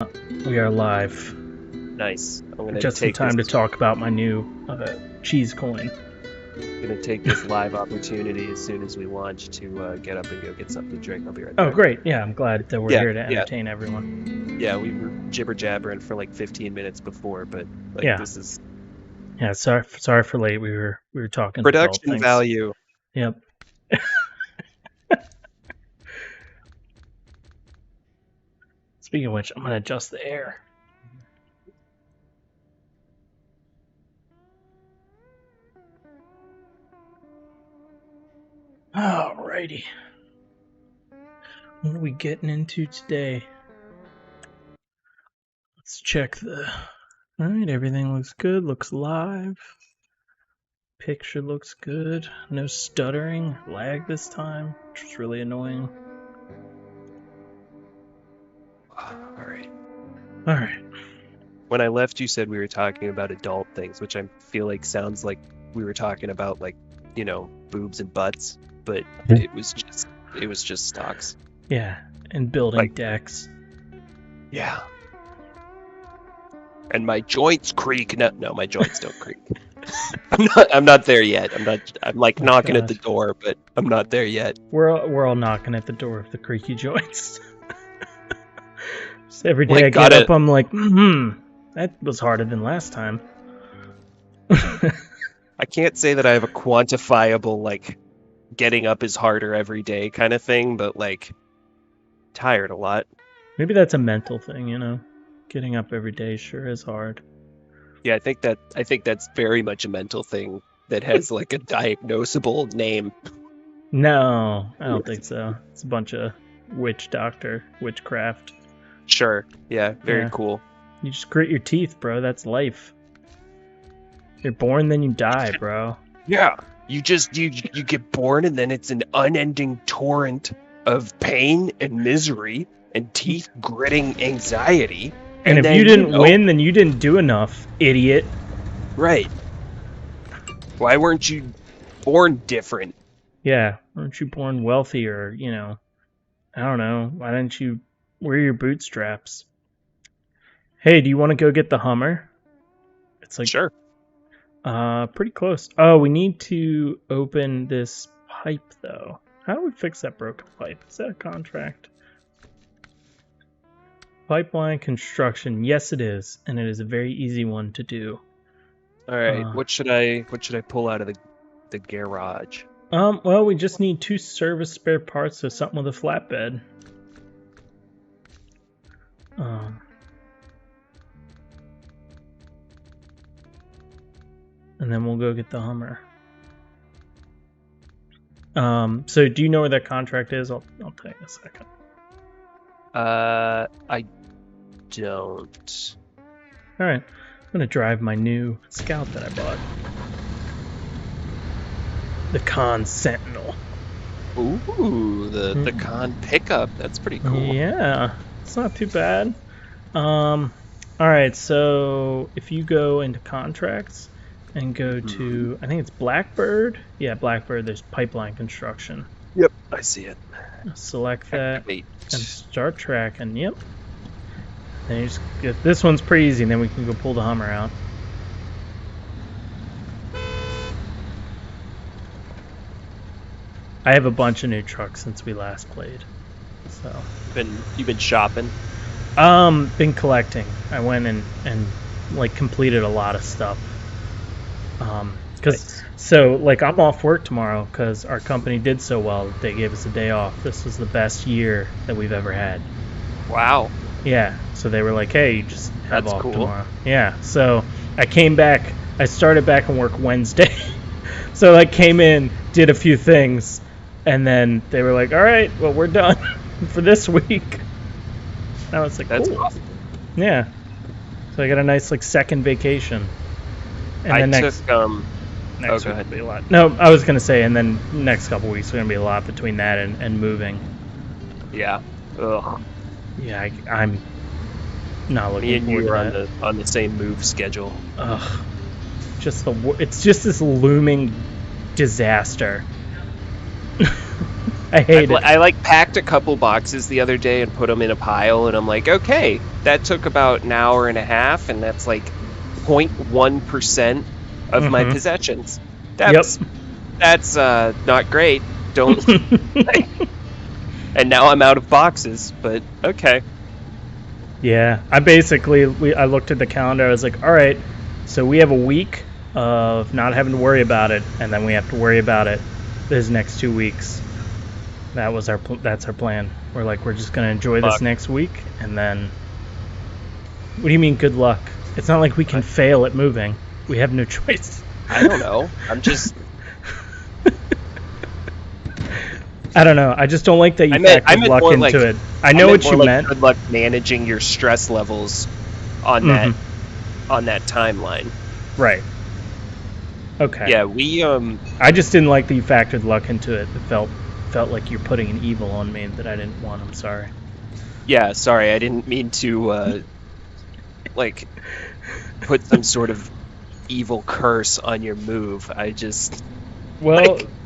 We are live. Nice. I'm gonna Just in take time this, to talk about my new cheese coin. gonna take this live opportunity as soon as we launch to get up and go get something to drink. I'll be right Oh, back. great. Yeah, I'm glad that we're Yeah, here to yeah, entertain everyone. yeah. We were jibber jabbering for like 15 minutes before, but like Yeah. this is Yeah, sorry for late. We were talking adult production things. value. Yep. Speaking of which, I'm going to adjust the air. Alrighty. What are we getting into today? Let's check the... Alright, everything looks good. Looks live. Picture looks good. No stuttering, lag this time, which is really annoying. All right. Alright. When I left, you said we were talking about adult things, which I feel like sounds like we were talking about like, boobs and butts, but it was just stocks. Yeah, and building Like- decks. Yeah. And my joints creak. No, my joints don't creak. I'm not there yet. I'm like knocking at the door, but I'm not there yet. We're all knocking at the door of the creaky joints. So every day Like, I get up, I'm like, that was harder than last time. I can't say that I have a quantifiable like getting up is harder every day kind of thing, but like tired a lot. Maybe that's a mental thing, Getting up every day sure is hard. Yeah, I think that's very much a mental thing that has like a diagnosable name. No, I don't think so. It's a bunch of witchcraft. Sure. Yeah, very Yeah. cool. You just grit your teeth, bro. That's life. You're born, then you die, bro. Yeah. You get born and then it's an unending torrent of pain and misery and teeth gritting anxiety. And if then, you didn't win, then you didn't do enough, idiot. Right. Why weren't you born different? Yeah, weren't you born wealthy or, I don't know. Why didn't you wear your bootstraps? Hey, do you want to go get the Hummer? It's like Sure. pretty close. Oh, we need to open this pipe though. How do we fix that broken pipe? Is that a contract? Pipeline construction. Yes, it is, and it is a very easy one to do. All right. What should I pull out of the garage? Well, we just need 2 service spare parts, so something with a flatbed. And then we'll go get the Hummer. So do you know where that contract is? I'll tell you in a second. I don't. All right, I'm gonna drive my new Scout that I bought. The Con Sentinel. Ooh, the con pickup. That's pretty cool. Yeah, it's not too bad. All right, so if you go into contracts and go to, I think it's Blackbird. Yeah, Blackbird. There's pipeline construction. Yep, I see it. Select that Activate. and start tracking. Yep. Then you just get, this one's pretty easy. And then we can go pull the Hummer out. I have a bunch of new trucks since we last played. So You've been shopping. been collecting. I went and like completed a lot of stuff. Cause so like I'm off work tomorrow because our company did so well that they gave us a day off. This was the best year that we've ever had. Wow. Yeah. So they were like, hey, you just have That's off cool. tomorrow. Yeah. So I came back. I started back on work Wednesday. So I came in, did a few things, and then they were like, all right, well, we're done for this week. I was like, That's cool. awesome. Yeah. So I got a nice like second vacation. And I then took next go week ahead. will be a lot. No, I was gonna say, and then next couple weeks are gonna be a lot between that and moving. Yeah. Ugh. Yeah, I'm not looking Me and you forward are to that. on the same move schedule. Ugh. It's just this looming disaster. I hate it. I like packed a couple boxes the other day and put them in a pile, and I'm like, okay, that took about an hour and a half, and that's like 0.1% of my possessions. That's not great. Don't. And now I'm out of boxes, but okay. Yeah, I looked at the calendar. I was like, all right, so we have a week of not having to worry about it, and then we have to worry about it this next 2 weeks. That's our plan. We're just gonna enjoy this next week, and then. What do you mean, good luck? It's not like we can fail at moving. We have no choice. I don't know. I'm just. I don't know. I just don't like that you factored luck into it. I know what you meant. Good luck managing your stress levels on that timeline. Right. Okay. Yeah, we I just didn't like that you factored luck into it. It felt like you're putting an evil on me that I didn't want. I'm sorry. Yeah, sorry. I didn't mean to put some sort of evil curse on your move. I just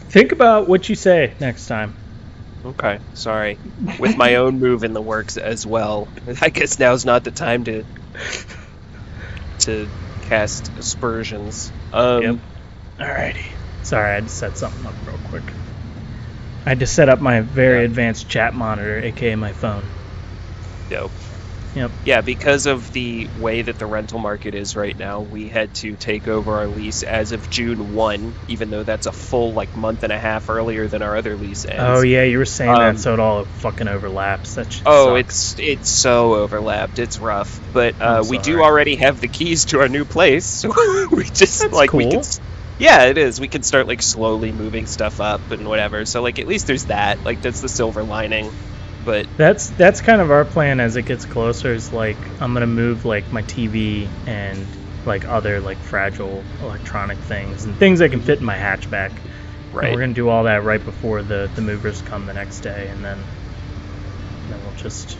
think about what you say next time. Okay, sorry. With my own move in the works as well. I guess now's not the time to cast aspersions. Yep. Alrighty. Sorry, I had to set something up real quick. I had to set up my very advanced chat monitor, aka my phone. Dope. Yep. Yeah, because of the way that the rental market is right now, we had to take over our lease as of June 1, even though that's a full month and a half earlier than our other lease ends. Oh yeah, you were saying that, so it all fucking overlaps. That sucks. It's so overlapped. It's rough, but we do already have the keys to our new place, so we just that's cool. We can. Yeah, it is. We can start slowly moving stuff up and whatever. So at least there's that. That's the silver lining. But that's kind of our plan as it gets closer. Is I'm gonna move my TV and other fragile electronic things and things that can fit in my hatchback. Right. And we're gonna do all that right before the movers come the next day, and then we'll just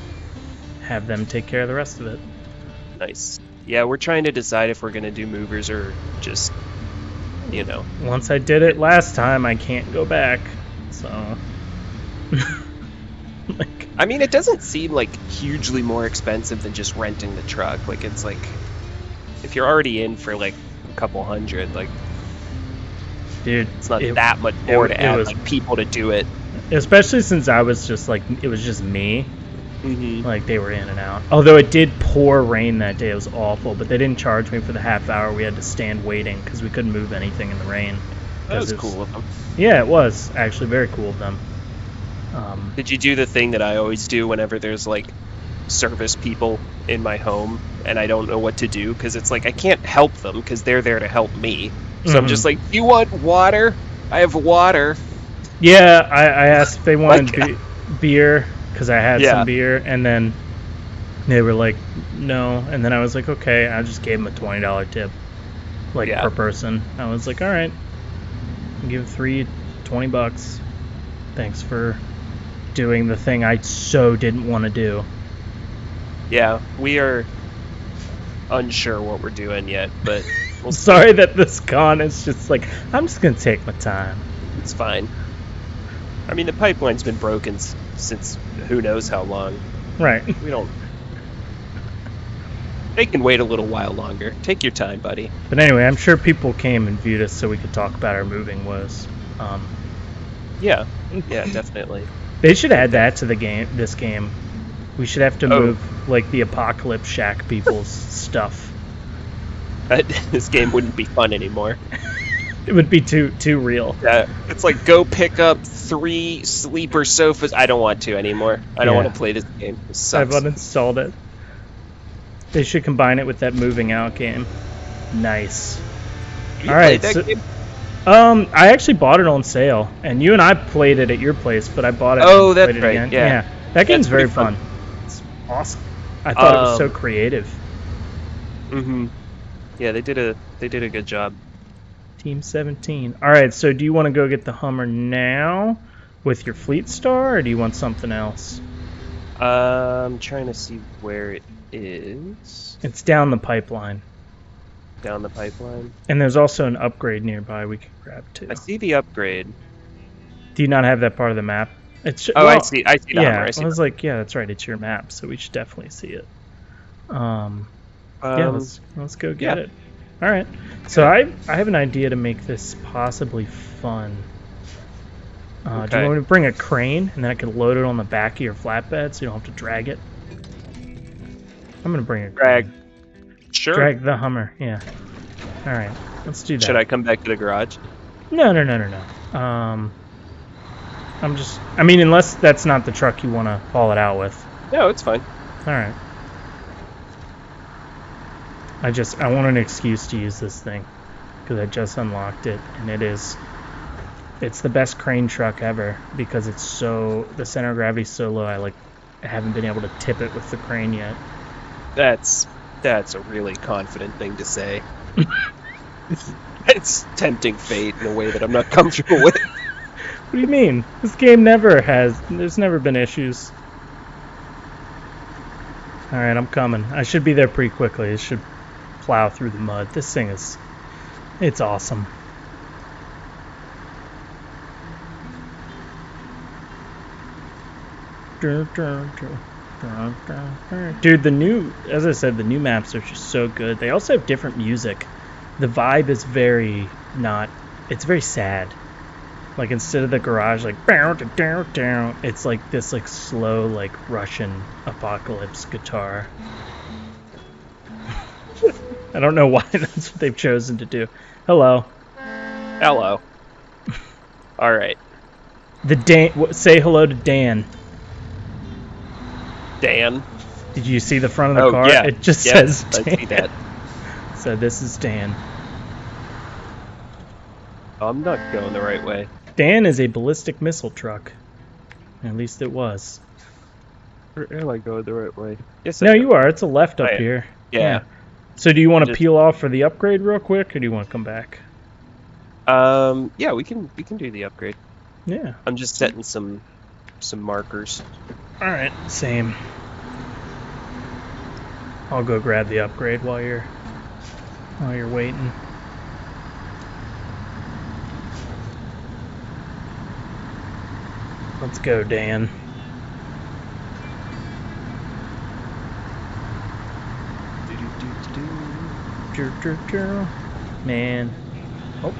have them take care of the rest of it. Nice. Yeah, we're trying to decide if we're gonna do movers or just Once I did it last time, I can't go back. So. I mean, it doesn't seem hugely more expensive than just renting the truck. It's if you're already in for a couple hundred, dude, it's not that much more to add people to do it. Especially since I was just it was just me. Mm-hmm. They were in and out. Although it did pour rain that day, it was awful. But they didn't charge me for the half hour we had to stand waiting because we couldn't move anything in the rain. That was cool of them. Yeah, it was actually very cool of them. Did you do the thing that I always do whenever there's service people in my home and I don't know what to do? Because it's I can't help them because they're there to help me. So I'm just you want water? I have water. Yeah, I asked if they wanted beer because I had some beer, and then they were no. And then I was okay, I just gave them a $20 tip, per person. I was all right, I'll give 3 $20. Thanks for doing the thing I so didn't want to do. Yeah, we are unsure what we're doing yet, but sorry that this con is just I'm just gonna take my time. It's fine. I mean, the pipeline's been broken since who knows how long. Right. We don't. They can wait a little while longer. Take your time, buddy. But anyway, I'm sure people came and viewed us so we could talk about our moving woes. Yeah, definitely. They should add that to this game. We should have to move the Apocalypse Shack people's stuff. This game wouldn't be fun anymore. It would be too real. Yeah, it's go pick up 3 sleeper sofas. I don't want to anymore. I don't want to play this game. It sucks. I've uninstalled it. They should combine it with that moving out game. Nice. All right. That game? I actually bought it on sale, and you and I played it at your place, but I bought it. Oh, that's right. Again. Yeah, that game's very fun. It's awesome. I thought it was so creative. Mm-hmm. Yeah, they did a good job. Team 17. All right, so do you want to go get the Hummer now with your Fleet Star, or do you want something else? I'm trying to see where it is. It's down the pipeline. Down the pipeline. And there's also an upgrade nearby we can grab too. I see the upgrade. Do you not have that part of the map? I see. I see the Hummer. I was yeah, that's right. It's your map, so we should definitely see it. Yeah, let's go get yeah. it. All right. So I have an idea to make this possibly fun. Do you Okay. want me to bring a crane and then I can load it on the back of your flatbed so you don't have to drag it? I'm gonna bring a Drag. crane. Sure. Drag the Hummer. Yeah. All right. Let's do that. Should I come back to the garage? No. I mean, unless that's not the truck you want to haul it out with. No, it's fine. All right. I want an excuse to use this thing because I just unlocked it and it's the best crane truck ever because the center of gravity's so low. I haven't been able to tip it with the crane yet. That's a really confident thing to say. It's tempting fate in a way that I'm not comfortable with. What do you mean? This game there's never been issues. Alright, I'm coming. I should be there pretty quickly. It should plow through the mud. This thing it's awesome. Dude, as I said, the new maps are just so good. They also have different music. The vibe is it's very sad. Like instead of the garage it's like this slow Russian apocalypse guitar. I don't know why that's what they've chosen to do. Hello. Hello. All right. Say hello to Dan. Dan. Did you see the front of the car? Yeah. It just says Dan. I see that. So this is Dan. I'm not going the right way. Dan is a ballistic missile truck. At least it was. Am I going the right way? Yes. No, you are. It's a left up here. Yeah. So do you want to peel off for the upgrade real quick, or do you want to come back? Yeah, we can do the upgrade. Yeah. I'm just setting some markers. All right, same. I'll go grab the upgrade while you're waiting. Let's go, Dan. Man. Oh.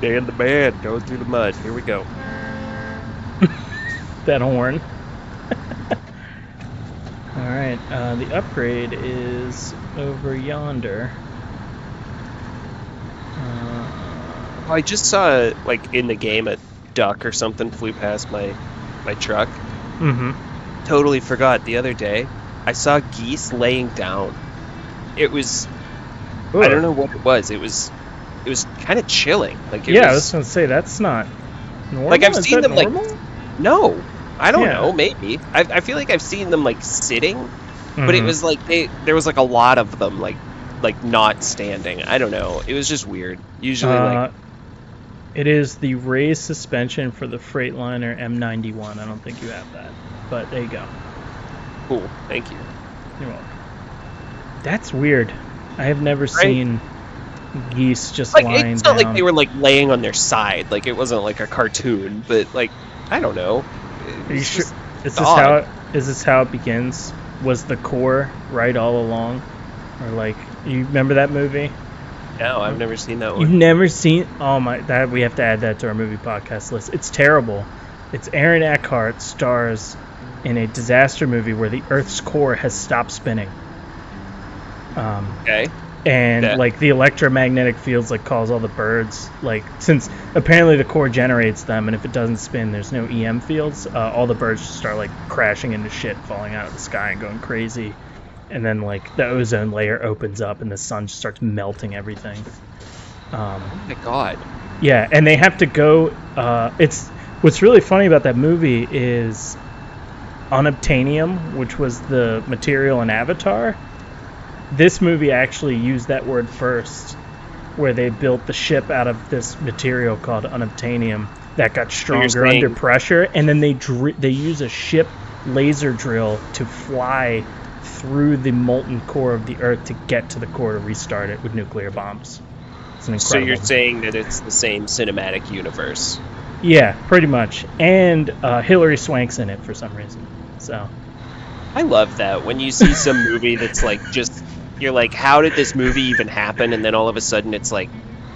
Dan the man going through the mud. Here we go. That horn. Alright, the upgrade is over yonder. I just saw, in the game, a duck or something flew past my truck. Mm-hmm. Totally forgot the other day. I saw geese laying down. It was... Ooh. I don't know what it was. It was kind of chilling. I was going to say, that's not normal. I've seen them, normal? No. I don't know, maybe. I feel like I've seen them, sitting, but it was there was, a lot of them, not standing. I don't know. It was just weird. Usually, It is the raised suspension for the Freightliner M91. I don't think you have that, but there you go. Cool. Thank you. You're welcome. That's weird. I have never seen geese just lying down. It's not like they were, laying on their side. It wasn't, a cartoon, but, I don't know. Are you sure? Is this how it begins? Was the core right all along? Or you remember that movie? No, I've never seen that one. You've never seen? Oh my! We have to add that to our movie podcast list. It's terrible. It's Aaron Eckhart stars in a disaster movie where the Earth's core has stopped spinning. Okay. And the electromagnetic fields cause all the birds since apparently the core generates them, and if it doesn't spin there's no EM fields, all the birds just start crashing into shit, falling out of the sky and going crazy, and then the ozone layer opens up and the sun just starts melting everything. Oh my god. Yeah, and they have to go what's really funny about that movie is unobtainium, which was the material in Avatar. This movie actually used that word first, where they built the ship out of this material called unobtainium that got stronger under pressure, and then they use a ship laser drill to fly through the molten core of the Earth to get to the core to restart it with nuclear bombs. It's an incredible. So you're saying that it's the same cinematic universe? Yeah, pretty much. And Hilary Swank's in it for some reason. So. I love that when you see some movie that's like just you're like, how did this movie even happen? And then all of a sudden it's like,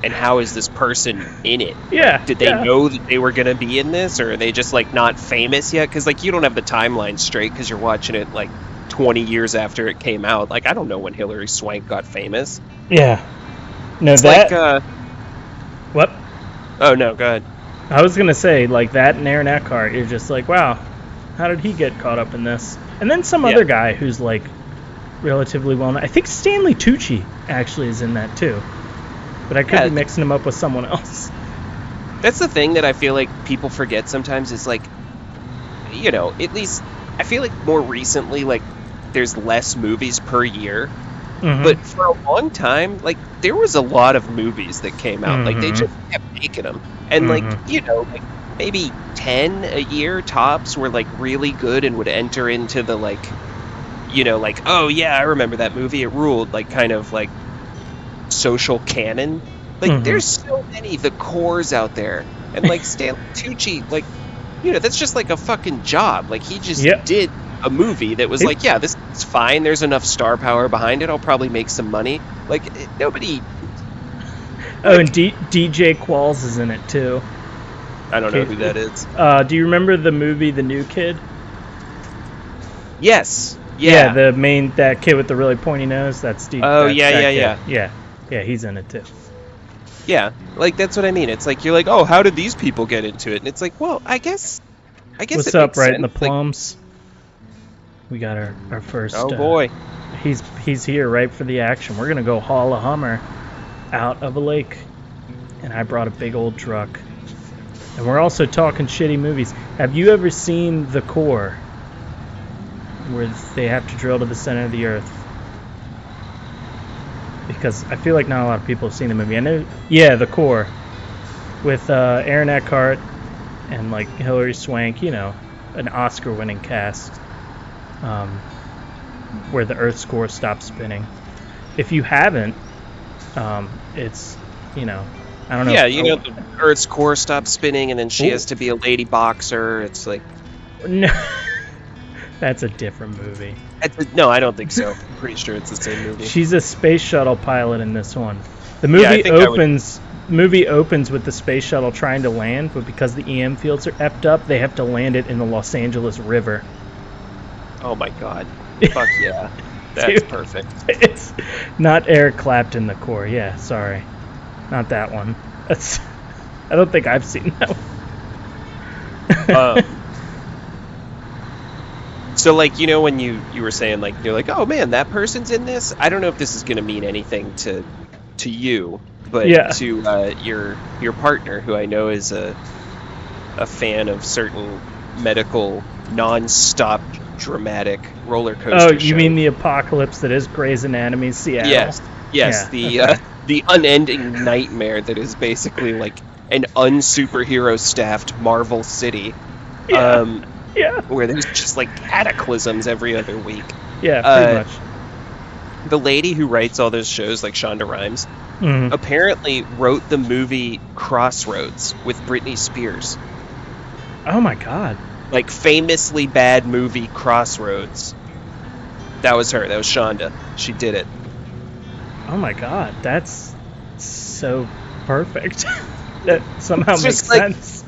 and how is this person in it? Yeah. Did they know that they were gonna be in this, or are they just like not famous yet? Because like you don't have the timeline straight because you're watching it like 20 years after it came out. Like I don't know when Hilary Swank got famous. Yeah. No, It's that. like What? oh no, go ahead. I was gonna say, like, that and Aaron Eckhart, you're just like, wow, how did he get caught up in this? And then some other guy who's like relatively well known. I think Stanley Tucci actually is in that too, but I could be mixing him up with someone else. That's the thing that I feel like people forget sometimes is like, you know, at least I feel like more recently, like there's less movies per year. But for a long time, like there was a lot of movies that came out. Like they just kept making them, and like you know, like maybe 10 a year tops were like really good and would enter into the like, you know, like oh yeah, I remember that movie, it ruled, like kind of like social canon. Like there's so many the cores out there, and like Stanley Tucci, like you know, that's just like a fucking job. Like he just did a movie that was like, yeah, this is fine. There's enough star power behind it. I'll probably make some money. Like nobody. Oh, and DJ Qualls is in it too. I don't know who that is. Do you remember the movie The New Kid? Yes. Yeah, that kid with the really pointy nose. That's DJ. Oh yeah. Yeah, he's in it too. Yeah, like that's what I mean. It's like you're like, oh, how did these people get into it? And it's like, well, I guess. What's it up, makes right sense. in the plums? We got our first. Oh boy. He's here, right for the action. We're gonna go haul a Hummer out of a lake, and I brought a big old truck. And we're also talking shitty movies. Have you ever seen The Core, where they have to drill to the center of the earth? Because I feel like not a lot of people have seen the movie. I know, yeah, The Core, with Aaron Eckhart and like Hilary Swank. You know, an Oscar-winning cast. Where the Earth's core stops spinning. If you haven't, it's, you know, I don't know. Yeah, you know, the Earth's core stops spinning, and then she has to be a lady boxer. It's like, no, that's a different movie. No, I don't think so. I'm pretty sure it's the same movie. She's a space shuttle pilot in this one. The movie opens with the space shuttle trying to land, but because the EM fields are effed up, they have to land it in the Los Angeles River. Oh my god. Fuck yeah. That's Dude, perfect. It's not Eric Clapton, The Core. Yeah, sorry. Not that one. I don't think I've seen that one. So, like, you know, when you were saying, like, you're like, oh man, that person's in this? I don't know if this is going to mean anything to you, but to your partner, who I know is a fan of certain medical, non-stop dramatic roller coaster you mean the apocalypse that is Grey's Anatomy Seattle? Yes, the unending nightmare that is basically like an unsuperhero staffed Marvel city. Where there's just like cataclysms every other week. Yeah, pretty much. The lady who writes all those shows, like Shonda Rhimes, apparently wrote the movie Crossroads with Britney Spears. Oh my god. Like, famously bad movie Crossroads. That was her. That was Shonda. She did it. Oh my god. That's so perfect. That somehow it's makes sense.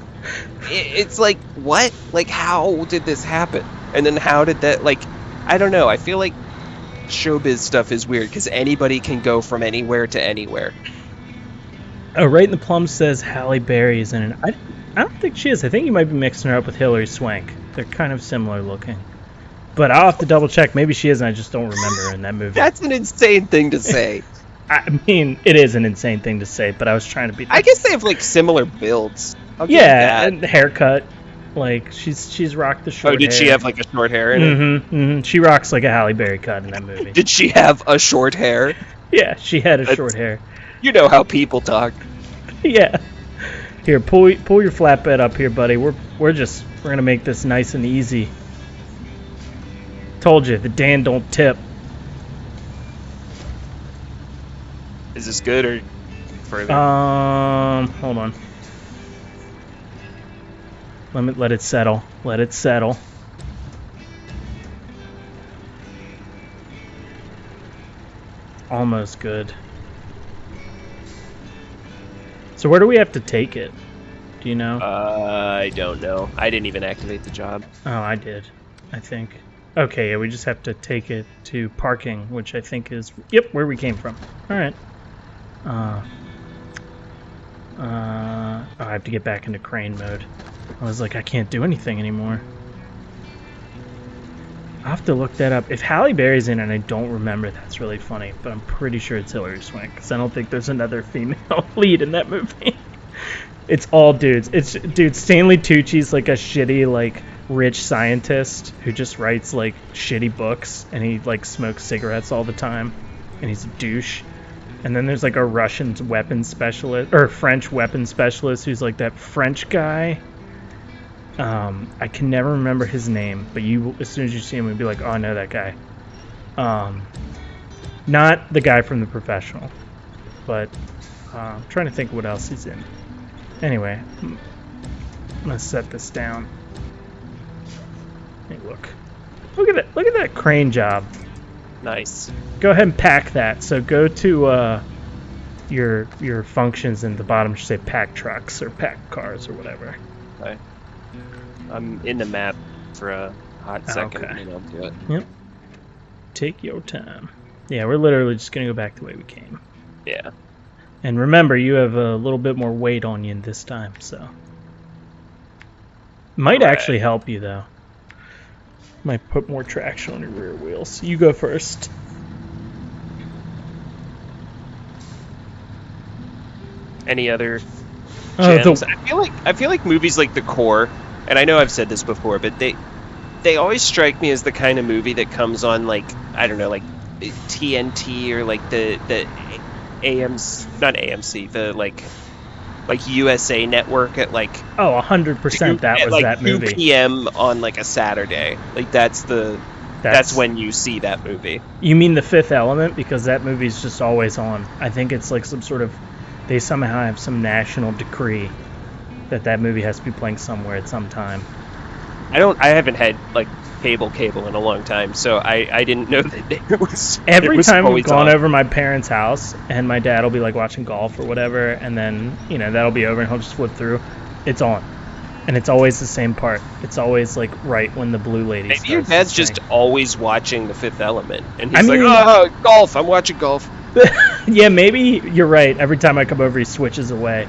It's like, what? Like, how did this happen? And then how did that, like, I don't know. I feel like showbiz stuff is weird because anybody can go from anywhere to anywhere. Oh, Right in the Plum says Halle Berry is in it. I don't think she is. I think you might be mixing her up with Hilary Swank. They're kind of similar looking. But I'll have to double check. Maybe she is, and I just don't remember her in that movie. That's an insane thing to say. I mean, it is an insane thing to say, but I was trying to be... I guess they have, like, similar builds. And haircut. Like, she's rocked the short hair. Oh, did she have, like, a short hair in it? Mm-hmm. She rocks, like, a Halle Berry cut in that movie. Did she have a short hair? Yeah, she had a short hair. You know how people talk. Yeah. Here, pull your flatbed up here, buddy. We're gonna make this nice and easy. Told you, the Dan don't tip. Is this good or further? Hold on. Let it settle. Let it settle. almost good. So where do we have to take it? Do you know? I don't know. I didn't even activate the job. Oh, I did, I think. Okay, yeah, we just have to take it to parking, which I think is, yep, where we came from. All right. I have to get back into crane mode. I was like, I can't do anything anymore. I'll have to look that up. If Halle Berry's in it, and I don't remember, that's really funny, but I'm pretty sure it's Hilary Swank, because I don't think there's another female lead in that movie. It's all dudes. Dude, Stanley Tucci's like a shitty, like, rich scientist who just writes, like, shitty books, and he, like, smokes cigarettes all the time, and he's a douche. And then there's, like, a Russian weapons specialist, or French weapons specialist who's, like, that French guy. I can never remember his name, but you, as soon as you see him, you'll be like, oh, I know that guy. Not the guy from The Professional, but I'm trying to think what else he's in. Anyway, I'm gonna set this down. Hey, look at that crane job. Nice. Go ahead and pack that. So go to your functions, and the bottom should say pack trucks or pack cars or whatever. Okay. I'm in the map for a hot second, Okay. and I'll do it. Yep. Take your time. Yeah, we're literally just gonna go back the way we came. Yeah. And remember, you have a little bit more weight on you this time, so might Right. actually help you though. Might put more traction on your rear wheels. You go first. Any other Oh, gems? I feel like movies like The Core, and I know I've said this before, but they always strike me as the kind of movie that comes on, like, I don't know, like TNT or like the AMC, not AMC, the like USA Network at like Oh, 100%. That at was like that 2 movie. p.m. on like a Saturday. Like that's when you see that movie. You mean The Fifth Element? Because that movie's just always on. I think it's like some sort of, they somehow have some national decree that movie has to be playing somewhere at some time. I haven't had like cable in a long time, so I didn't know that it was. Every it was time we've always gone on. over my parents' house, and my dad will be like watching golf or whatever, and then, you know, that'll be over and he'll just flip through. It's on. And it's always the same part. It's always like right when the blue lady Maybe starts your to dad's sing. just always watching The Fifth Element, and he's I mean- like, oh, golf. I'm watching golf. Yeah, maybe you're right. Every time I come over, he switches away.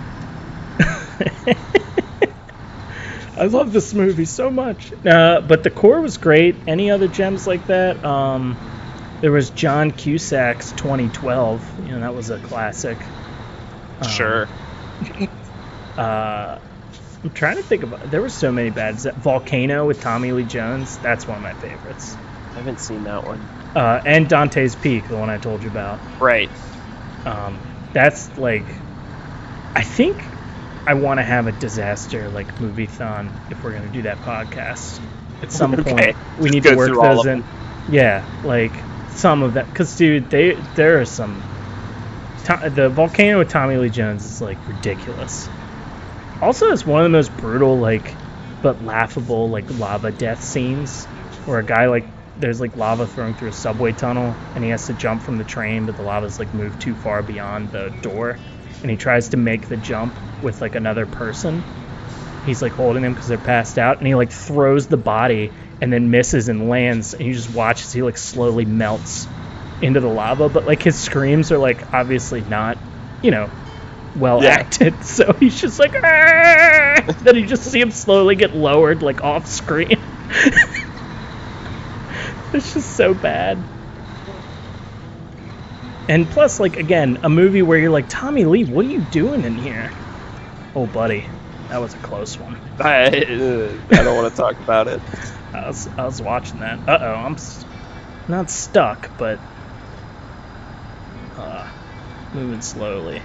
I love this movie so much. But The Core was great. Any other gems like that? There was John Cusack's 2012. You know, that was a classic. Sure. I'm trying to think about. There were so many bad. Volcano with Tommy Lee Jones. That's one of my favorites. I haven't seen that one. And Dante's Peak, the one I told you about. Right. That's like, I think I want to have a disaster like movie-thon if we're gonna do that podcast. At some Okay. point, we need Go to work through all those of in. Yeah, like some of that, because dude, there are some. The Volcano with Tommy Lee Jones is like ridiculous. Also, it's one of the most brutal, like, but laughable, like, lava death scenes, where a guy, like, there's like lava thrown through a subway tunnel, and he has to jump from the train, but the lava's like moved too far beyond the door, and he tries to make the jump with like another person. He's like holding them because they're passed out, and he like throws the body and then misses and lands, and you just watch as he like slowly melts into the lava. But like his screams are like obviously not, you know, well acted, so he's just like, "Arr!" Then you just see him slowly get lowered like off screen. It's just so bad. And plus, like, again, a movie where you're like, Tommy Lee, what are you doing in here? Oh, buddy, that was a close one. I don't want to talk about it. I was watching that. Uh-oh, I'm not stuck, but moving slowly.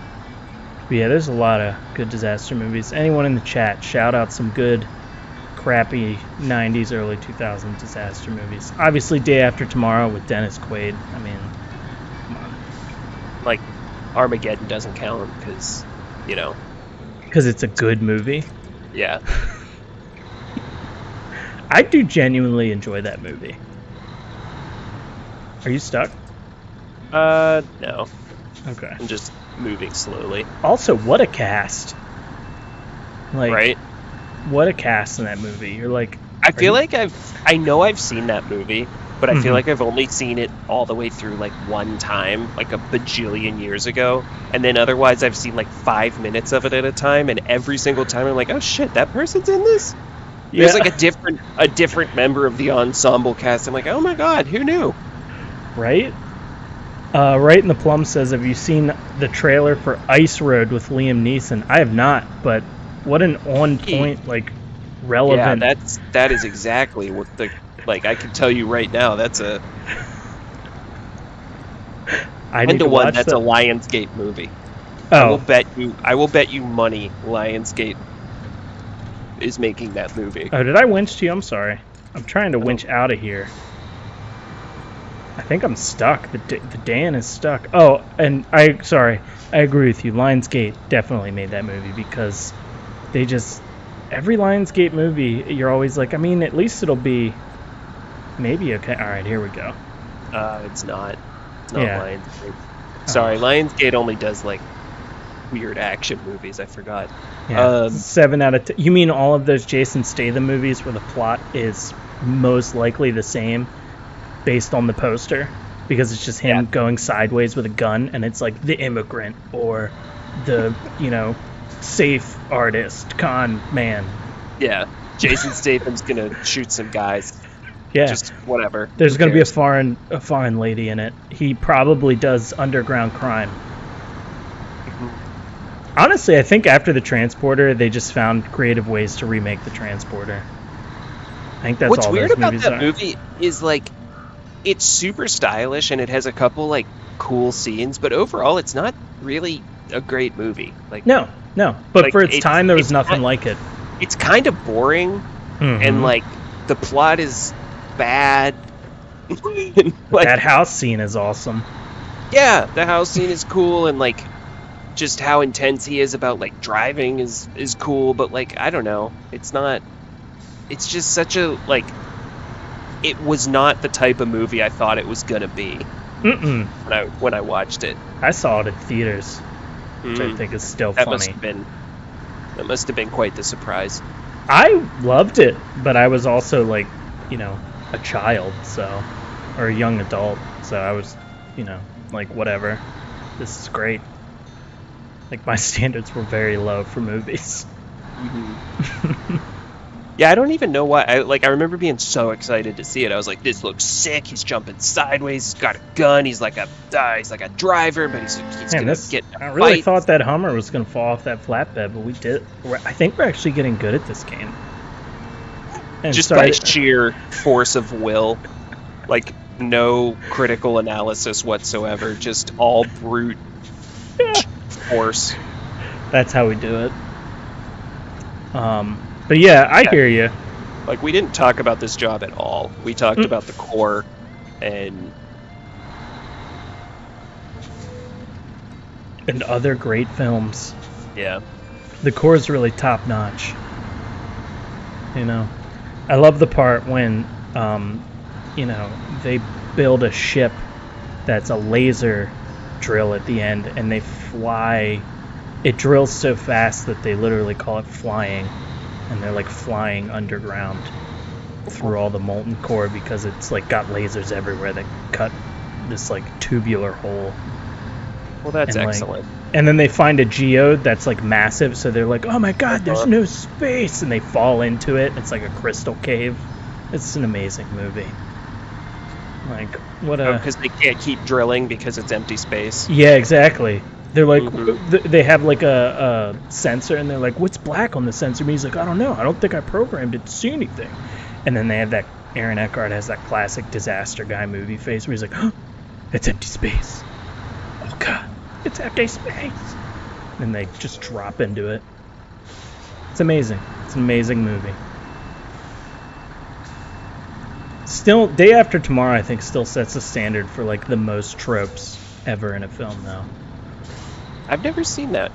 But yeah, there's a lot of good disaster movies. Anyone in the chat, shout out some good, crappy 90s, early 2000s disaster movies. Obviously, Day After Tomorrow with Dennis Quaid. I mean, come on. Like, Armageddon doesn't count because, you know. Because it's a good movie. Yeah. I do genuinely enjoy that movie. Are you stuck? No. Okay. I'm just moving slowly. Also, what a cast! Like, Right? what a cast in that movie. You're like, I feel like I know I've seen that movie, but I feel Mhm. like I've only seen it all the way through like one time, like a bajillion years ago. And then otherwise I've seen like 5 minutes of it at a time, and every single time I'm like, oh shit, that person's in this? There's like a different member of the ensemble cast. I'm like, oh my god, who knew? Right? Right in the Plum says, have you seen the trailer for Ice Road with Liam Neeson? I have not, but what an on point, like, relevant. Yeah, that is exactly what like I can tell you right now, that's a I need to 10-to-1, watch that's that. a Lionsgate movie. Oh, I will bet you money Lionsgate is making that movie. oh, did I winch to you? I'm sorry. I'm trying to winch out of here. I think I'm stuck. The Dan is stuck. Oh, and I agree with you. Lionsgate definitely made that movie because they just every Lionsgate movie, you're always like, I mean, at least it'll be maybe okay. All right, here we go. It's not Yeah. Lionsgate. Sorry, Lionsgate only does like weird action movies. I forgot. Yeah. 7 out of 10. You mean all of those Jason Statham movies where the plot is most likely the same based on the poster? Because it's just him going sideways with a gun, and it's like the immigrant or the, safe artist, con man. Yeah, Jason Statham's gonna shoot some guys. Yeah. Just whatever. There's going to be a foreign lady in it. He probably does underground crime. Honestly, I think after the Transporter, they just found creative ways to remake the Transporter. I think that's What's all weird those about movies that are. movie is like it's super stylish and it has a couple like cool scenes, but overall it's not really a great movie. Like No. But like, for its time, there was it's nothing not- like it. It's kind of boring, and like the plot is bad. And, like, That house scene is awesome. yeah, the house scene is cool, and like just how intense he is about like driving is cool, but like I don't know, it's just such a like it was not the type of movie I thought it was gonna be when I watched it. I saw it at theaters, which I think is still That funny. must have been quite the surprise. I loved it, but I was also like, a child, or a young adult, so I was, like, whatever. This is great. Like, my standards were very low for movies. Yeah, I don't even know why. I remember being so excited to see it. I was like, "This looks sick." He's jumping sideways. He's got a gun. He's like a driver, but he's gonna get. I really thought that Hummer was gonna fall off that flatbed, but I think we're actually getting good at this game. And Just by sheer force of will, like no critical analysis whatsoever. Just all brute force. That's how we do it. But yeah, I hear you. Like, we didn't talk about this job at all. We talked about the core and other great films. yeah. The core is really top notch. I love the part when, they build a ship that's a laser drill at the end, and they fly. It drills so fast that they literally call it flying. And they're like flying underground through all the molten core because it's like got lasers everywhere that cut this like tubular hole. Well, that's And, excellent. And then they find a geode that's like massive, so they're like, "Oh my god, there's no space!" And they fall into it. It's like a crystal cave. It's an amazing movie. Like what a because they can't keep drilling because it's empty space. Yeah, exactly. They're like, they have like a sensor, and they're like, "What's black on the sensor?" And he's like, "I don't know. I don't think I programmed it to see anything." And then they have that, Aaron Eckhart has that classic disaster guy movie face where he's like, "Oh, it's empty space. Oh god, it's empty space." And they just drop into it. It's amazing. It's an amazing movie. Still, Day After Tomorrow, I think, still sets a standard for like the most tropes ever in a film, though. I've never seen that.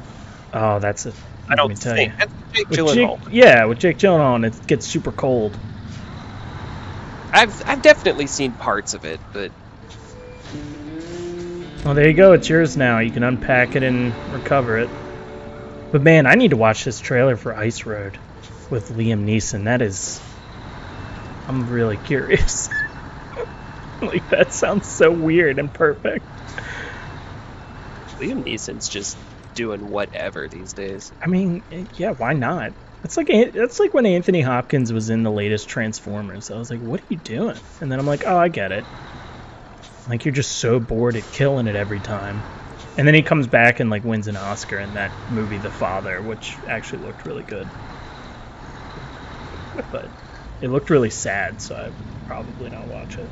Oh, that's it. I don't think. That's Jake Gyllenhaal. With Jake Gyllenhaal, and it gets super cold. I've definitely seen parts of it, but Well, there you go. It's yours now. You can unpack it and recover it. But man, I need to watch this trailer for Ice Road with Liam Neeson. That is... I'm really curious. Like, that sounds so weird and perfect. Liam Neeson's just doing whatever these days. I mean, yeah, why not? That's like when Anthony Hopkins was in the latest Transformers. I was like, what are you doing? And then I'm like, oh, I get it. Like, you're just so bored at killing it every time. And then he comes back and, like, wins an Oscar in that movie, The Father, which actually looked really good. But it looked really sad, so I'd probably not watch it.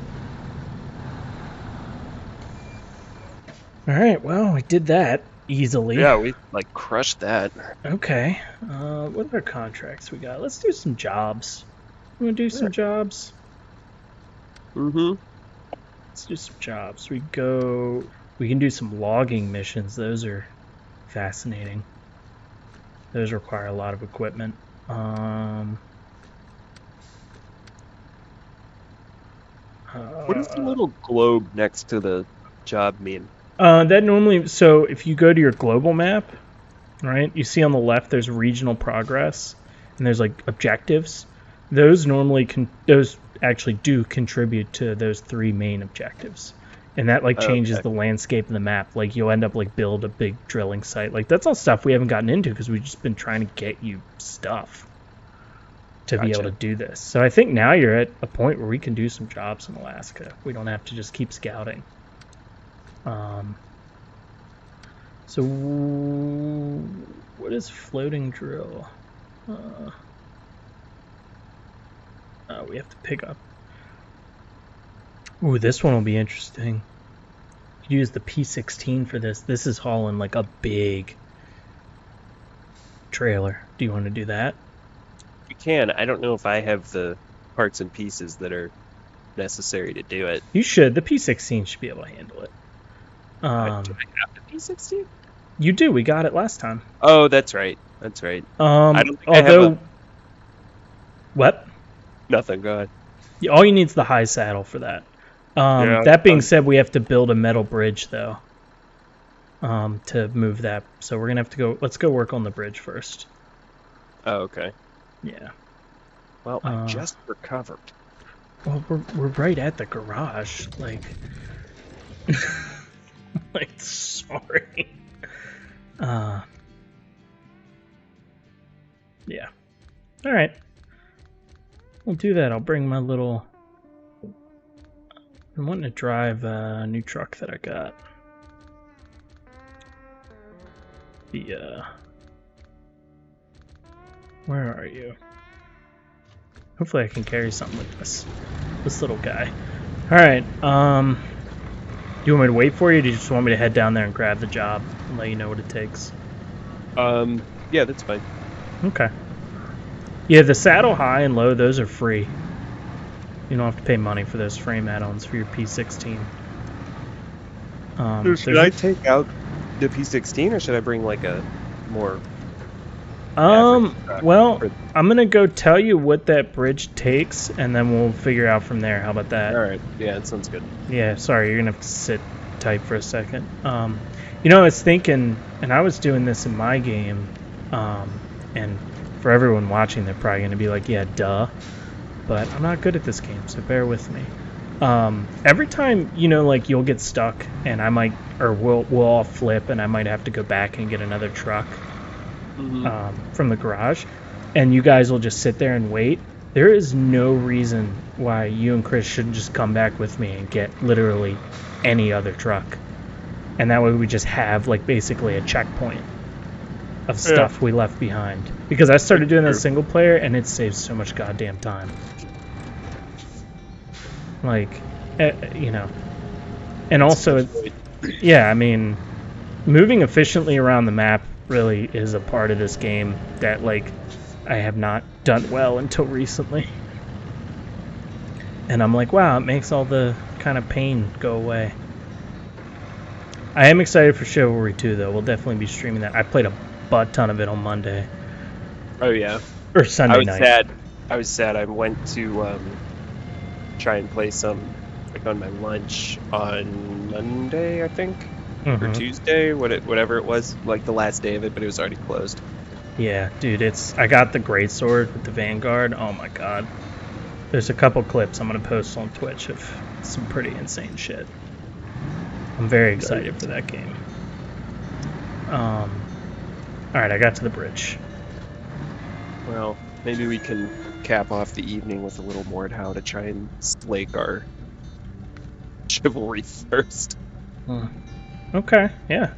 Alright, well, we did that easily. Yeah, we, like, crushed that. Okay. What other contracts we got? Let's do some jobs. You want to do some jobs? Mm-hmm. Let's do some jobs. We can do some logging missions. Those are fascinating. Those require a lot of equipment. What does the little globe next to the job mean? That normally, so if you go to your global map, right, you see on the left there's regional progress, and there's like objectives. Those actually do contribute to those 3 main objectives. And that like changes the landscape of the map. Like you'll end up like build a big drilling site. Like that's all stuff we haven't gotten into because we've just been trying to get you stuff to be able to do this. So I think now you're at a point where we can do some jobs in Alaska. We don't have to just keep scouting. So what is floating drill? We have to pick up. Ooh, this one will be interesting. You use the P16 for this. This is hauling like a big trailer. Do you want to do that? You can. I don't know if I have the parts and pieces that are necessary to do it. You should. The P16 should be able to handle it. Do I have the P16? You do. We got it last time. Oh, that's right. That's right. I don't think I have What? Nothing. Go ahead. All you need is the high saddle for that. That being said, we have to build a metal bridge, though, to move that. So we're going to have to go... Let's go work on the bridge first. Oh, okay. Yeah. Well, I just recovered. Well, we're right at the garage. Like... like, sorry. Yeah. All right. We'll do that. I'll bring my little... I'm wanting to drive a new truck that I got. Where are you? Hopefully I can carry something with this little guy. Alright, do you want me to wait for you, or do you just want me to head down there and grab the job and let you know what it takes? Yeah, that's fine. Okay. Yeah, the saddle high and low, those are free. You don't have to pay money for those frame add-ons for your P16. Should I take out the P16, or should I bring like a more... well, I'm going to go tell you what that bridge takes, and then we'll figure out from there. How about that? Alright, yeah, that sounds good. Yeah, sorry, you're going to have to sit tight for a second. You know, I was thinking, and I was doing this in my game, and for everyone watching, they're probably going to be like, yeah, duh. But I'm not good at this game, so bear with me. Every time, you know, like you'll get stuck, and I might, or we'll all flip, and I might have to go back and get another truck from the garage, and you guys will just sit there and wait. There is no reason why you and Chris shouldn't just come back with me and get literally any other truck, and that way we just have like basically a checkpoint of stuff we left behind. Because I started doing that single player, and it saves so much goddamn time. Like, you know, and also, yeah, I mean, moving efficiently around the map really is a part of this game that, like, I have not done well until recently. And I'm like, wow, it makes all the kind of pain go away. I am excited for Chivalry 2, though. We'll definitely be streaming that. I played a butt ton of it on Monday. Oh, yeah. Or Sunday night. I was sad. I went to try and play some on my lunch on Monday, I think, or Mhm. Tuesday, whatever it was, like the last day of it, but it was already closed. Yeah, dude, I got the greatsword with the Vanguard. Oh my god. There's a couple clips I'm gonna post on Twitch of some pretty insane shit. I'm very excited for that game. Alright, I got to the bridge. Well, maybe we can cap off the evening with a little Mordhau to try and slake our chivalry thirst. Okay, yeah.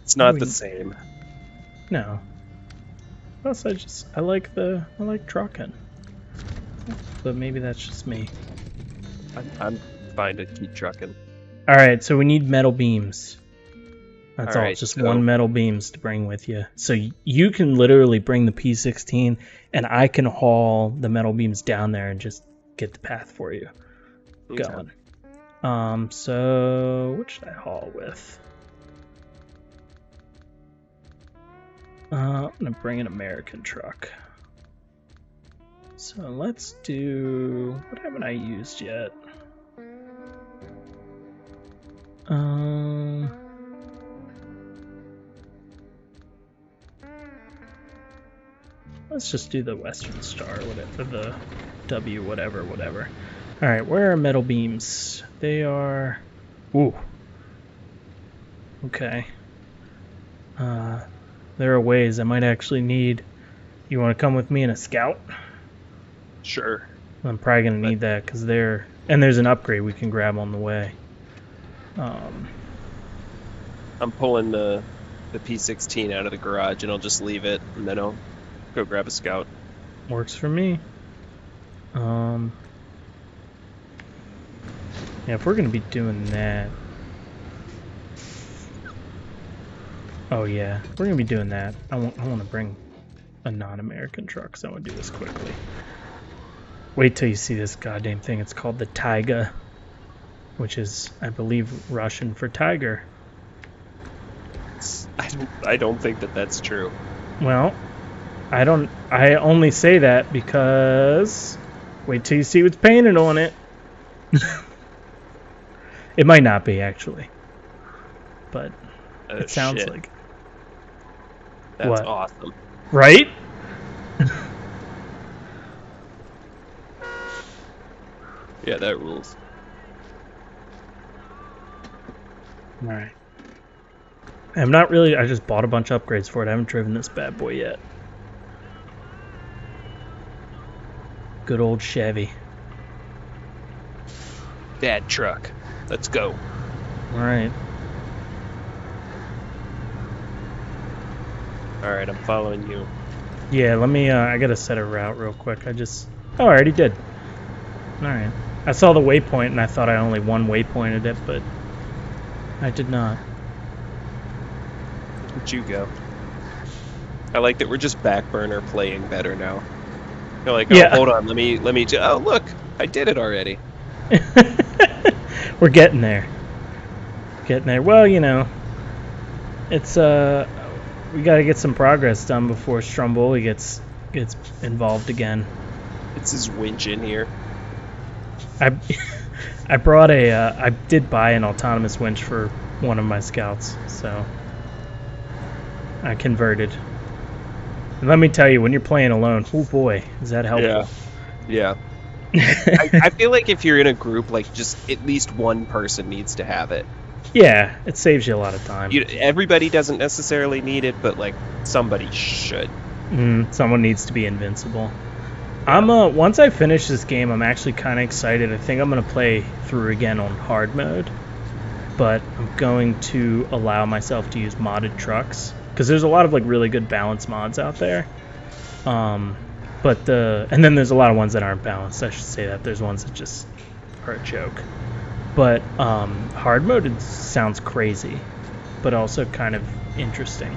It's not the same. No. Plus, I like trucking. But maybe that's just me. I'm fine to keep trucking. All right, so we need metal beams. That's all. Right, Just so one metal beams to bring with you. So you can literally bring the P16, and I can haul the metal beams down there and just get the path for you going. So what should I haul with? I'm gonna bring an American truck. So let's do, what haven't I used yet? Let's just do the Western Star, whatever, the W, whatever. Alright, where are metal beams? They are... Ooh. Okay. There are ways I might actually need... You want to come with me in a scout? Sure. I'm probably going to need that, because they're... And there's an upgrade we can grab on the way. I'm pulling the P16 out of the garage, and I'll just leave it, and then I'll go grab a scout. Works for me. Yeah, if we're going to be doing that... Oh yeah, we're going to be doing that. I want to bring a non-American truck, so I want to do this quickly. Wait till you see this goddamn thing. It's called the Taiga, which is, I believe, Russian for tiger. I don't think that that's true. Well, I only say that because wait till you see what's painted on it. It might not be, actually, but it sounds shit. like. That's what? Awesome. Right? Yeah, that rules. Alright. I'm not really... I just bought a bunch of upgrades for it. I haven't driven this bad boy yet. Good old Chevy. Dad truck. Let's go. Alright. Alright, I'm following you. Yeah, let me... I gotta set a route real quick. Oh, I already did. Alright. I saw the waypoint and I thought I only one waypointed it, but I did not. Where'd you go? I like that we're just back burner playing better now. You're like, oh, yeah. Hold on, let me oh, look, I did it already. We're getting there. Well, you know, it's, we gotta get some progress done before Stromboli gets involved again. It's his winch in here. I brought I did buy an autonomous winch for one of my scouts, so I converted. And let me tell you, when you're playing alone, oh boy, is that helpful. Yeah. I feel like if you're in a group, like, just at least one person needs to have it. Yeah, it saves you a lot of time. Everybody doesn't necessarily need it, but, like, somebody should. Someone needs to be invincible. Once I finish this game, I'm actually kind of excited. I think I'm going to play through again on hard mode, but I'm going to allow myself to use modded trucks, because there's a lot of, like, really good balance mods out there. And then there's a lot of ones that aren't balanced. I should say that. There's ones that just are a joke. But hard mode sounds crazy, but also kind of interesting.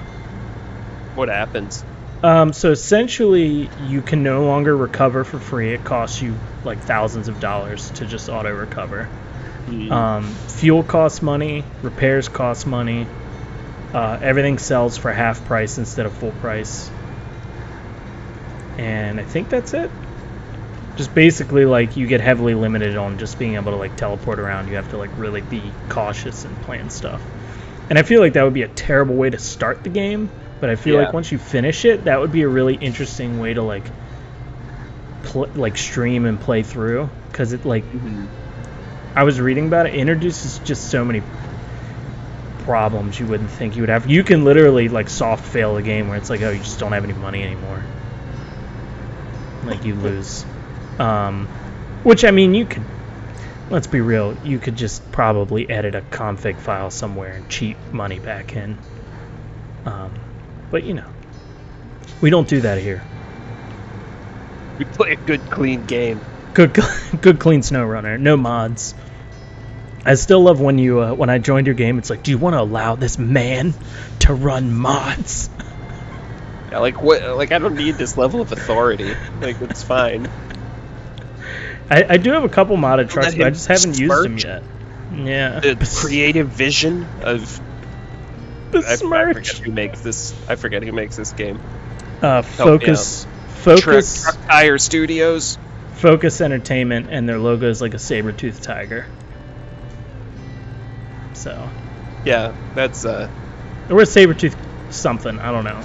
What happens? So essentially, you can no longer recover for free. It costs you like thousands of dollars to just auto recover. Fuel costs money. Repairs cost money. Everything sells for half price instead of full price. And I think that's it. Just basically, like, you get heavily limited on just being able to, like, teleport around. You have to, like, really be cautious and plan stuff. And I feel like that would be a terrible way to start the game, but I feel like once you finish it, that would be a really interesting way to, like, stream and play through. Because it, like, I was reading about it, introduces just so many problems you wouldn't think you would have. You can literally, like, soft fail a game where it's like, oh, you just don't have any money anymore. Like, you lose. Which, I mean, you could, let's be real, you could just probably edit a config file somewhere and cheat money back in. But, you know, we don't do that here. We play a good, clean game. Good clean Snowrunner. No mods. I still love when you when I joined your game, it's like, do you want to allow this man to run mods? Yeah, like what? Like I don't need this level of authority. Like it's fine. I do have a couple modded trucks, but I just haven't used them yet. Yeah. The creative vision of. I forget Besmirch. who makes this. I forget who makes this game. Focus Truck Tire Studios. Focus Entertainment, and their logo is like a saber-toothed tiger. So. Yeah, that's Or a saber-toothed something, I don't know.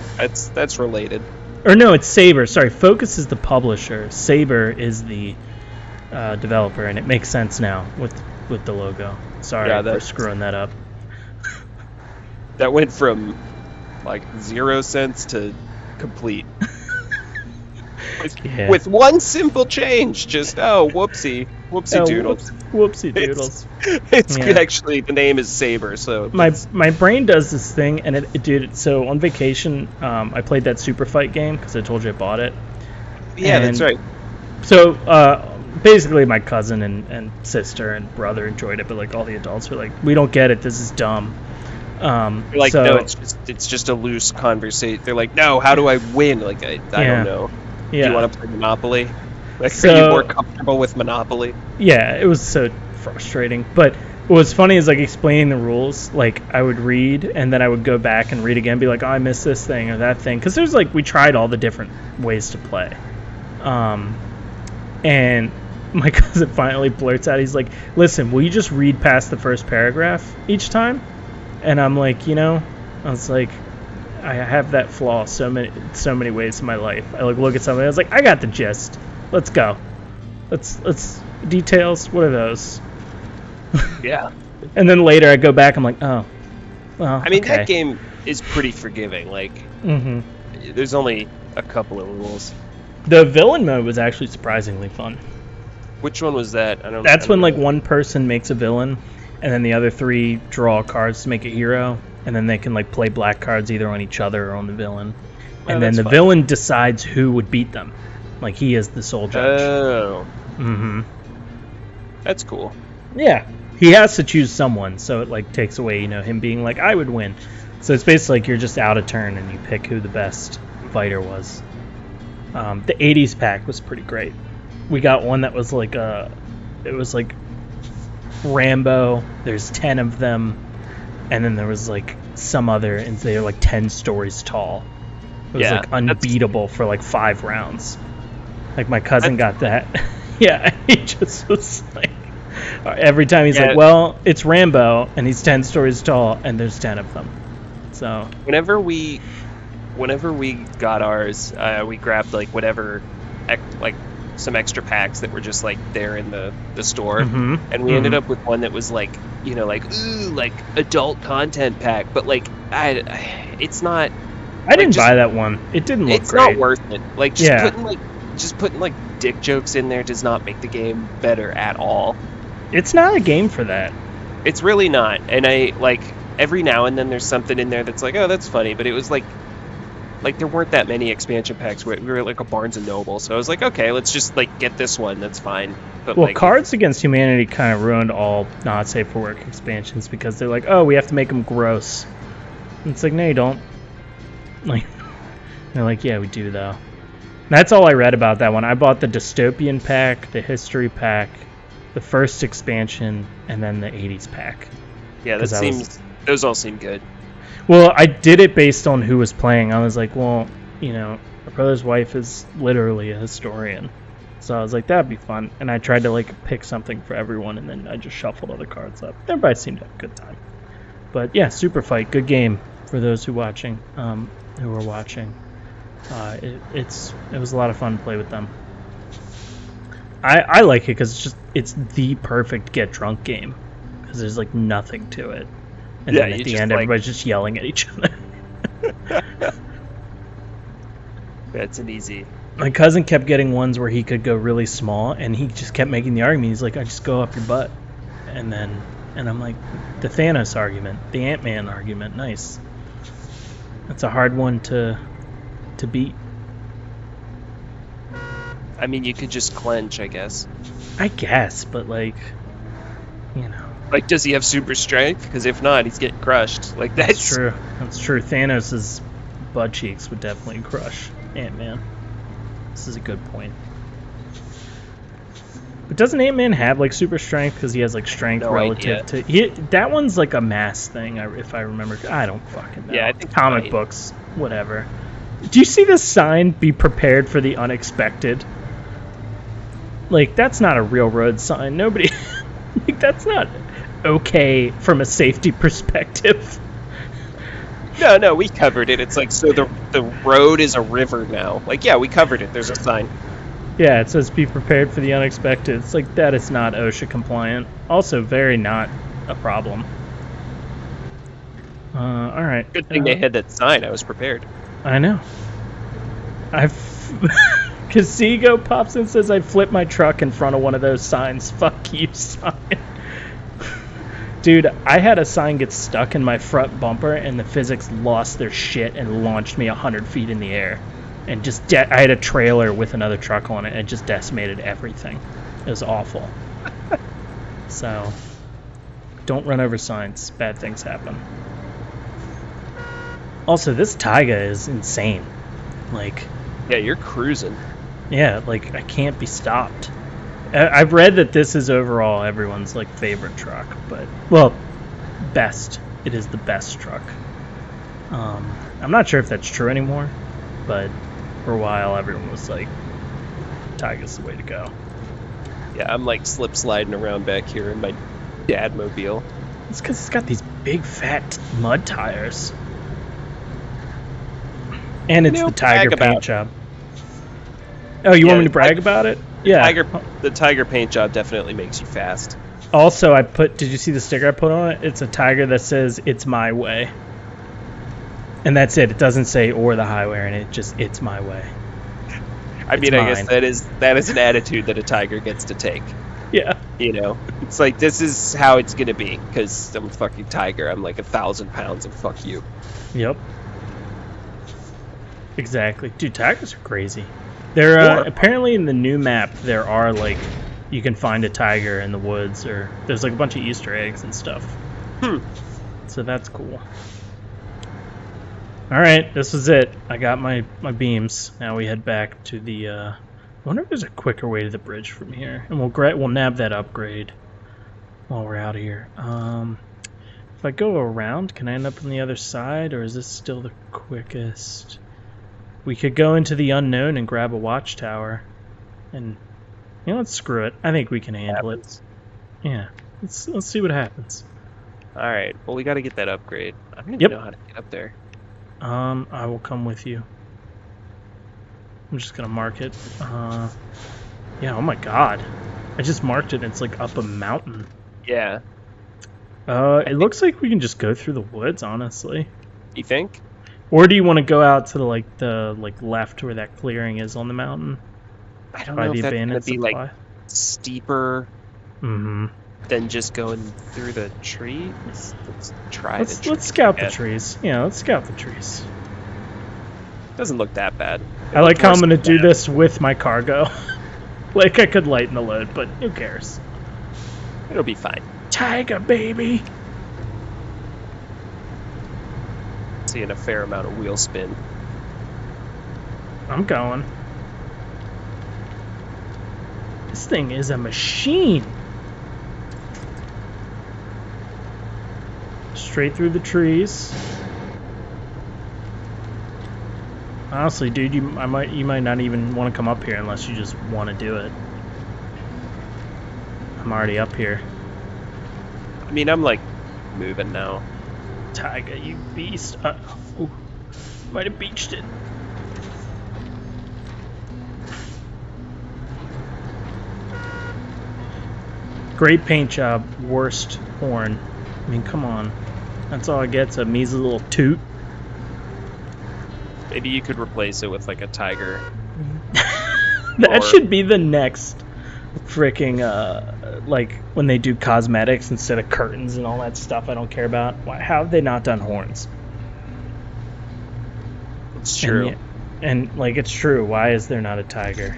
that's related. Or no, it's Saber. Sorry, Focus is the publisher. Saber is the developer, and it makes sense now with the logo. Sorry for screwing that up. That went from like 0 cents to complete. With one simple change, just whoopsie doodles. Whoopsie doodles. It's actually, the name is Saber, so my brain does this thing, and it did. So on vacation, I played that Super Fight game because I told you I bought it. Yeah, that's right. So basically, my cousin and sister and brother enjoyed it, but like all the adults were like, "We don't get it. This is dumb." You're like, no, it's just a loose conversation. They're like, no, how do I win? Like I don't know. Yeah. Do you want to play Monopoly? Like, are you more comfortable with Monopoly? Yeah, it was so frustrating. But what was funny is, like, explaining the rules. Like, I would read, and then I would go back and read again, be like, oh, I missed this thing or that thing. Because there's, like, we tried all the different ways to play. And my cousin finally blurts out, he's like, listen, will you just read past the first paragraph each time? And I'm like, I was like, I have that flaw so many ways in my life. I look at something, I was like, I got the gist. Let's go. Let's details. What are those? Yeah. And then later I go back. I'm like, oh, well. I mean, okay. that game is pretty forgiving. Like, there's only a couple of rules. The villain mode was actually surprisingly fun. Which one was that? That's when like one person makes a villain, and then the other 3 draw cards to make a hero, and then they can like play black cards either on each other or on the villain, and then the villain decides who would beat them. Like he is the sole judge. Oh. Mm-hmm. That's cool. Yeah. He has to choose someone, so it like takes away, him being like, I would win. So it's basically like you're just out of turn and you pick who the best fighter was. The 80s pack was pretty great. We got one that was like it was like Rambo. There's 10 of them, and then there was like some other, and they're like 10 stories tall. It was like unbeatable for like 5 rounds. Like my cousin got that. Yeah, he just was like, every time he's like, well, it's Rambo, and he's 10 stories tall, and there's 10 of them. So whenever we got ours, we grabbed like whatever, like some extra packs that were just like there in the store, and we ended up with one that was like, like adult content pack, but like it's not. I didn't buy that one. It didn't look great. It's not worth it. Like just putting dick jokes in there does not make the game better at all. It's not a game for that. It's really not. And I like every now and then there's something in there that's like, oh, that's funny, but it was like there weren't that many expansion packs. We were like a Barnes and Noble, so I was like, okay, let's just like get this one. That's fine. But well, Cards Against Humanity kind of ruined all not safe for work expansions because they're like, oh, we have to make them gross. And it's like, no, you don't. Like, they're like, yeah, we do though. And that's all I read about that one. I bought the dystopian pack, the history pack, the first expansion, and then the 80s pack. Yeah, those all seem good. Well, I did it based on who was playing. I was like, well, my brother's wife is literally a historian. So I was like, that'd be fun. And I tried to like pick something for everyone, and then I just shuffled other cards up. Everybody seemed to have a good time. But yeah, Super Fight, good game for those who were watching. It was a lot of fun to play with them. I like it because it's the perfect get drunk game because there's like nothing to it, and then at the end everybody's just yelling at each other. That's an easy. My cousin kept getting ones where he could go really small, and he just kept making the argument. He's like, I just go up your butt. And I'm like, the Thanos argument, the Ant-Man argument, nice. That's a hard one to beat. I mean, you could just clench, I guess. I guess, but like, you know. Like, does he have super strength? Because if not, he's getting crushed. Like, that's true. That's true. Thanos' butt cheeks would definitely crush Ant-Man. This is a good point. But doesn't Ant-Man have like super strength because he has like strength relative to that one's like a mass thing if I remember. I don't fucking know. Yeah, I think comic books, whatever. Do you see this sign? Be prepared for the unexpected. Like that's not a real road sign. Nobody like that's not okay from a safety perspective. No, we covered it. It's like, so the road is a river now. Like, yeah, we covered it. There's a sign. Yeah, it says be prepared for the unexpected. It's like, that is not OSHA compliant. Also, very not a problem. Alright. Good thing they had that sign. I was prepared. I know. Casigo pops in and says I'd flip my truck in front of one of those signs. Fuck you, sign. Dude, I had a sign get stuck in my front bumper, and the physics lost their shit and launched me 100 feet in the air. And just I had a trailer with another truck on it, and it just decimated everything. It was awful. So, don't run over signs. Bad things happen. Also, this taiga is insane. Like, yeah, you're cruising. Yeah, like, I can't be stopped. I've read that this is overall everyone's like favorite truck, but well, best. It is the best truck. I'm not sure if that's true anymore, but for a while everyone was like, Taiga's the way to go. Yeah, I'm like slip sliding around back here in my Dadmobile. It's because it's got these big fat mud tires, and it's the Tiger paint job. Oh, you want me to brag about it? Yeah. The Tiger paint job definitely makes you fast. Also, did you see the sticker I put on it? It's a Tiger that says, "It's my way." And that's it. It doesn't say "or the highway," and it's my way. I mean, I guess that is an attitude that a Tiger gets to take. Yeah. You know? It's like, this is how it's going to be, because I'm a fucking Tiger. I'm like 1,000 pounds, and fuck you. Yep. Exactly. Dude, Tigers are crazy. There apparently in the new map there are like you can find a tiger in the woods, or there's like a bunch of Easter eggs and stuff. So that's cool. All right, this is it. I got my beams. Now we head back to the. I wonder if there's a quicker way to the bridge from here, and we'll nab that upgrade while we're out of here. If I go around, can I end up on the other side, or is this still the quickest? We could go into the unknown and grab a watchtower, and let's screw it. I think we can handle it. Yeah, let's see what happens. All right. Well, we got to get that upgrade. I don't even know how to get up there. I will come with you. I'm just gonna mark it. Yeah. Oh my God, I just marked it. And it's like up a mountain. Yeah. It looks like we can just go through the woods. Honestly. You think? Or do you want to go out to the left where that clearing is on the mountain? I don't know if that's going to be like steeper than just going through the trees. Let's try the trees. Let's scout the trees. Yeah, let's scout the trees. Doesn't look that bad. I like how I'm going to do this with my cargo. Like I could lighten the load, but who cares? It'll be fine. Tiger, baby! Seeing a fair amount of wheel spin. I'm going. This thing is a machine. Straight through the trees. Honestly, dude, you might not even want to come up here unless you just want to do it. I'm already up here. I mean, I'm like moving now. Tiger, you beast. Ooh, might have beached it. Great paint job, worst horn. I mean, come on. That's all I get's a measly little toot. Maybe you could replace it with like a tiger. That should be the next freaking like when they do cosmetics instead of curtains and all that stuff I don't care about. Why, how have they not done horns? It's true. And like, it's true. Why is there not a tiger?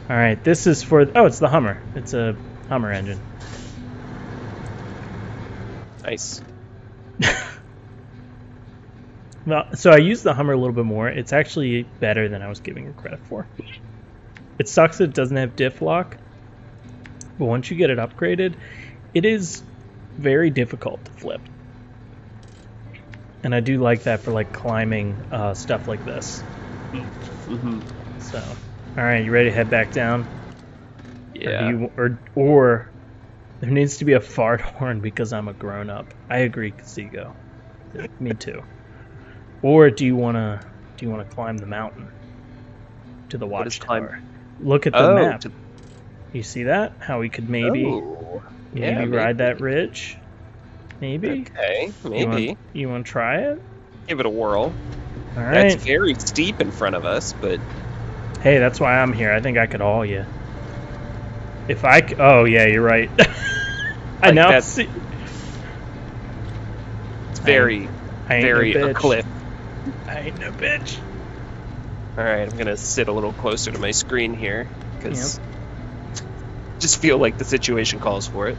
All right, this is for... Oh, it's the Hummer. It's a Hummer engine. Nice. Well, so I use the Hummer a little bit more. It's actually better than I was giving it credit for. It sucks that it doesn't have diff lock, but once you get it upgraded, it is very difficult to flip. And I do like that for like climbing stuff like this. Mm-hmm. So, all right, you ready to head back down? Yeah. Or there needs to be a fart horn because I'm a grown up. I agree, Kazigo. Me too. Or do you wanna climb the mountain to the watchtower? Look at the map. You see that? How we could maybe ride that ridge? Maybe. Okay, maybe. You want to try it? Give it a whirl. All right. That's very steep in front of us, but hey, that's why I'm here. I think I could haul you. If I oh yeah, you're right. I now see. It's very a cliff. I ain't no bitch. All right, I'm gonna sit a little closer to my screen here because just feel like the situation calls for it.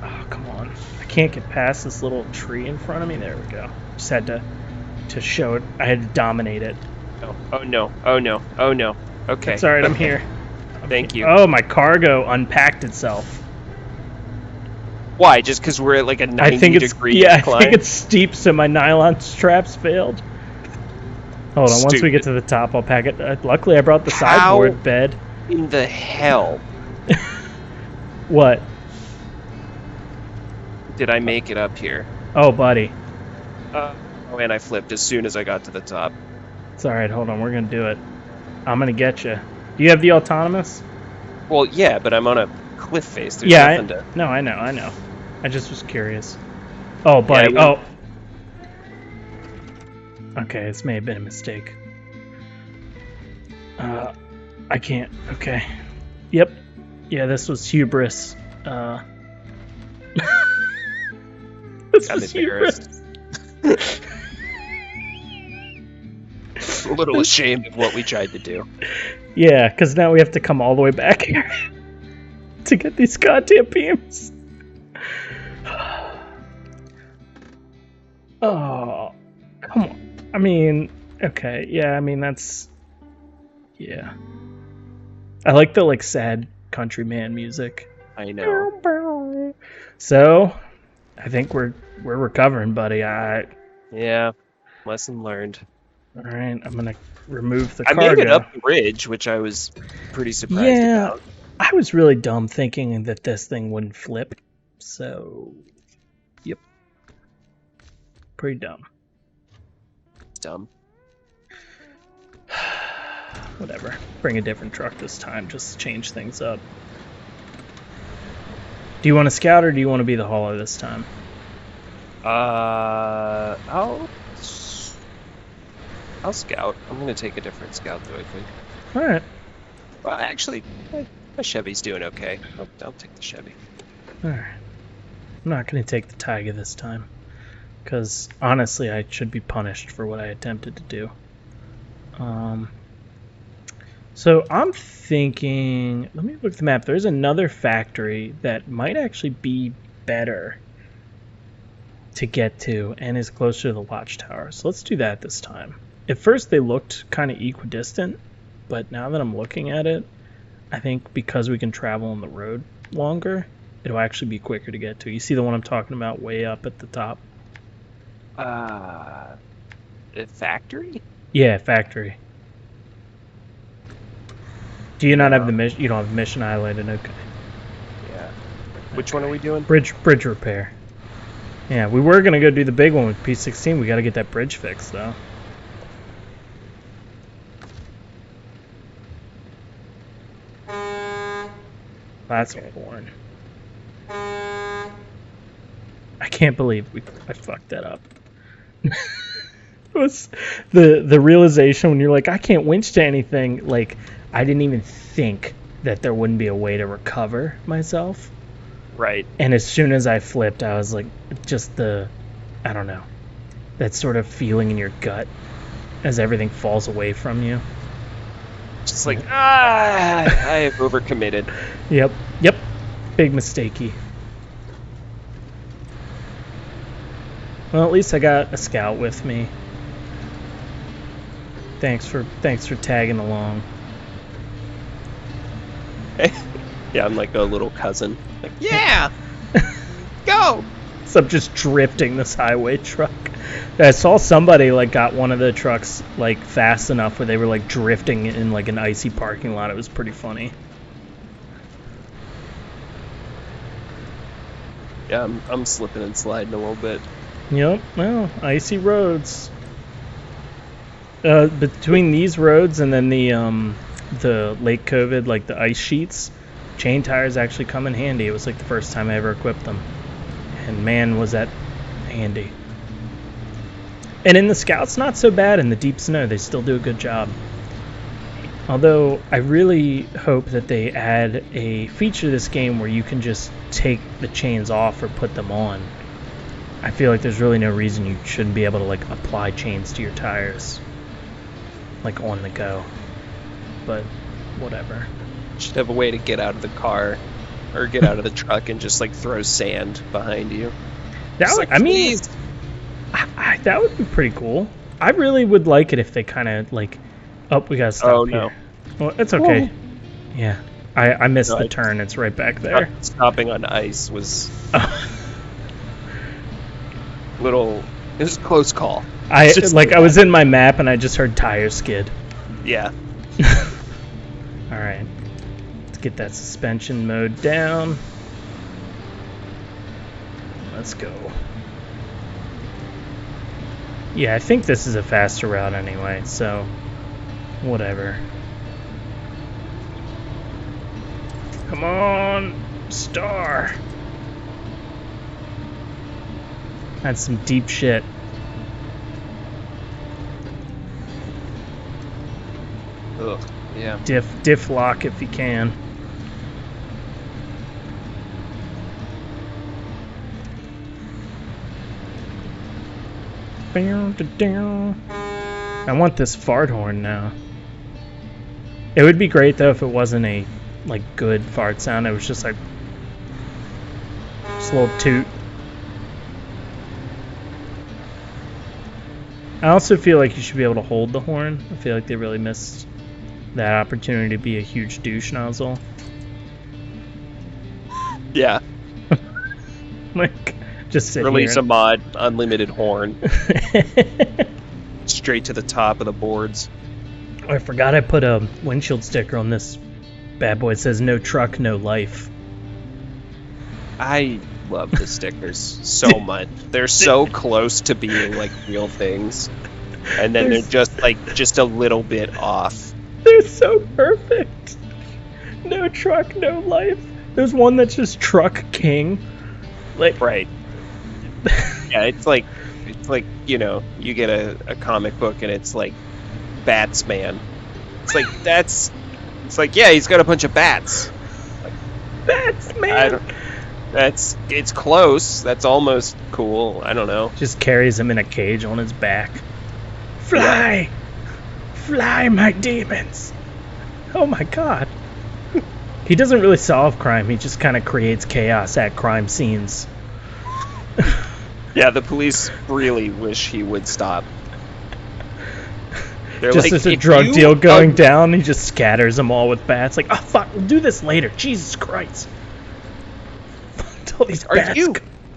Oh, come on. I can't get past this little tree in front of me. There we go. Just had to show it. I had to dominate it. Oh no. Oh no. Oh no. Okay. It's all right. I'm here. Thank you. Oh, my cargo unpacked itself. Why? Just because we're at like a 90-degree incline? I think it's steep, so my nylon straps failed. Hold on. Once we get to the top, I'll pack it. Luckily, I brought the sideboard bed. In the hell? What? Did I make it up here? Oh, buddy. And I flipped as soon as I got to the top. It's all right. Hold on. We're going to do it. I'm going to get you. Do you have the autonomous? Well, yeah, but I'm on a cliff face. There's nothing to... No, I know. I just was curious. Oh, buddy. Yeah, okay, this may have been a mistake. I can't. Okay. Yep. Yeah, this was hubris. This was hubris. A little ashamed of what we tried to do. Yeah, because now we have to come all the way back here to get these goddamn beams. Oh, come on. I mean, okay, yeah, I mean, that's... Yeah. I like the, like, sad countryman music. I know. So, I think we're recovering, buddy. Yeah, lesson learned. All right, I'm gonna remove the cargo. I made it up the ridge, which I was pretty surprised about. I was really dumb thinking that this thing wouldn't flip. So, yep. Pretty dumb. It's dumb. Whatever. Bring a different truck this time. Just change things up. Do you want to scout or do you want to be the hauler this time? I'll scout. I'm going to take a different scout, though, I think. All right. Well, actually, my Chevy's doing okay. I'll take the Chevy. All right. I'm not going to take the Tiger this time. Because, honestly, I should be punished for what I attempted to do. So, I'm thinking... Let me look at the map. There's another factory that might actually be better to get to and is closer to the watchtower. So, let's do that this time. At first, they looked kind of equidistant, but now that I'm looking at it, I think because we can travel on the road longer, it'll actually be quicker to get to. You see the one I'm talking about way up at the top? The factory? Yeah, factory. Do you not have the mission? You don't have the mission highlighted. Okay. Yeah. Which one are we doing? Bridge repair. Yeah, we were gonna go do the big one with P16. We got to get that bridge fixed though. That's important. I can't believe I fucked that up. It was the realization when you're like, I can't winch to anything. Like, I didn't even think that there wouldn't be a way to recover myself. Right. And as soon as I flipped, I was like, just I don't know, that sort of feeling in your gut as everything falls away from you. Just like, I have overcommitted. Yep. Big mistakey. Well, at least I got a scout with me. Thanks for tagging along. Yeah, I'm like a little cousin. Like, yeah, go. So I'm just drifting this highway truck. I saw somebody like got one of the trucks like fast enough where they were like drifting in like an icy parking lot. It was pretty funny. Yeah, I'm slipping and sliding a little bit. Yep. Well, icy roads. Between these roads and then the late COVID, like the ice sheets, chain tires actually come in handy. It was like the first time I ever equipped them, and man, was that handy. And in the Scouts, not so bad. In the deep snow, they still do a good job. Although I really hope that they add a feature to this game where you can just take the chains off or put them on. I feel like there's really no reason you shouldn't be able to like apply chains to your tires, like on the go. But whatever. Should have a way to get out of the car or get out of the truck and just like throw sand behind you. That would, like, I mean, that would be pretty cool. I really would like it if they kind of like. Oh, we gotta stop here. No. Well, it's okay. Whoa. Yeah, I missed the turn. It's right back there. Stopping on ice was little. It was a close call. I was in my map and I just heard tire skid. Yeah. All right, let's get that suspension mode down. Let's go. Yeah, I think this is a faster route anyway, so whatever. Come on, star. That's some deep shit. Ugh, yeah. Diff lock if you can. I want this fart horn now. It would be great though if it wasn't a like good fart sound. It was just like just a little toot. I also feel like you should be able to hold the horn. I feel like they really missed that opportunity to be a huge douche nozzle. Yeah. Like, just sit Release here. a mod, unlimited horn. Straight to the top of the boards. I forgot I put a windshield sticker on this bad boy. It says "No truck, no life." I love the stickers so much. They're so close to being like real things, and then they're just a little bit off. They're so perfect. No truck, no life. There's one that's just Truck King. Like, right. Yeah, it's like you know, you get a comic book and it's like Batsman. It's like it's like, yeah, he's got a bunch of bats. Like, Batsman. It's close. That's almost cool. I don't know. Just carries him in a cage on his back. Fly, fly, my demons. Oh my god. He doesn't really solve crime. He just kind of creates chaos at crime scenes. Yeah, the police really wish he would stop. They're just like, as a drug deal going down, he just scatters them all with bats. Like, oh fuck, we'll do this later. Jesus Christ! All these bats.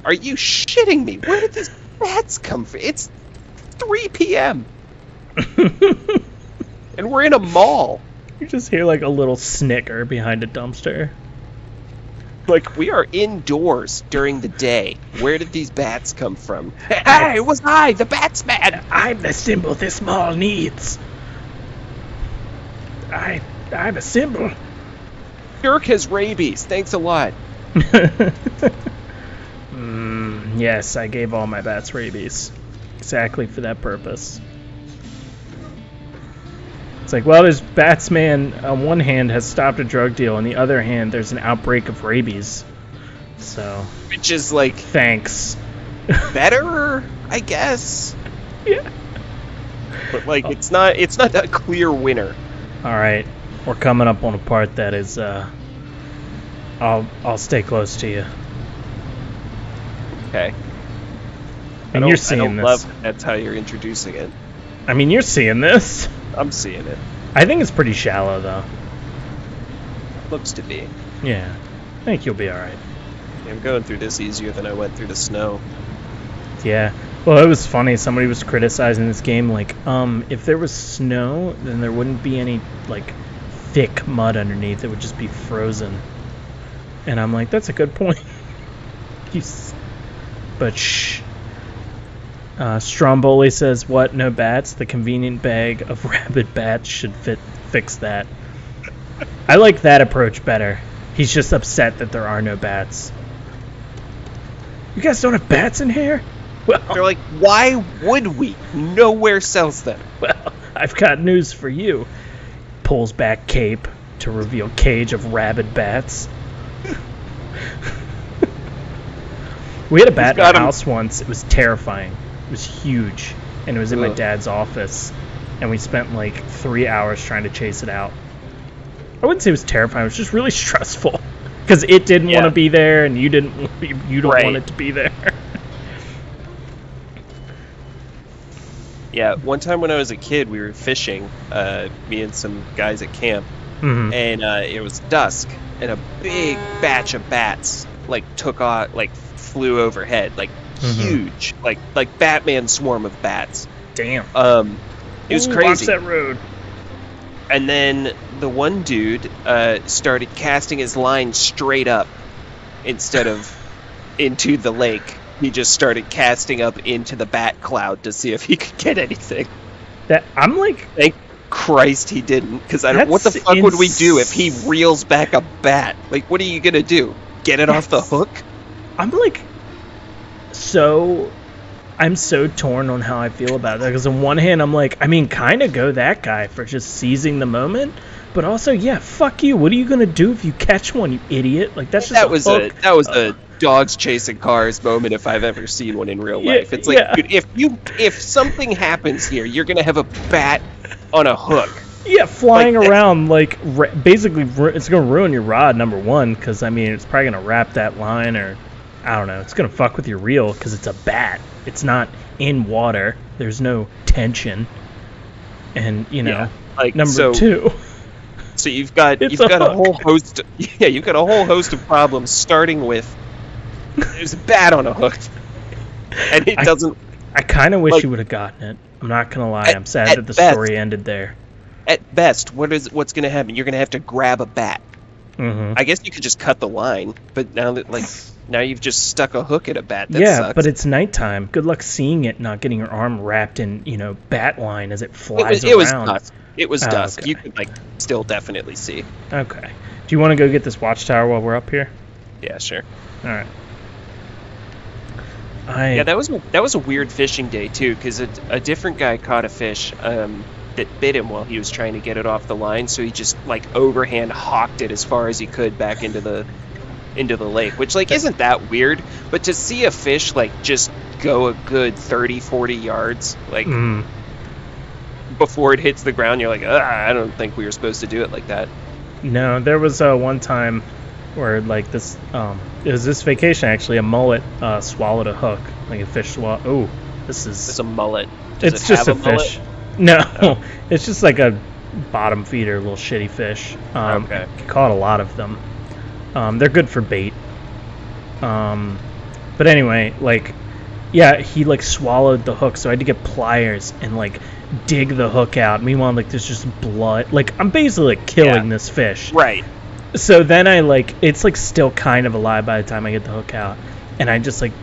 Are you shitting me? Where did these bats come from? It's 3 p.m. and we're in a mall. You just hear like a little snicker behind a dumpster. Like, we are indoors during the day. Where did these bats come from? Hey, it was I, the Batsman! I'm the symbol this mall needs. I'm a symbol. Dirk has rabies. Thanks a lot. Yes, I gave all my bats rabies. Exactly for that purpose. It's like, well, this Batsman on one hand has stopped a drug deal, on the other hand, there's an outbreak of rabies. So, Which is, like, thanks. better, I guess. Yeah. But, like, it's not a clear winner. Alright, we're coming up on a part that is, I'll stay close to you. Okay. And you're seeing I don't this. love that's how you're introducing it. I mean, you're seeing this. I'm seeing it. I think it's pretty shallow, though. Looks to be. Yeah. I think you'll be alright. I'm going through this easier than I went through the snow. Yeah. Well, it was funny. Somebody was criticizing this game, like, if there was snow, then there wouldn't be any, like, thick mud underneath. It would just be frozen. And I'm like, that's a good point. But shh. Stromboli says, what? No bats? The convenient bag of rabid bats should fix that. I like that approach better. He's just upset that there are no bats. You guys don't have bats in here? Well, They're like, why would we? Nowhere sells them. well, I've got news for you. Pulls back cape to reveal cage of rabid bats. We had a bat in our house once. It was terrifying. It was huge, and it was in my dad's office, and we spent like 3 hours trying to chase it out. I wouldn't say it was terrifying. It was just really stressful because it didn't want to be there, and you don't want it to be there. Yeah, one time when I was a kid, we were fishing, me and some guys at camp, and it was dusk, and a big batch of bats like took off, like flew overhead, like huge, like Batman swarm of bats. Damn. It was crazy. Watch that road. And then the one dude started casting his line straight up instead of into the lake. He just started casting up into the bat cloud to see if he could get anything. I'm like, thank Christ he didn't, because I don't. What the fuck would we do if he reels back a bat? Like, what are you gonna do? Get it off the hook? I'm like, I'm so torn on how I feel about that, because on one hand I'm like, I mean, kind of go that guy for just seizing the moment, but also, yeah, fuck you. What are you gonna do if you catch one, you idiot? Like, that's just that was a dogs chasing cars moment if I've ever seen one in real life. It's like, dude, if something happens here, you're gonna have a bat on a hook. Yeah, flying around, like, basically, it's gonna ruin your rod, number one, because I mean, it's probably gonna wrap that line, or I don't know, it's gonna fuck with your reel because it's a bat. It's not in water. There's no tension, and you know, number two. So you've got a whole host. Yeah, you've got a whole host of problems, starting with there's a bat on a hook, and it doesn't. I kind of wish you would have gotten it. I'm not gonna lie. I'm sad that the story ended there. At best, what's gonna happen? You're gonna have to grab a bat. I guess you could just cut the line, but now you've just stuck a hook at a bat. That sucks. But it's nighttime. Good luck seeing it, not getting your arm wrapped in, bat line as it flies around. It was dusk. It was dusk. Okay. You could still definitely see. Okay. Do you want to go get this watchtower while we're up here? Yeah, sure. All right. Yeah, that was a weird fishing day too, because a different guy caught a fish that bit him while he was trying to get it off the line, so he just overhand hawked it as far as he could back into the lake, which isn't that weird, but to see a fish just go a good 30-40 yards before it hits the ground, you're like, I don't think we were supposed to do it like that. No, there was one time where this it was this vacation actually, a mullet swallowed a hook, like a fish swallow. Oh, it's a mullet. It's just a fish. No, it's just like a bottom feeder, little shitty fish. Okay. Caught a lot of them. They're good for bait. But anyway, Yeah, he like swallowed the hook, so I had to get pliers and like dig the hook out. Meanwhile, like there's just blood. Like I'm basically like killing this fish. Right. So then I like it's like still kind of alive by the time I get the hook out, and I just like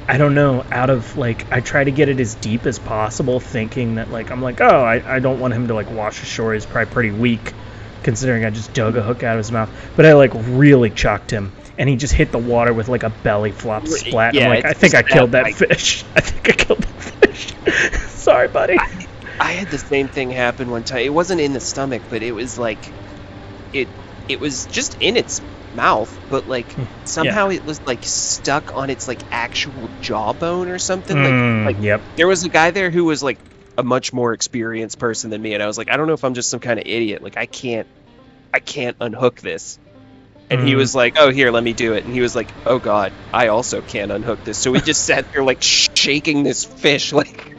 I don't know, out of like I try to get it as deep as possible, thinking that like I'm like, oh, I don't want him to like wash ashore. He's probably pretty weak, considering I just dug a hook out of his mouth. But I like really chucked him, and he just hit the water with like a belly flop splat. Yeah, I'm like, I think I killed that fish. I think I killed that fish. Sorry, buddy. I had the same thing happen one time. It wasn't in the stomach, but it was like it was just in its mouth, but like somehow it was like stuck on its like actual jawbone or something. Like yep. There was a guy there who was like a much more experienced person than me, and I was like, I don't know if I'm just some kind of idiot. Like I can't unhook this. And he was like, oh, here, let me do it. And he was like, oh, God, I also can't unhook this. So we just sat there, like, shaking this fish, like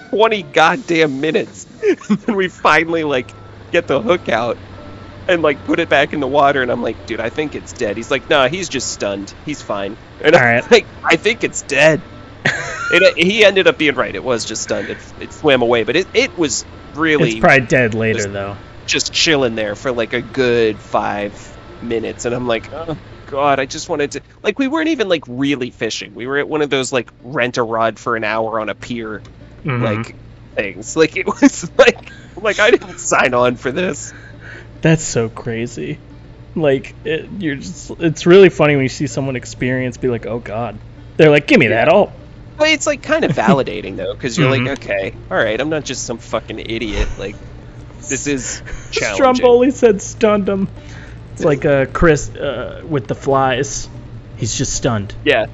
20 goddamn minutes. And then we finally, like, get the hook out and, like, put it back in the water. And I'm like, dude, I think it's dead. He's like, nah, he's just stunned. He's fine. And I'm like, I think it's dead. He ended up being right. It was just stunned. It swam away. But it was really... It's probably dead later, though. Just chilling there for like a good 5 minutes, and I'm like, oh God, I just wanted to, like, we weren't even like really fishing. We were at one of those like rent a rod for an hour on a pier like things. Like it was like I didn't sign on for this. That's so crazy. Like it's really funny when you see someone experience be like, oh God, they're like, give me that. Well, it's like kind of validating though, because you're like, okay, all right, I'm not just some fucking idiot. Like, this is challenging. Stromboli said stunned him. It's like Chris with the flies. He's just stunned. Yeah.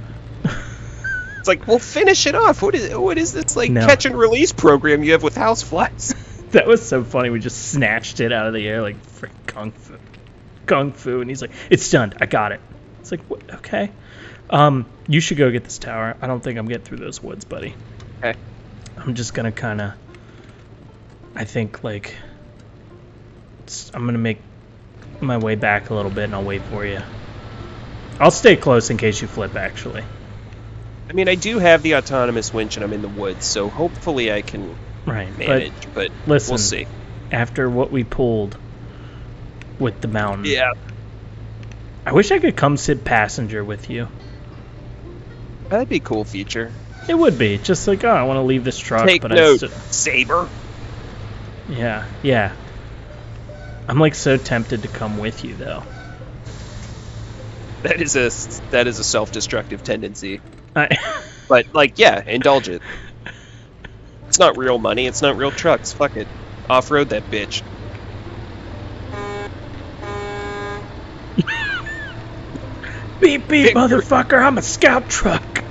It's like, well, finish it off. What is this like catch and release program you have with houseflies? That was so funny. We just snatched it out of the air like frick kung fu, and he's like, it's stunned. I got it. It's like, what? Okay. You should go get this tower. I don't think I'm getting through those woods, buddy. Okay. I'm just gonna kind of. I think like. I'm gonna make my way back a little bit, and I'll wait for you. I'll stay close in case you flip, actually. I mean, I do have the autonomous winch, and I'm in the woods, so hopefully I can manage. But listen, we'll see. After what we pulled with the mountain, yeah, I wish I could come sit passenger with you. That'd be a cool feature. It would be just like, oh, I want to leave this truck. Take note, Saber. Yeah. I'm like so tempted to come with you though. That is a self-destructive tendency. But like, yeah, indulge it. It's not real money. It's not real trucks. Fuck it. Off-road that bitch. Beep beep, motherfucker! I'm a scout truck.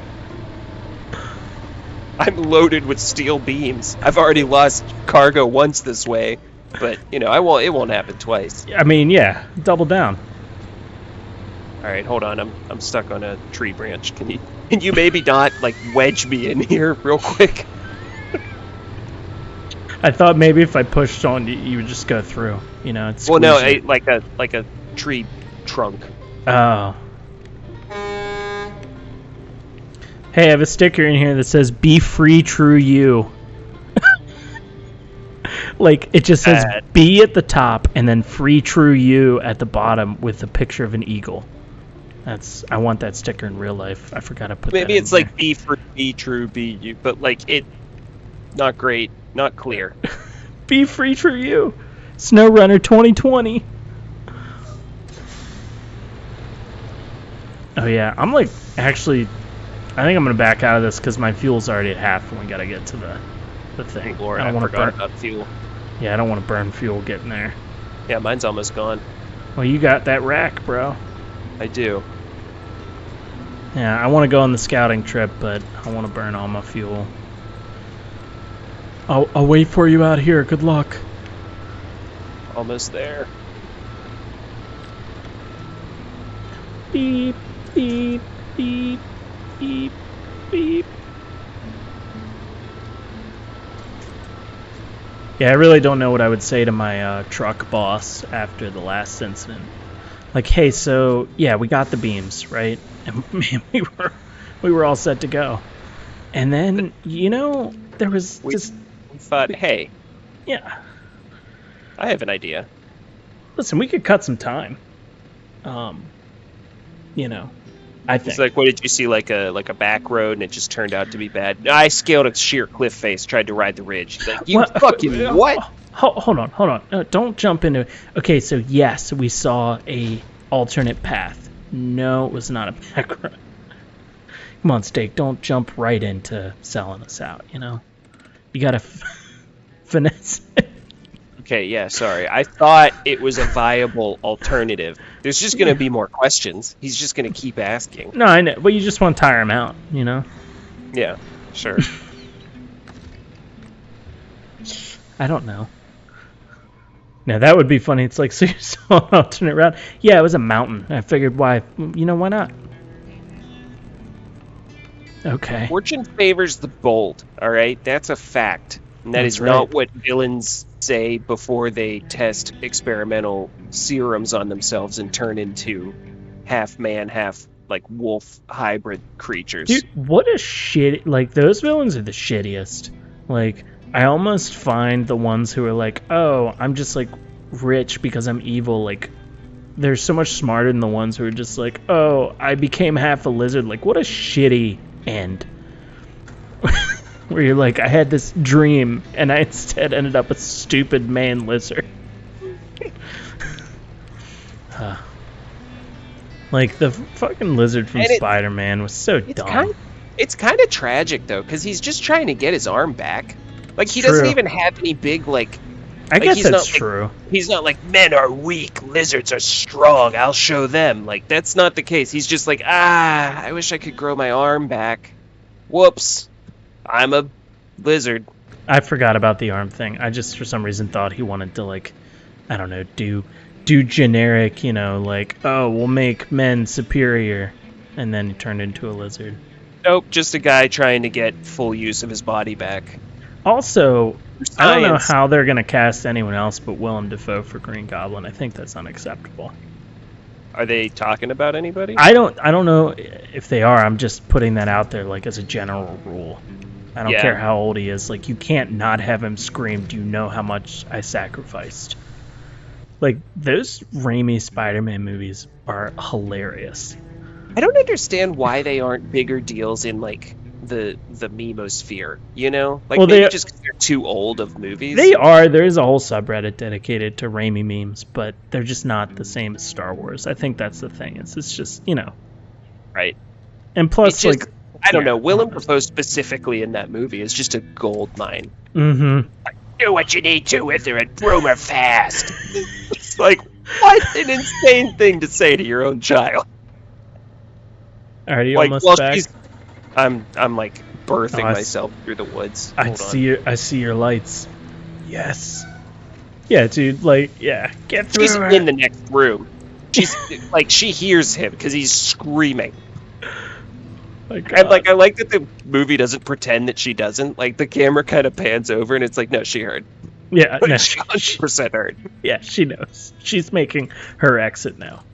I'm loaded with steel beams. I've already lost cargo once this way. But, you know, it won't happen twice. I mean, yeah, double down. Alright, hold on, I'm stuck on a tree branch. Can you maybe not, like, wedge me in here real quick? I thought maybe if I pushed on, you would just go through, you know? Well, no, like a tree trunk. Oh. Hey, I have a sticker in here that says, be free, true you. Like, it just says B at the top and then free true you at the bottom with a picture of an eagle. I want that sticker in real life. I forgot to put that in. Maybe it's like B for be true, be you, but like it, not great, not clear. Be free true you. Snowrunner 2020. Oh yeah, I'm like, actually, I think I'm going to back out of this because my fuel's already at half and we got to get to the thing. Lord, I forgot about fuel. Yeah, I don't want to burn fuel getting there. Yeah, mine's almost gone. Well, you got that rack, bro. I do. Yeah, I want to go on the scouting trip, but I want to burn all my fuel. I'll wait for you out here. Good luck. Almost there. Beep, beep, beep, beep, beep. Yeah, I really don't know what I would say to my truck boss after the last incident. Like, hey, so, yeah, we got the beams, right? And man, We were all set to go. And then, there was We just... thought, hey, Yeah. I have an idea. Listen, we could cut some time. I think. It's like, what did you see, like a back road, and it just turned out to be bad? I scaled a sheer cliff face, tried to ride the ridge. Like, you fucking what? Hold on. No, don't jump into it. Okay, so yes, we saw a alternate path. No, it was not a back road. Come on, Steak, don't jump right into selling us out, You gotta finesse it. Okay, yeah, sorry. I thought it was a viable alternative. There's just going to be more questions. He's just going to keep asking. No, I know, but you just want to tire him out, Yeah, sure. I don't know. Now, that would be funny. It's like, so you saw an alternate route? Yeah, it was a mountain. I figured, why not? Okay. Fortune favors the bold, all right? That's a fact. And that is not what villains say before they test experimental serums on themselves and turn into half man, half wolf hybrid creatures. Dude, what a shit! Like, those villains are the shittiest. Like, I almost find the ones who are like, oh, I'm just rich because I'm evil. Like, they're so much smarter than the ones who are just like, oh, I became half a lizard. Like, what a shitty end. Where you're like, I had this dream, and I instead ended up a stupid man lizard. Like, the fucking lizard from Spider-Man was so dumb. It's kind of tragic, though, because he's just trying to get his arm back. Like, he doesn't even have any big, I guess that's true. He's not like, men are weak, lizards are strong, I'll show them. Like, that's not the case. He's just like, I wish I could grow my arm back. Whoops. I'm a lizard. I forgot about the arm thing. I just, for some reason, thought he wanted to, I don't know, do generic, oh, we'll make men superior, and then he turned into a lizard. Nope, just a guy trying to get full use of his body back. Also, I don't know how they're going to cast anyone else but Willem Dafoe for Green Goblin. I think that's unacceptable. Are they talking about anybody? I don't know if they are. I'm just putting that out there, as a general rule. I don't care how old he is. You can't not have him scream, do you know how much I sacrificed? Those Raimi Spider-Man movies are hilarious. I don't understand why they aren't bigger deals in, the memosphere, maybe just because they're too old of movies? They are. There is a whole subreddit dedicated to Raimi memes, but they're just not the same as Star Wars. I think that's the thing. It's just, Right. And plus, I don't know. Willem Dafoe specifically in that movie is just a gold mine. Mm-hmm. Do what you need to with her and broom her fast. It's like, what an insane thing to say to your own child. Are you almost back? I'm birthing myself through the woods. I see your lights. Yes. Yeah, dude. Get through. She's in the next room. She's she hears him because he's screaming. And I like that the movie doesn't pretend that she doesn't. The camera kind of pans over and it's like, no, she heard. Yeah, no, she 100% heard. Yeah, she knows. She's making her exit now.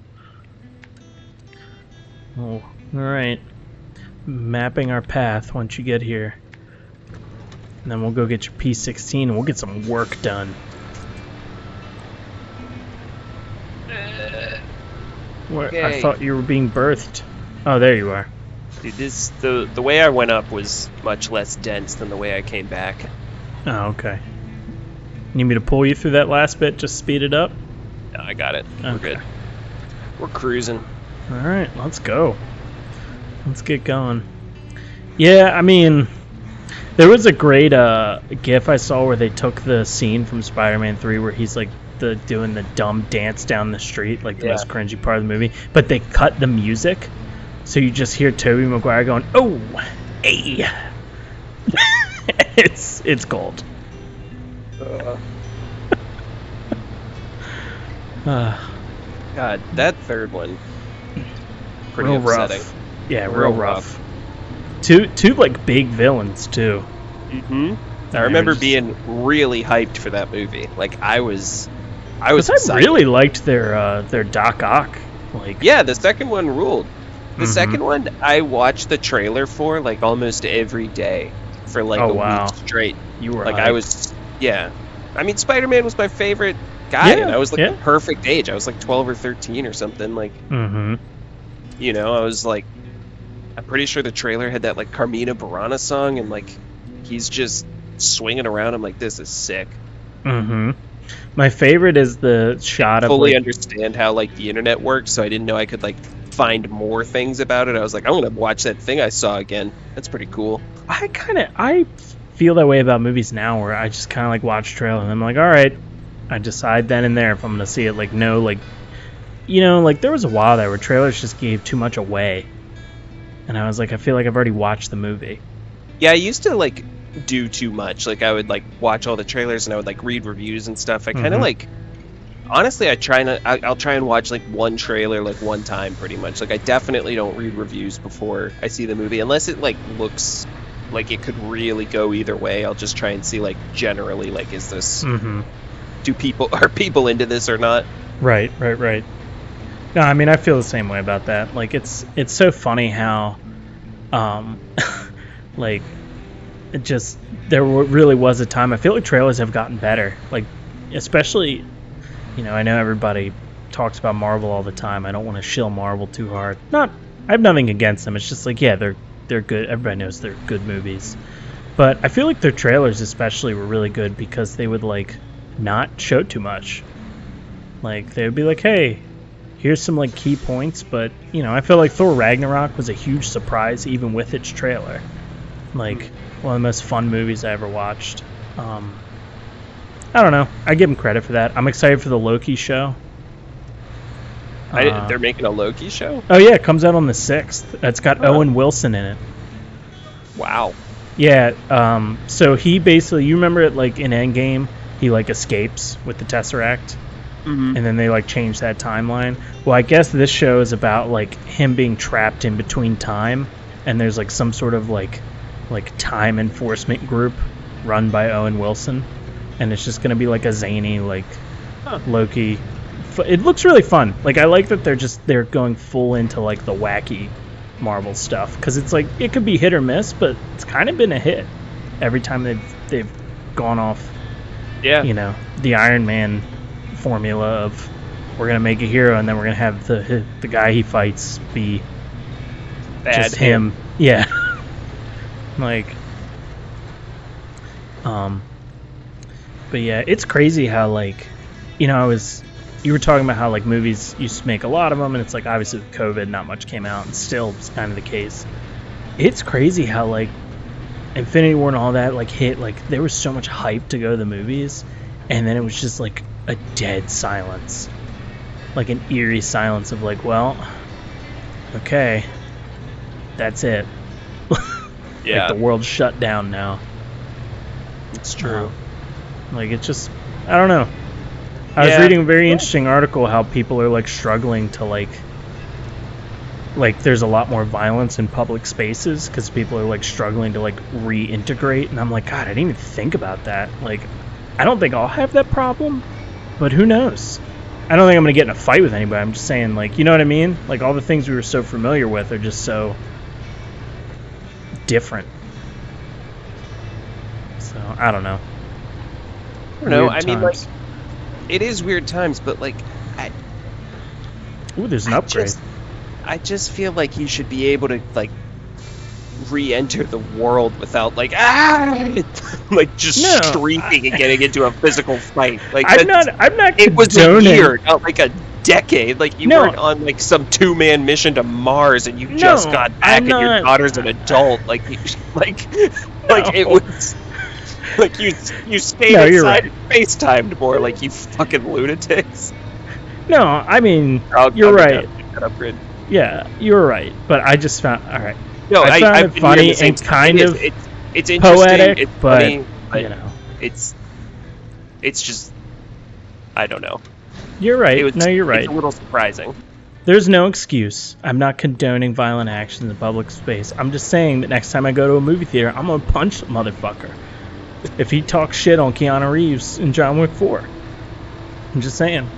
Oh, all right. Mapping our path once you get here. And then we'll go get your P16 and we'll get some work done. Okay. I thought you were being birthed. Oh, there you are. Dude, the way I went up was much less dense than the way I came back. Oh, okay. Need me to pull you through that last bit? Just speed it up? No, I got it. Okay. We're good. We're cruising. All right, let's go. Let's get going. Yeah, I mean, there was a great GIF I saw where they took the scene from Spider-Man 3 where he's doing the dumb dance down the street, the most cringy part of the movie, but they cut the music, so you just hear Tobey Maguire going, "Oh, hey!" It's gold. God, that third one, pretty real upsetting. Rough. Yeah, real rough. Two big villains too. Mm-hmm. I remember being really hyped for that movie. I was excited. I really liked their Doc Ock. Yeah, the second one ruled. The second one, I watched the trailer for like almost every day for like Oh, a wow. week straight. You were Like hyped. I was, yeah. I mean, Spider-Man was my favorite guy, and I was like the perfect age. I was like 12 or 13 or something. Like, you know, I was like, I'm pretty sure the trailer had that like Carmina Burana song, and like he's just swinging around. I'm like, this is sick. My favorite is the shot of Fully like, understand how like the internet works, so I didn't know I could like find more things about it. I was like, I'm gonna watch that thing I saw again. That's pretty cool. I feel that way about movies now, where I just kind of like watch trailer and I'm like, all right, I decide then and there if I'm gonna see it. Like, no, like, you know, like there was a while there where trailers just gave too much away, and I was like, I feel like I've already watched the movie. Yeah, I used to like do too much. Like I would like watch all the trailers and I would like read reviews and stuff. I kind of like, honestly, I'll try and watch like one trailer like one time pretty much. Like I definitely don't read reviews before I see the movie unless it like looks like it could really go either way. I'll just try and see like generally like, is this are people into this or not? Right. No, I mean, I feel the same way about that. Like it's so funny how like it just really was a time. I feel like trailers have gotten better, like especially, you know, I know everybody talks about Marvel all the time. I don't want to shill Marvel too hard. I have nothing against them. It's just like, yeah, they're good. Everybody knows they're good movies. But I feel like their trailers especially were really good because they would like not show too much. Like they would be like, hey, here's some like key points, but you know, I feel like Thor Ragnarok was a huge surprise even with its trailer. Like one of the most fun movies I ever watched. I don't know. I give them credit for that. I'm excited for the Loki show. They're making a Loki show? Oh yeah, it comes out on the 6th. It's got Owen Wilson in it. Wow. Yeah, so he basically, you remember it like in Endgame, he like escapes with the Tesseract, and then they like change that timeline. Well, I guess this show is about like him being trapped in between time, and there's like some sort of like time enforcement group run by Owen Wilson, and it's just gonna be like a zany like Loki. It looks really fun. Like I like that they're going full into like the wacky Marvel stuff, because it's like it could be hit or miss, but it's kind of been a hit every time they've gone off. Yeah. You know, the Iron Man formula of we're gonna make a hero and then we're gonna have the guy he fights be bad just him. Yeah. Like, but yeah, it's crazy how like, you know, you were talking about how like movies used to make a lot of them, and it's like obviously with COVID not much came out, and still it's kind of the case. It's crazy how like Infinity War and all that like hit, like there was so much hype to go to the movies, and then it was just like a dead silence, like an eerie silence of like, well, okay, that's it. Yeah. Like the world's shut down now. It's true. Like it's just, I don't know. I was reading a very interesting article how people are like struggling to like there's a lot more violence in public spaces because people are like struggling to like reintegrate, and I'm like, God, I didn't even think about that. Like, I don't think I'll have that problem, but who knows? I don't think I'm gonna get in a fight with anybody. I'm just saying, like, you know what I mean? Like all the things we were so familiar with are just so different. So I don't know. I mean, like, it is weird times, but like, there's an upgrade. I just feel like you should be able to like re-enter the world without like like just shrieking and getting into a physical fight. Like I'm not. It was a year, not like a decade. Like you weren't on like some 2-man mission to Mars and you just got back and your daughter's an adult. Like you, it was. Like you stayed inside and FaceTimed more, like you fucking lunatics. No, I mean, you're right. Upgrade. Yeah, you're right. But I just found No, I found it funny and kind of it's interesting. Poetic, it's but funny, but you know, it's just, I don't know. You're right. You're right. It's a little surprising. There's no excuse. I'm not condoning violent action in the public space. I'm just saying that next time I go to a movie theater, I'm gonna punch the motherfucker if he talks shit on Keanu Reeves in John Wick 4. I'm just saying.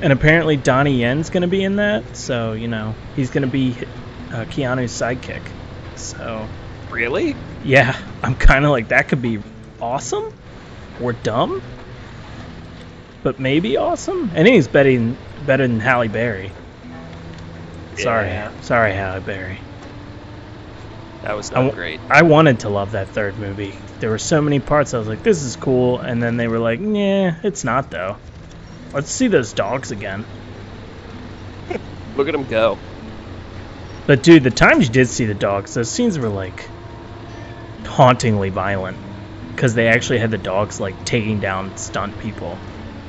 And apparently Donnie Yen's going to be in that, so, you know, he's going to be Keanu's sidekick. So Really? yeah, I'm kind of like, that could be awesome or dumb, but maybe awesome. And he's better than Halle Berry. Yeah. Sorry, Halle Berry. That was not great. I wanted to love that third movie. There were so many parts I was like, this is cool, and then they were like, nah, it's not though. Let's see those dogs again. Look at them go. But dude, the times you did see the dogs, those scenes were like hauntingly violent, because they actually had the dogs like taking down stunt people.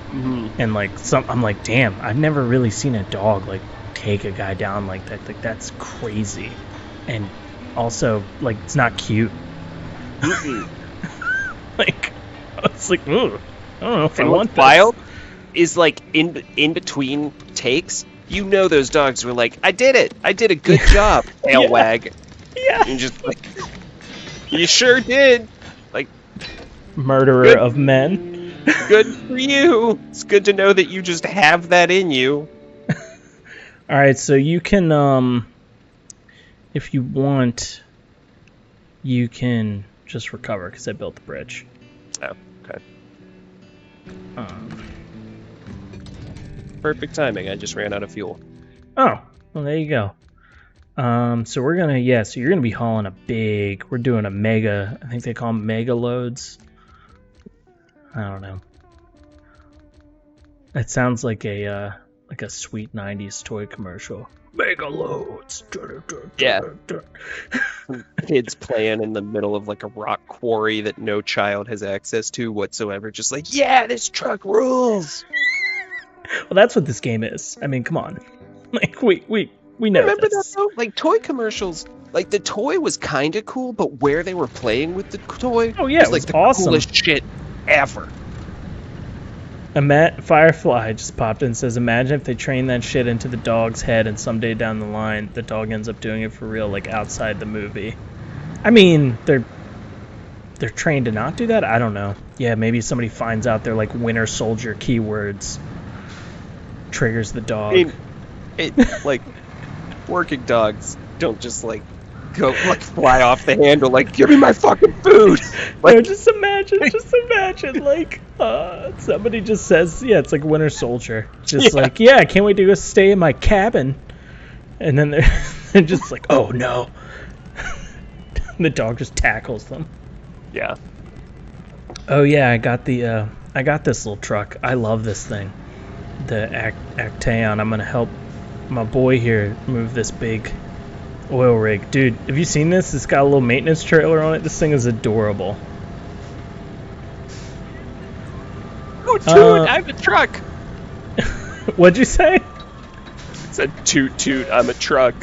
Mm-hmm. And like I'm like, damn, I've never really seen a dog like take a guy down like that. Like, that's crazy. And also, like, it's not cute. Like, it's like, ooh, I don't know if I want this. Wild is like in between takes. You know, those dogs were like, I did it. I did a good job. Tail wag. Yeah. And just like, you sure did. Like, murderer of men. Good for you. It's good to know that you just have that in you. All right, so you can, if you want, you can just recover because I built the bridge. Oh, okay. Um, Perfect timing. I just ran out of fuel. Oh, well, there you go. So we're gonna, so you're gonna be hauling we're doing a mega, I think they call them mega loads. I don't know. That sounds like a sweet 90s toy commercial. Mega loads. Yeah. Kids playing in the middle of like a rock quarry that no child has access to whatsoever. Just like, yeah, this truck rules. Well, that's what this game is. I mean, come on. Like, we know. Remember this. that though? Like, toy commercials. Like, the toy was kind of cool, but where they were playing with the toy, oh yeah, it was like the awesome. coolest shit ever. Firefly just popped in and says, imagine if they train that shit into the dog's head and someday down the line the dog ends up doing it for real, like outside the movie. I mean, they're trained to not do that? I don't know. Yeah, maybe somebody finds out they're like Winter Soldier keywords. Triggers the dog. I mean, like, working dogs don't just like go like fly off the handle like, give me my fucking food. Like, no, just imagine like somebody just says, yeah, it's like Winter Soldier, just like, yeah, I can't wait to go stay in my cabin, and then they're just like, oh no. The dog just tackles them. Yeah. Oh yeah, I got this little truck. I love this thing, the Actaeon. I'm gonna help my boy here move this big oil rig. Dude, have you seen this? It's got a little maintenance trailer on it. This thing is adorable. Oh, toot, I'm a truck. What'd you say? It said toot toot, I'm a truck.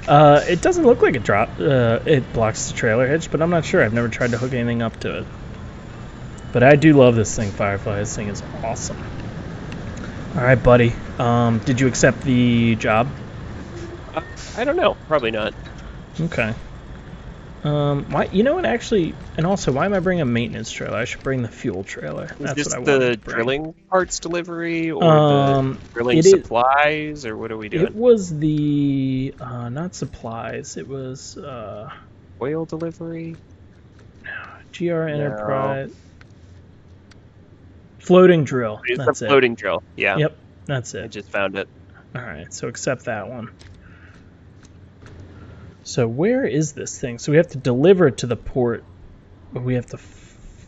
It doesn't look like it blocks the trailer hitch, but I'm not sure. I've never tried to hook anything up to it. But I do love this thing, Firefly. This thing is awesome. Alright, buddy. Did you accept the job? I don't know. Probably not. Okay. Why? You know what? Actually, and also, why am I bringing a maintenance trailer? I should bring the fuel trailer. Is That's this what I want. the drilling parts delivery or the drilling supplies, or what are we doing? It was the not supplies. It was oil delivery. GR Enterprise. Floating drill. It's That's a floating drill. Yeah. Yep. That's it. I just found it. All right. So accept that one. So where is this thing? So we have to deliver it to the port, but we have to...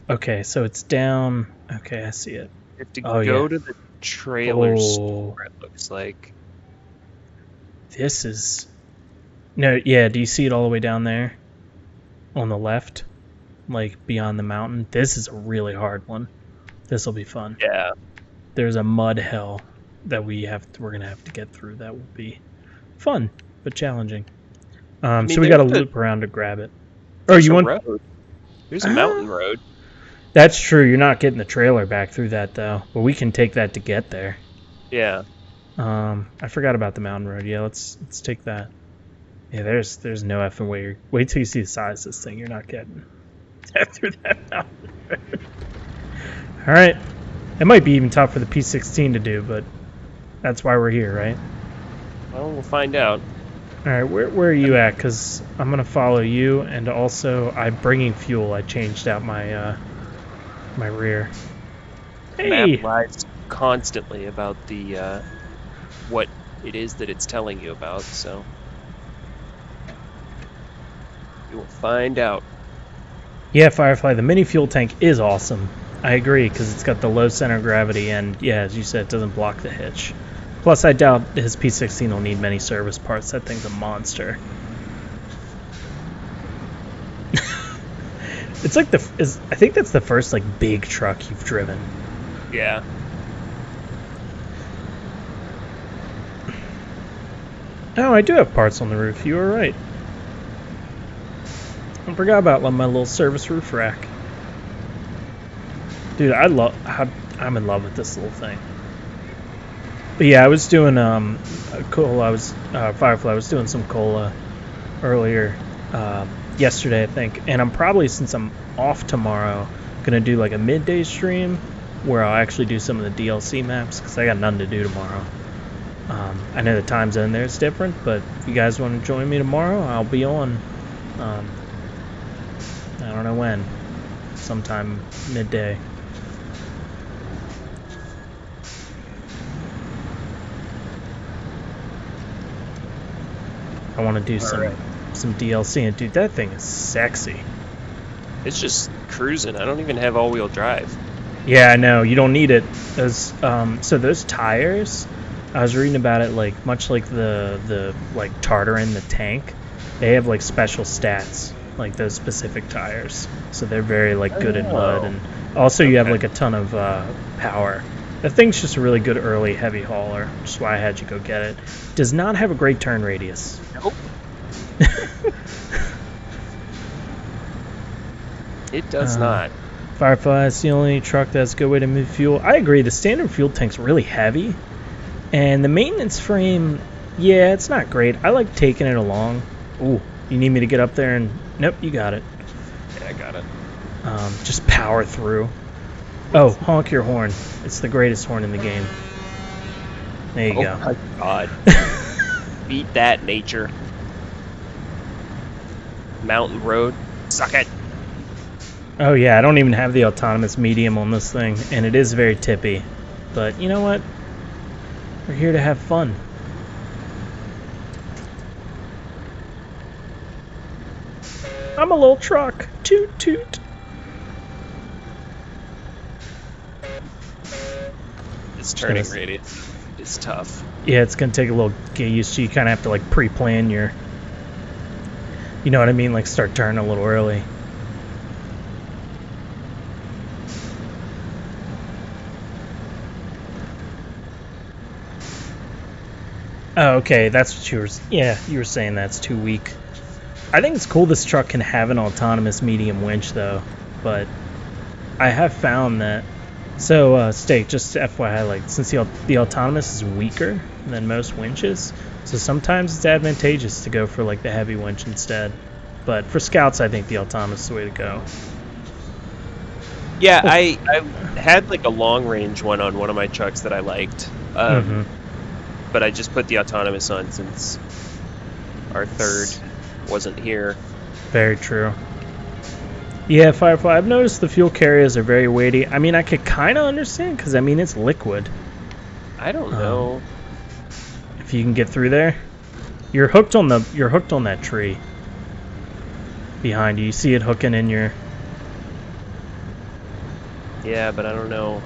okay, so it's down... okay, I see it. You have to go to the trailer store, it looks like. This is... no, yeah, do you see it all the way down there? On the left? Like, beyond the mountain? This is a really hard one. This will be fun. Yeah. There's a mud hell that we're going to have to get through. That will be fun, but challenging. So we got to loop around to grab it. Or you want? Road. There's a mountain road. That's true. You're not getting the trailer back through that though, but we can take that to get there. Yeah. I forgot about the mountain road. Yeah, let's take that. Yeah, there's no effing way. Wait till you see the size of this thing. You're not getting through that mountain road. All right. It might be even tough for the P16 to do, but that's why we're here, right? Well, we'll find out. All right, where are you at? Because I'm gonna follow you, and also I'm bringing fuel. I changed out my my rear. The map Hey, lies constantly about the what it is that it's telling you about, so you will find out. yeah, Firefly. The mini fuel tank is awesome. I agree because it's got the low center of gravity, and yeah, as you said, it doesn't block the hitch. Plus, I doubt his P16 will need many service parts. That thing's a monster. It's like I think that's the first like big truck you've driven. Yeah. Oh, I do have parts on the roof. You were right. I forgot about my little service roof rack. Dude, I'm in love with this little thing. But yeah, I was doing cola. I was Firefly. I was doing some cola earlier yesterday, I think, and I'm probably, since I'm off tomorrow, gonna do like a midday stream where I'll actually do some of the DLC maps because I got nothing to do tomorrow. I know the time zone there is different, but if you guys want to join me tomorrow, I'll be on. I don't know when, sometime midday. I want to do some DLC, and dude, that thing is sexy. It's just cruising. I don't even have all-wheel drive. Yeah, I know, you don't need it. So those tires, I was reading about it, like much like the like Tartarin, the tank, they have like special stats, like those specific tires. So they're very like good in mud, and also you have like a ton of power. The thing's just a really good early heavy hauler, which is why I had you go get it. Does not have a great turn radius. Nope. It does not. Firefly is the only truck that's a good way to move fuel. I agree, the standard fuel tank's really heavy, and the maintenance frame, yeah, it's not great. I like taking it along. Ooh, you need me to get up there and... Nope, you got it. Yeah, I got it. Just power through. Oh, honk your horn. It's the greatest horn in the game. There you go. Oh my god. Beat that, nature. Mountain road. Suck it. Oh yeah, I don't even have the autonomous medium on this thing, and it is very tippy. But you know what? We're here to have fun. I'm a little truck. Toot toot. This turning radius is tough. Yeah, it's gonna take a little get used to. You kind of have to like pre-plan your... You know what I mean? Like start turning a little early. Oh, okay, that's what you were... Yeah, you were saying that's too weak. I think it's cool this truck can have an autonomous medium winch, though. But I have found that... So, Steak, just FYI, like, since the autonomous is weaker than most winches, so sometimes it's advantageous to go for, like, the heavy winch instead. But for scouts, I think the autonomous is the way to go. Yeah, I had, like, a long-range one on one of my trucks that I liked. But I just put the autonomous on since our third wasn't here. Very true. Yeah, Firefly, I've noticed the fuel carriers are very weighty. I mean, I could kind of understand, because, I mean, it's liquid. I don't know. If you can get through there. You're hooked on that tree. Behind you. You see it hooking in your... Yeah, but I don't know.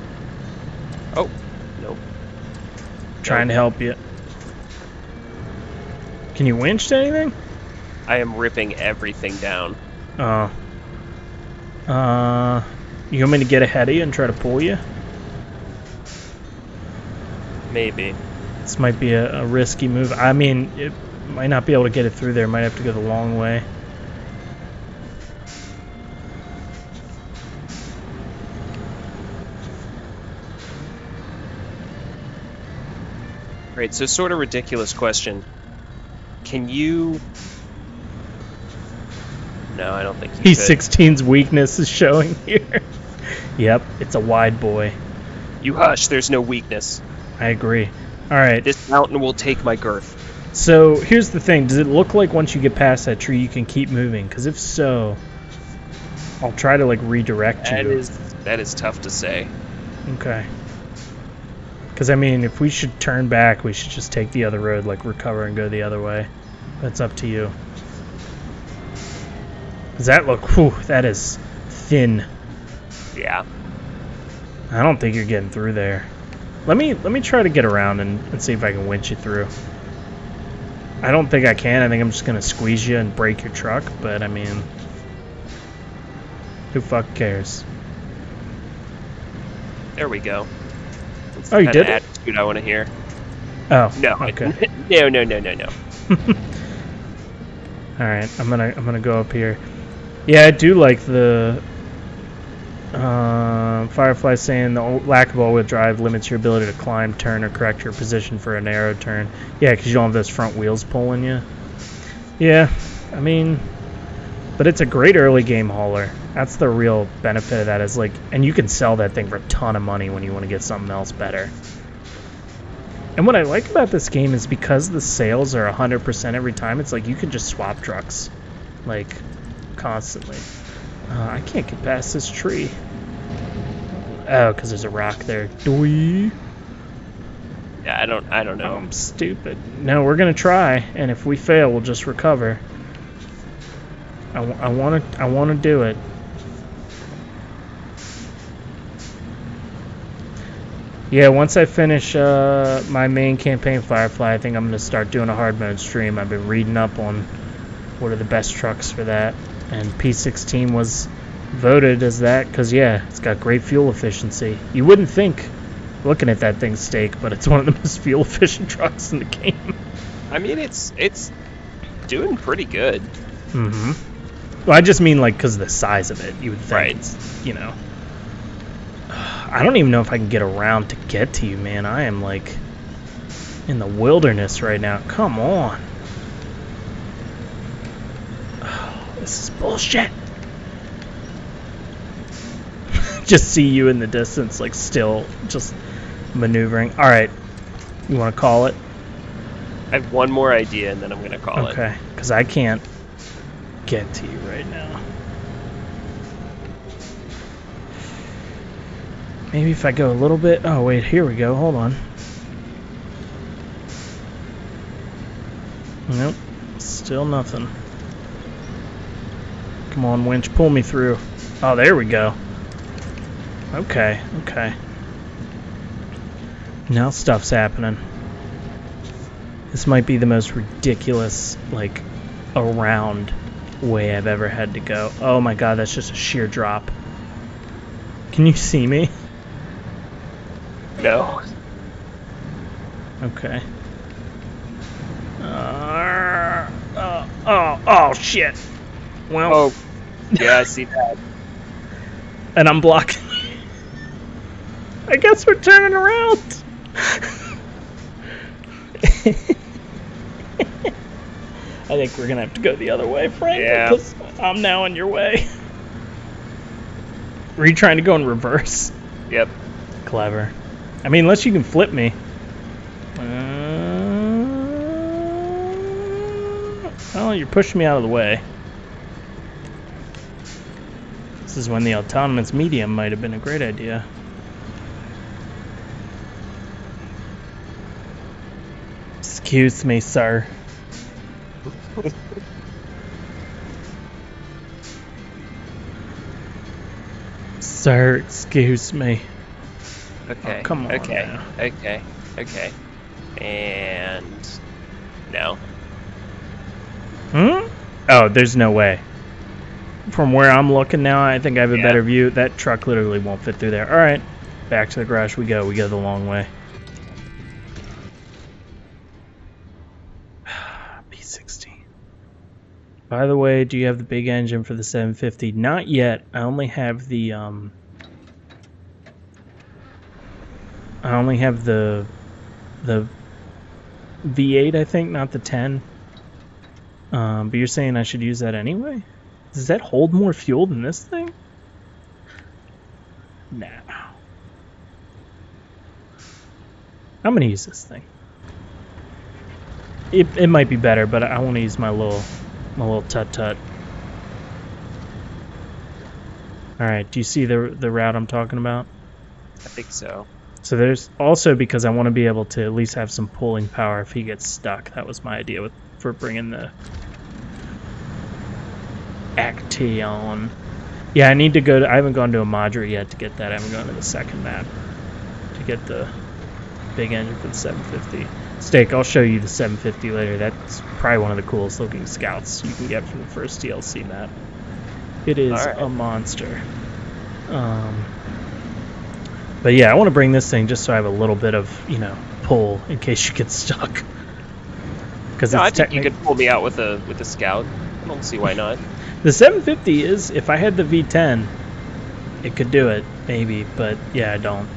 Oh, nope. Trying to help you. Can you winch to anything? I am ripping everything down. Oh. You want me to get ahead of you and try to pull you? Maybe. This might be a risky move. I mean, it might not be able to get it through there. Might have to go the long way. Right, so sort of ridiculous question. Can you... No, I don't think you could. P16's weakness is showing here. Yep, it's a wide boy. You hush, there's no weakness. I agree. Alright. This mountain will take my girth. So here's the thing: does it look like once you get past that tree you can keep moving? Because if so, I'll try to like redirect you. That is tough to say. Okay. Because I mean, if we should turn back, we should just take the other road, like recover and go the other way. That's up to you. Does that look? Whew, that is thin. Yeah. I don't think you're getting through there. Let me try to get around and see if I can winch you through. I don't think I can. I think I'm just gonna squeeze you and break your truck. But I mean, who fuck cares? There we go. That's Oh, you the did kind it? of attitude I want to hear. Oh, No. okay. No. All right, I'm gonna go up here. Yeah, I do like the Firefly saying the lack of all-wheel drive limits your ability to climb, turn, or correct your position for a narrow turn. Yeah, because you don't have those front wheels pulling you. Yeah, I mean, but it's a great early game hauler. That's the real benefit of that. Is like, and you can sell that thing for a ton of money when you want to get something else better. And what I like about this game is because the sales are 100% every time, it's like you can just swap trucks, like, constantly. I can't get past this tree. Oh, because there's a rock there. Dwee. Yeah, I don't know. Oh, I'm stupid. No, we're gonna try, and if we fail, we'll just recover. I wanna do it. Yeah, once I finish my main campaign, Firefly, I think I'm going to start doing a hard mode stream. I've been reading up on what are the best trucks for that. And P16 was voted as that because, yeah, it's got great fuel efficiency. You wouldn't think, looking at that thing's stake, but it's one of the most fuel-efficient trucks in the game. I mean, it's doing pretty good. Mm-hmm. Well, I just mean, like, because of the size of it. You would think, Right. It's, you know. I don't even know if I can get around to get to you, man. I am, like, in the wilderness right now. Come on. Oh, this is bullshit. Just see you in the distance, like, still just maneuvering. All right. You want to call it? I have one more idea, and then I'm going to call it. Okay. Because I can't get to you right now. Maybe if I go a little bit... Oh, wait, here we go. Hold on. Nope. Still nothing. Come on, winch. Pull me through. Oh, there we go. Okay, okay. Now stuff's happening. This might be the most ridiculous, like, around way I've ever had to go. Oh my god, that's just a sheer drop. Can you see me? No. Okay. Oh, shit. Well. Oh, yeah, I see that. And I'm blocking. I guess we're turning around. I think we're gonna have to go the other way, Frank. Yeah. Because I'm now in your way. Were you trying to go in reverse? Yep. Clever. I mean, unless you can flip me. Well, you're pushing me out of the way. This is when the autonomous medium might have been a great idea. Excuse me, sir. Sir, excuse me. Okay. Oh, come on Okay. now. Okay. And no. Hmm? Oh, there's no way. From where I'm looking now, I think I have a better view. That truck literally won't fit through there. All right, back to the garage we go. We go the long way. P16. By the way, do you have the big engine for the 750? Not yet. I only have the the V8, I think, not the 10. But you're saying I should use that anyway? Does that hold more fuel than this thing? Nah. I'm gonna use this thing. It might be better, but I want to use my little tut-tut. Alright, do you see the route I'm talking about? I think so. So there's also, because I want to be able to at least have some pulling power if he gets stuck. That was my idea for bringing the Action. Yeah, I need to go to... I haven't gone to a Madra yet to get that. I haven't gone to the second map to get the big engine for the 750. Steak, I'll show you the 750 later. That's probably one of the coolest looking scouts you can get from the first DLC map. It is a monster. But yeah, I want to bring this thing just so I have a little bit of, pull in case you get stuck. Because I think you could pull me out with a scout. I don't see why not. The 750 is, if I had the V10, it could do it, maybe, but yeah, I don't.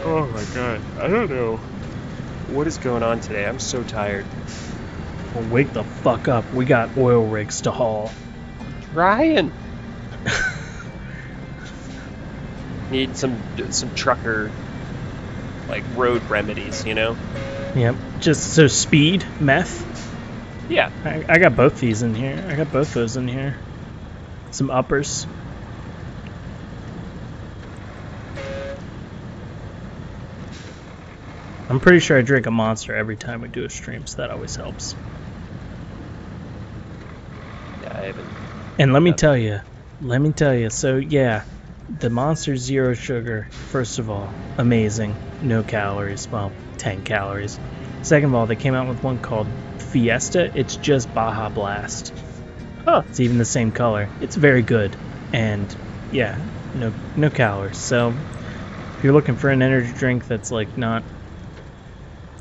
Oh my god, I don't know. What is going on today? I'm so tired. Well, wake the fuck up. We got oil rigs to haul. Ryan! Need some trucker, like, road remedies, Yep. Just so speed, meth. Yeah. I got both these in here. I got both those in here. Some uppers. I'm pretty sure I drink a Monster every time we do a stream, so that always helps. Yeah, I haven't. And let me tell you, so yeah, the Monster Zero Sugar, first of all, amazing. No calories, well, 10 calories. Second of all, they came out with one called Fiesta. It's just Baja Blast. Huh. It's even the same color. It's very good. And yeah, no calories. So if you're looking for an energy drink that's like not,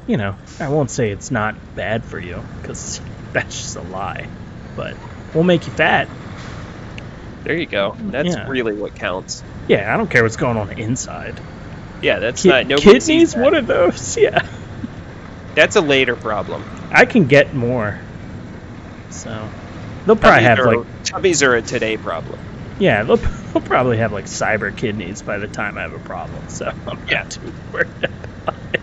I won't say it's not bad for you, because that's just a lie. But we'll make you fat. There you go. That's really what counts. Yeah, I don't care what's going on inside. Yeah, that's not... Kidneys? What are those? Yeah. That's a later problem. I can get more. So they'll probably have Tummies are a today problem. Yeah, they'll probably have like cyber kidneys by the time I have a problem. So I'm not too worried about it.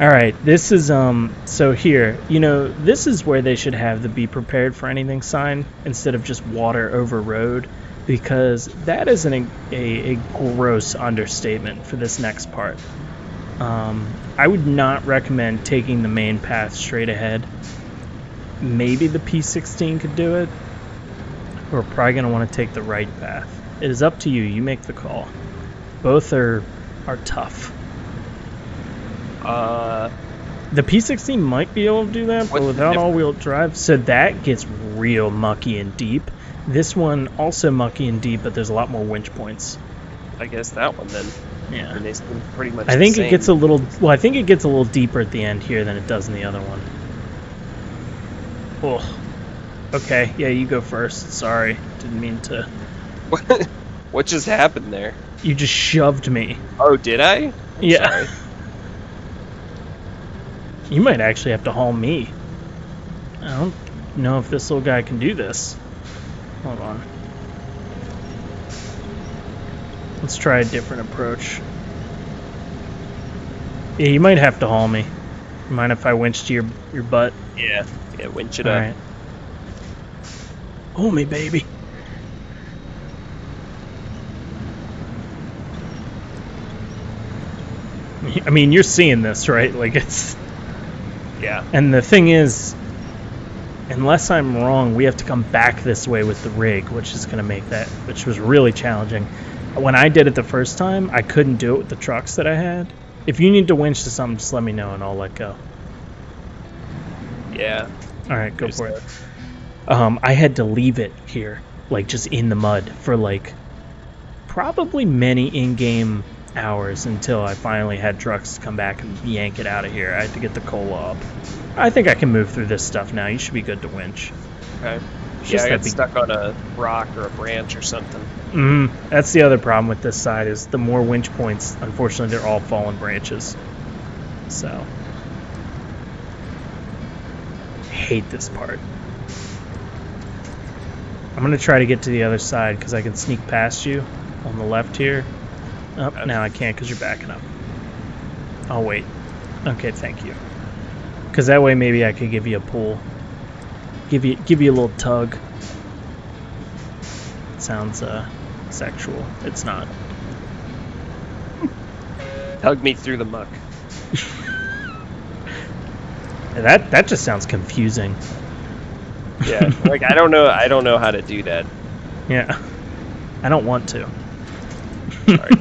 All right, this is so here, this is where they should have the be prepared for anything sign instead of just water over road, because that is a gross understatement for this next part. I would not recommend taking the main path straight ahead. Maybe the P16 could do it. We're probably going to want to take the right path. It is up to you. You make the call. Both are tough. The P16 might be able to do that, but without all-wheel drive, so that gets real mucky and deep. This one also mucky and deep, but there's a lot more winch points. I guess that one then. Yeah. And they seem pretty much I think it gets a little. Well, I think it gets a little deeper at the end here than it does in the other one. Oh. Okay. Yeah, you go first. Sorry, didn't mean to. What just happened there? You just shoved me. Oh, did I? Yeah. Sorry. You might actually have to haul me. I don't know if this little guy can do this. Hold on. Let's try a different approach. Yeah, you might have to haul me. You mind if I winch to your butt? Yeah, winch it up. Alright. Haul me, baby. I mean, you're seeing this, right? Like, it's... Yeah. And the thing is, unless I'm wrong, we have to come back this way with the rig, which is going to make that, which was really challenging. When I did it the first time, I couldn't do it with the trucks that I had. If you need to winch to something, just let me know and I'll let go. Yeah. Alright, go for it. I had to leave it here, like just in the mud, for like probably many in-game hours until I finally had trucks come back and yank it out of here. I had to get the cola up. I think I can move through this stuff now. You should be good to winch. Okay. Yeah, I got stuck on a rock or a branch or something. That's the other problem with this side, is the more winch points, unfortunately, they're all fallen branches. So, hate this part. I'm going to try to get to the other side because I can sneak past you on the left here. Oh, now I can't because you're backing up. I'll wait. Okay, thank you. because that way maybe I could give you a pull. Give you a little tug. It sounds sexual. It's not. Hug me through the muck. That just sounds confusing. Yeah, like I don't know how to do that. Yeah. I don't want to. Sorry.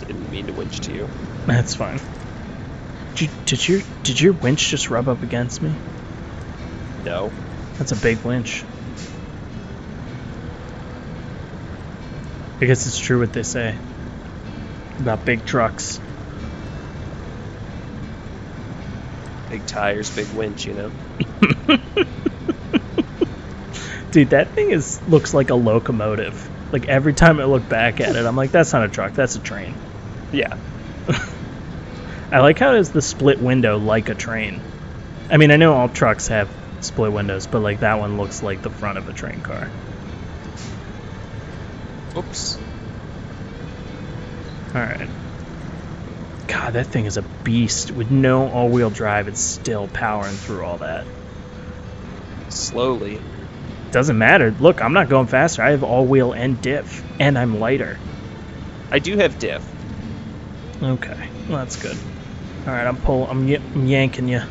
Didn't mean to winch to you. That's fine. Did your winch just rub up against me? No. That's a big winch. I guess it's true what they say about big trucks. Big tires, big winch, you know. Dude, that thing looks like a locomotive. Like every time I look back at it, I'm like, that's not a truck, that's a train. Yeah. I like how it has the split window like a train. I mean, I know all trucks have split windows, but like that one looks like the front of a train car. Oops. Alright. God, that thing is a beast. With no all-wheel drive, it's still powering through all that. Slowly. Doesn't matter. Look, I'm not going faster. I have all-wheel and diff, and I'm lighter. I do have diff. Okay, well, that's good. Alright, I'm yanking you.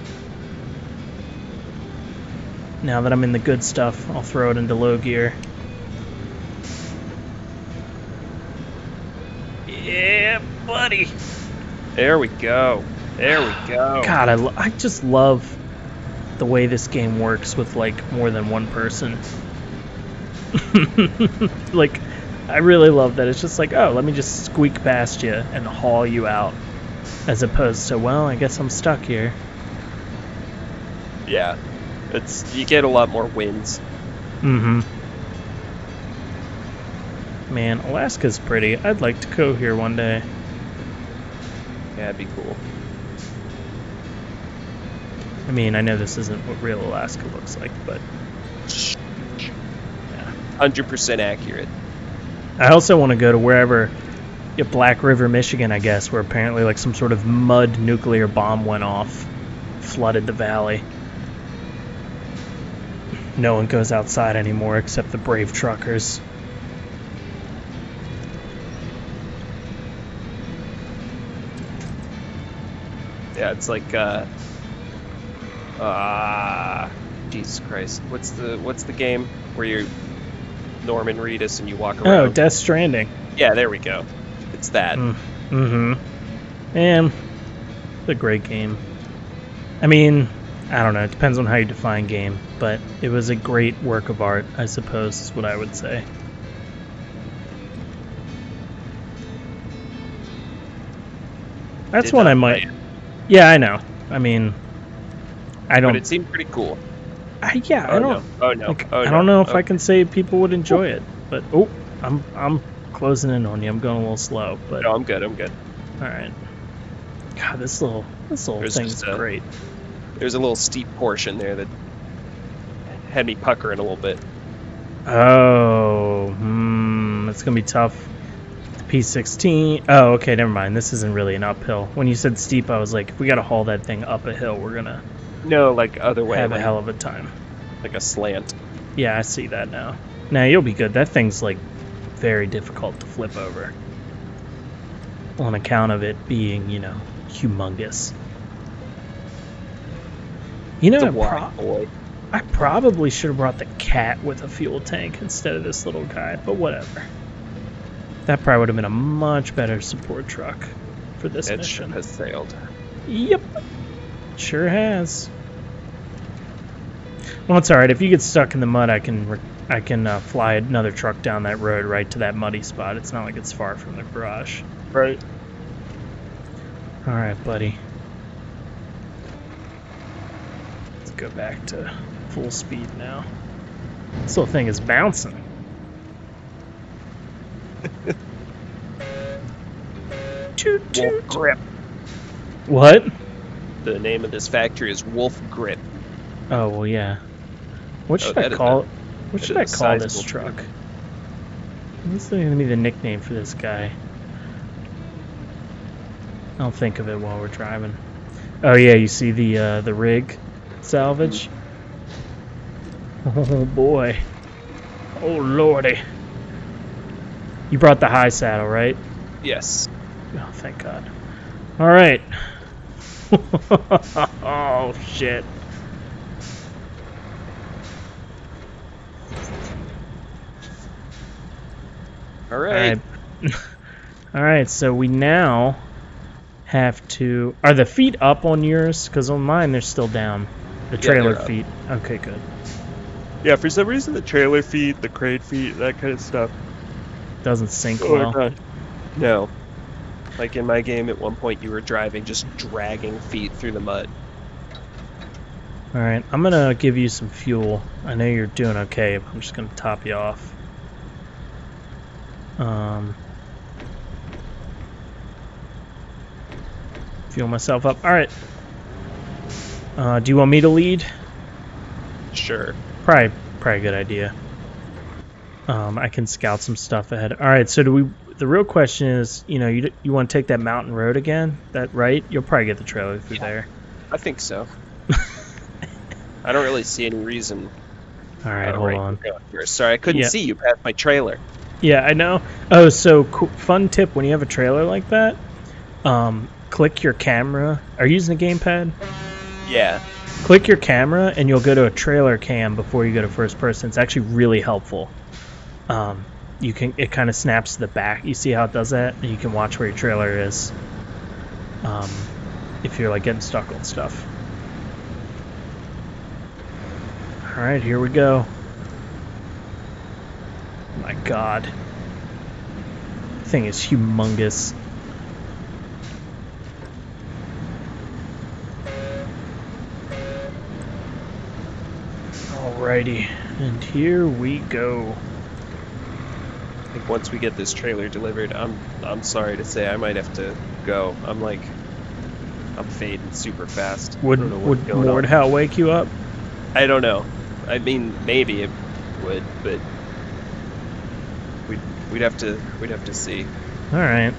Now that I'm in the good stuff, I'll throw it into low gear. Yeah, buddy. There we go. There we go. God, I just love the way this game works with like more than one person. Like, I really love that it's just like, oh, let me just squeak past you and haul you out, as opposed to, well, I guess I'm stuck here. Yeah. You get a lot more wins. Mm-hmm. Man, Alaska's pretty. I'd like to go here one day. Yeah, it'd be cool. I mean, I know this isn't what real Alaska looks like, but yeah, 100% accurate. I also want to go to wherever, Black River, Michigan, I guess, where apparently like some sort of mud nuclear bomb went off, flooded the valley. No one goes outside anymore except the brave truckers. Yeah, it's like Jesus Christ. What's the game where you're Norman Reedus and you walk around? Oh, Death Stranding. Yeah, there we go. It's that. Mm-hmm. Man, it's a great game. I mean, I don't know, it depends on how you define game, but it was a great work of art, I suppose, is what I would say. That's one I might... Yeah, I know. I mean, I don't... But it seemed pretty cool. I don't... No. Oh, no. Like, Oh, no. I don't know if I can say people would enjoy it, but... Oh, I'm closing in on you. I'm going a little slow, but... No, I'm good. Alright. God, this little thing's great. There's a little steep portion there that had me puckering a little bit. Oh, it's gonna be tough. P16. Oh, okay, never mind. This isn't really an uphill. When you said steep, I was like, if we gotta haul that thing up a hill, we're gonna like other way. have a hell of a time. Like a slant. Yeah, I see that now. Nah, you'll be good. That thing's like very difficult to flip over. On account of it being, humongous. I probably should have brought the cat with a fuel tank instead of this little guy, but whatever. That probably would have been a much better support truck for this mission. It has sailed. Yep. Sure has. Well, it's alright. If you get stuck in the mud, I can fly another truck down that road right to that muddy spot. It's not like it's far from the garage. Right. Alright, buddy. Let's go back to full speed now. This little thing is bouncing. Wolf Grip. What? The name of this factory is Wolf Grip. Oh, well, yeah. What should I call this truck? What's going to be the nickname for this guy? I'll think of it while we're driving. Oh yeah, you see the rig salvage? Oh boy. Oh lordy. You brought the high saddle, right? Yes. Oh, thank God. All right. Oh shit. All right. All right, so we now have to... Are the feet up on yours? Because on mine, they're still down. The trailer feet. Okay, good. Yeah, for some reason, the trailer feet, the crane feet, that kind of stuff doesn't sync well. No. Like in my game, at one point, you were driving, just dragging feet through the mud. All right, I'm going to give you some fuel. I know you're doing okay, but I'm just going to top you off. Fuel myself up. All right. Do you want me to lead? Sure. Probably a good idea. I can scout some stuff ahead. All right. So the real question is, you want to take that mountain road again? That right? You'll probably get the trailer through there. I think so. I don't really see any reason. All right, hold on. Sorry, I couldn't see you past my trailer. Yeah, I know. Oh, so fun tip: when you have a trailer like that, click your camera. Are you using a gamepad? Yeah. Click your camera, and you'll go to a trailer cam before you go to first person. It's actually really helpful. It kind of snaps to the back. You see how it does that, and you can watch where your trailer is. If you're like getting stuck on stuff. All right, here we go. My God, thing is humongous. Alrighty, and here we go. I think once we get this trailer delivered, I'm sorry to say I might have to go. I'm fading super fast. Would Mordhau wake you up? I don't know. I mean, maybe it would, but we'd have to see. All right.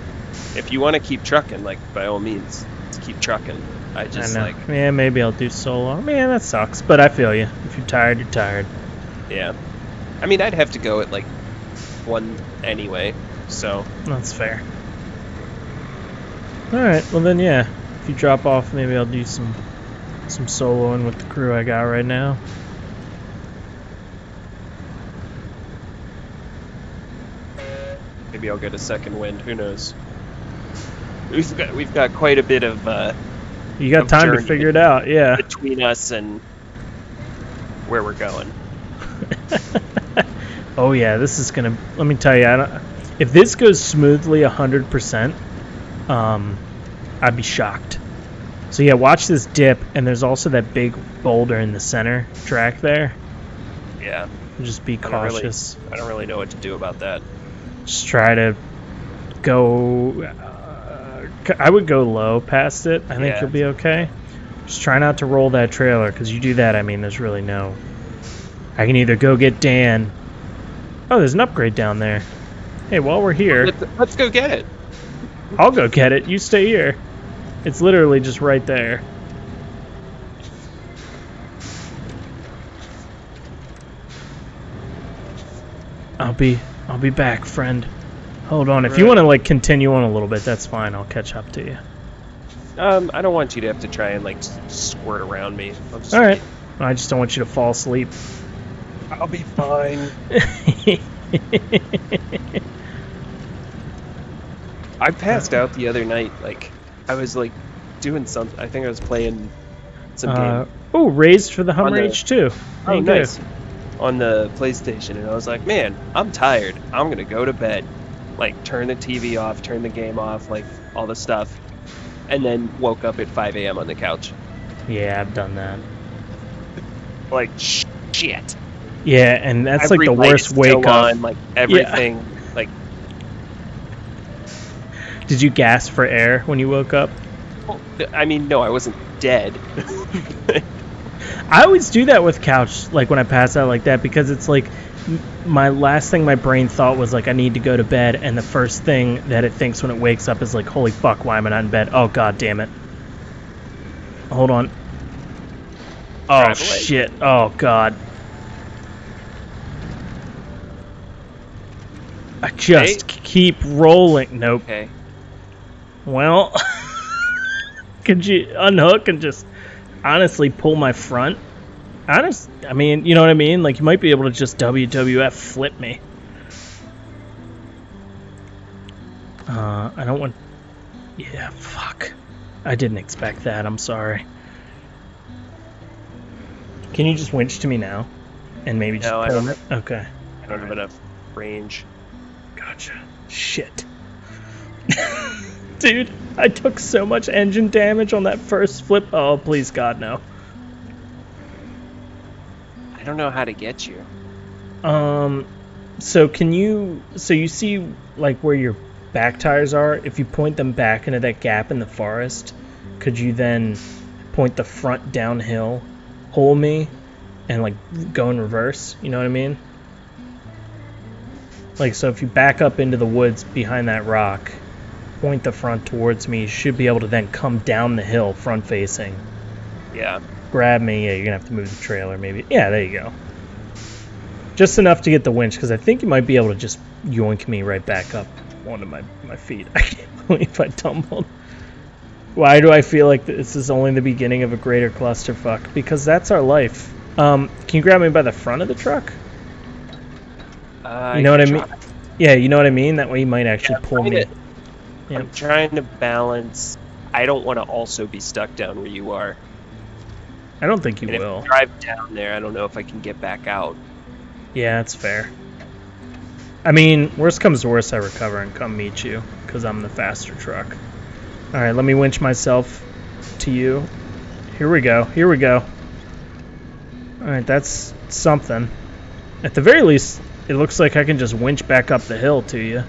If you want to keep trucking, by all means, let's keep trucking. I know. Yeah, maybe I'll do solo. Man, that sucks, but I feel you. If you're tired, you're tired. Yeah. I mean, I'd have to go at 1 anyway, so. That's fair. All right. Well then, yeah. If you drop off, maybe I'll do some soloing with the crew I got right now. Maybe I'll get a second wind. Who knows? We've got quite a bit of. You got time to figure it out, yeah. Between us and where we're going. Oh yeah, this is gonna. Let me tell you, if this goes smoothly 100%, I'd be shocked. So yeah, watch this dip, and there's also that big boulder in the center track there. Yeah. Just be cautious. I don't really know what to do about that. Just try to go. I would go low past it. I think you'll be okay. Just try not to roll that trailer, because you do that, I mean, there's really no. I can either go get Dan. Oh, there's an upgrade down there. Hey, while we're here, let's go get it. I'll go get it. You stay here. It's literally just right there. I'll be back, friend. Hold on. If you want to continue on a little bit, that's fine. I'll catch up to you. I don't want you to have to try and squirt around me. All right. I just don't want you to fall asleep. I'll be fine. I passed out the other night. I was doing something. I think I was playing some game. Oh, raised for the Hummer H2. Oh, nice. On the PlayStation, and I was like, man, I'm tired. I'm gonna go to bed. Turn the TV off, turn the game off, all the stuff, and then woke up at 5 a.m. on the couch. Yeah, I've done that. Shit. Yeah, and that's the worst wake up. Everything. Yeah. Did you gasp for air when you woke up? Well, I mean, no, I wasn't dead. I always do that with couch, when I pass out like that, because it's my last thing my brain thought was I need to go to bed, and the first thing that it thinks when it wakes up is holy fuck, why am I not in bed? Oh god damn it. hold on. Oh, Drive away. shit. Oh, God. I just keep rolling. Nope. Okay. Well, could you unhook and just honestly pull my front? I mean, you know what I mean? Like, you might be able to just WWF flip me. I don't want... Yeah, fuck. I didn't expect that. I'm sorry. Can you just winch to me now? And maybe just No, pull me? Okay. I don't have enough range. Gotcha. Shit. Dude, I took so much engine damage on that first flip. Oh, please, God, no. I don't know how to get you. So you see, like, where your back tires are? If you point them back into that gap in the forest, could you then point the front downhill, pull me, and, like, go in reverse? You know what I mean? Like, so if you back up into the woods behind that rock, point the front towards me, you should be able to then come down the hill front facing. Yeah. Grab me. Yeah, you're gonna have to move the trailer maybe. Yeah, there you go. Just enough to get the winch, because I think you might be able to just yoink me right back up onto my feet. I can't believe I tumbled. Why do I feel like this is only the beginning of a greater clusterfuck? Because that's our life. Can you grab me by the front of the truck? You know what I mean? Yeah, you know what I mean? That way you might actually pull me. Yeah. I'm trying to balance. I don't want to also be stuck down where you are. I don't think you and will. If I drive down there, I don't know if I can get back out. Yeah, that's fair. I mean, worst comes to worst, I recover and come meet you, because I'm the faster truck. Alright, let me winch myself to you. Here we go. Here we go. Alright, that's something. At the very least, it looks like I can just winch back up the hill to you.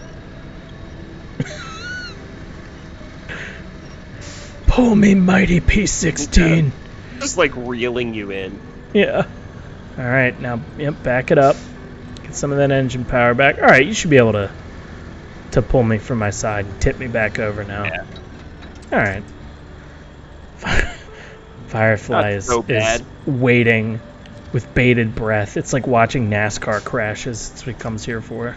Pull me, mighty P16. Just like reeling you in. Yeah. Alright, now, yep, back it up. Get some of that engine power back. Alright, you should be able to pull me from my side and tip me back over now. Yeah. Alright. Firefly is waiting with bated breath. It's like watching NASCAR crashes. That's what he comes here for.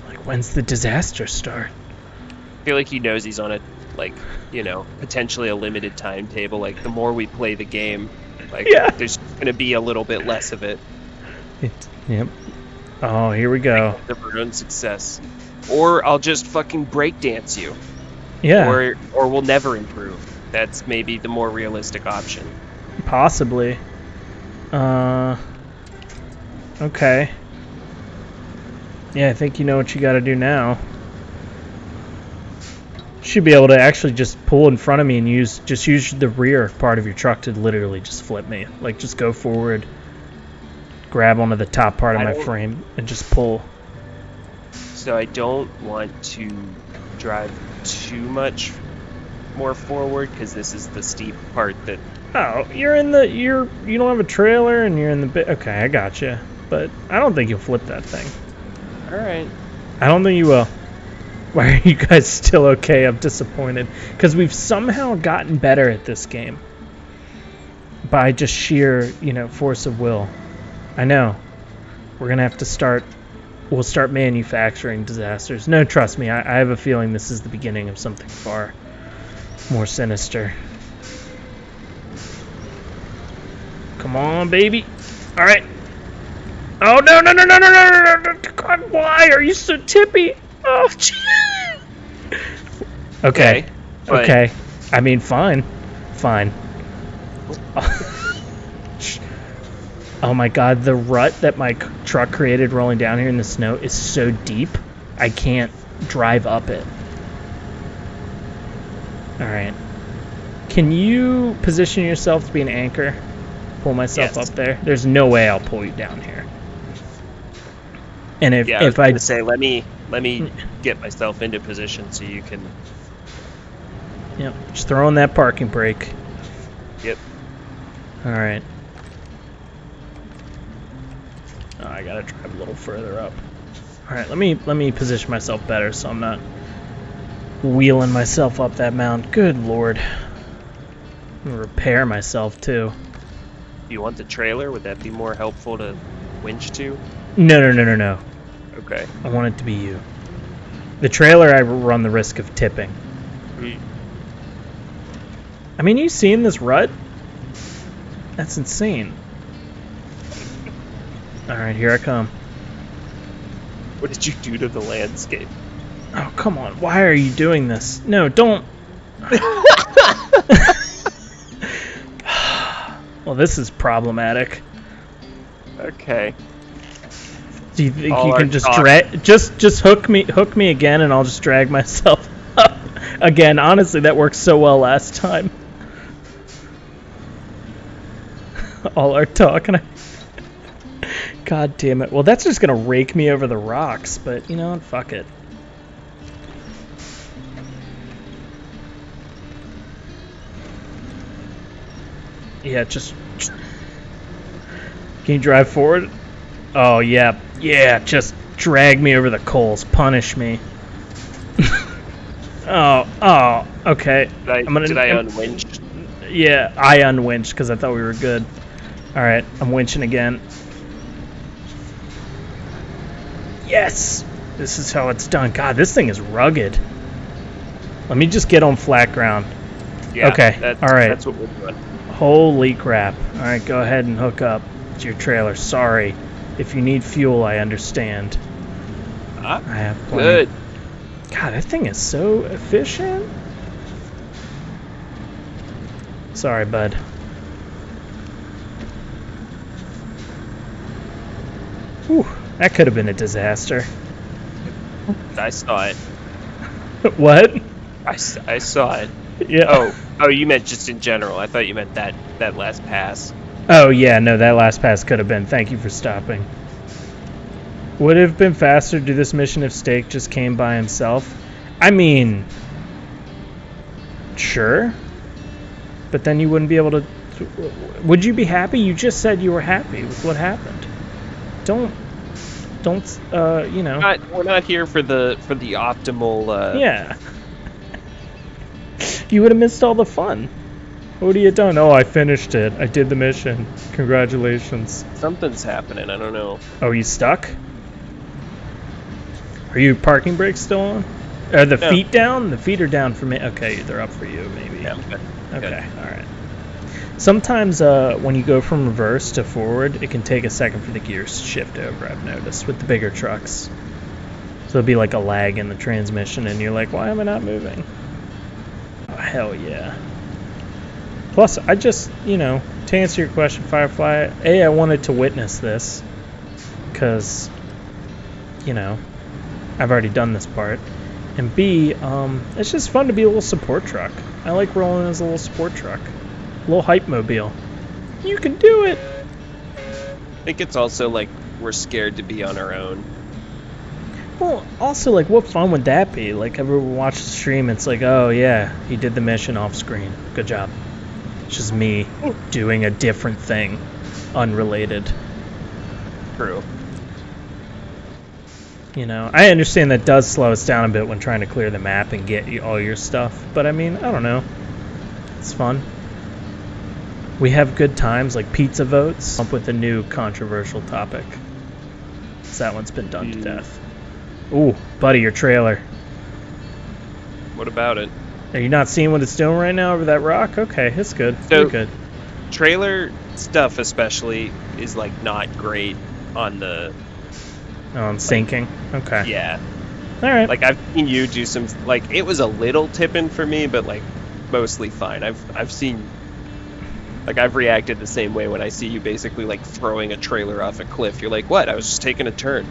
Like, when's the disaster start? I feel like he knows he's on a, like, you know, potentially a limited timetable. Like, the more we play the game, like, there's going to be a little bit less of it. Yep. Oh, here we go. Of our own success. Or I'll just fucking breakdance you. Yeah. Or we'll never improve. That's maybe the more realistic option. Possibly. Okay. Yeah, I think you know what you gotta do now. Should be able to actually just pull in front of me and use the rear part of your truck to literally just flip me. Like, just go forward, grab onto the top part of my frame, and just pull. So I don't want to drive too much more forward, because this is the steep part that... Oh, you don't have a trailer and you're in the bit. Okay, I gotcha. But I don't think you'll flip that thing. Alright. I don't think you will. Why are you guys still okay? I'm disappointed. Because we've somehow gotten better at this game. By just sheer, force of will. I know. We're going to have to start... We'll start manufacturing disasters. No, trust me. I have a feeling this is the beginning of something far more sinister. Come on, baby. All right. Oh, no. God, why are you so tippy? Oh, okay. Okay. I mean, fine. Oh my god, the rut that my truck created rolling down here in the snow is so deep, I can't drive up it. Alright. Can you position yourself to be an anchor? Pull myself up there? There's no way I'll pull you down here. And if I say, let me get myself into position so you can... Yep, just throw in that parking brake. Yep. Alright. Oh, I gotta drive a little further up. Alright, let me position myself better so I'm not wheeling myself up that mountain. Good lord. I'm gonna repair myself too. You want the trailer? Would that be more helpful to winch to? No. Okay. I want it to be you. The trailer, I run the risk of tipping. I mean, you seeing this rut? That's insane. Alright, here I come. What did you do to the landscape? Oh, come on. Why are you doing this? No, don't. Well, this is problematic. Okay. Do you think All you our can just talk- drag, just hook me again, and I'll just drag myself up again? Honestly, that worked so well last time. All our talk, and God damn it. Well, that's just gonna rake me over the rocks, but you know what? Fuck it. Yeah, just... Can you drive forward? Oh, yeah. Yeah, just drag me over the coals. Punish me. Oh, okay. Did I unwinch? Yeah, I unwinched because I thought we were good. Alright, I'm winching again. Yes! This is how it's done. God, this thing is rugged. Let me just get on flat ground. Yeah, okay, alright. That's what we're doing. Holy crap. Alright, go ahead and hook up to your trailer. Sorry. If you need fuel, I understand. I have plenty. Good. God, that thing is so efficient. Sorry, bud. Whew, that could have been a disaster. I saw it. What? I saw it. Yeah. Oh, you meant just in general. I thought you meant that last pass. Oh, yeah, no, that last pass could have been. Thank you for stopping. Would it have been faster to do this mission if Steak just came by himself? I mean, sure. But then you wouldn't be able to... Would you be happy? You just said you were happy with what happened. Don't, you know... We're not here for the optimal... Yeah. You would have missed all the fun. What would you have done? Oh, I finished it. I did the mission. Congratulations. Something's happening. I don't know. Oh, you stuck? Are your parking brakes still on? Are the feet down? The feet are down for me. Okay, they're up for you, maybe. Yeah, I'm good. Okay, alright. Sometimes when you go from reverse to forward, it can take a second for the gears to shift over, I've noticed, with the bigger trucks. So there'll be like a lag in the transmission, and you're like, why am I not moving? Oh, hell yeah. Plus, I just, you know, to answer your question, Firefly, A, I wanted to witness this, because, you know, I've already done this part. And B, it's just fun to be a little support truck. I like rolling as a little support truck. A little hype mobile. You can do it! I think it's also like we're scared to be on our own. Well, also, like, what fun would that be? Like, everyone watch the stream, it's like, oh, yeah, he did the mission off screen. Good job. It's just me doing a different thing. Unrelated. True. You know, I understand that does slow us down a bit when trying to clear the map and get all your stuff, but I mean, I don't know. It's fun. We have good times, like pizza votes. Up with a new controversial topic. 'Cause that one's been done to death. Ooh, buddy, your trailer. What about it? Are you not seeing what it's doing right now over that rock? Okay, it's good. So- We're good. Trailer stuff especially is like not great on the... Oh, I'm sinking. Okay. Yeah. Alright. Like I've seen you do some, like it was a little tipping for me, but like mostly fine. I've seen, like I've reacted the same way when I see you basically like throwing a trailer off a cliff. You're like, what? I was just taking a turn.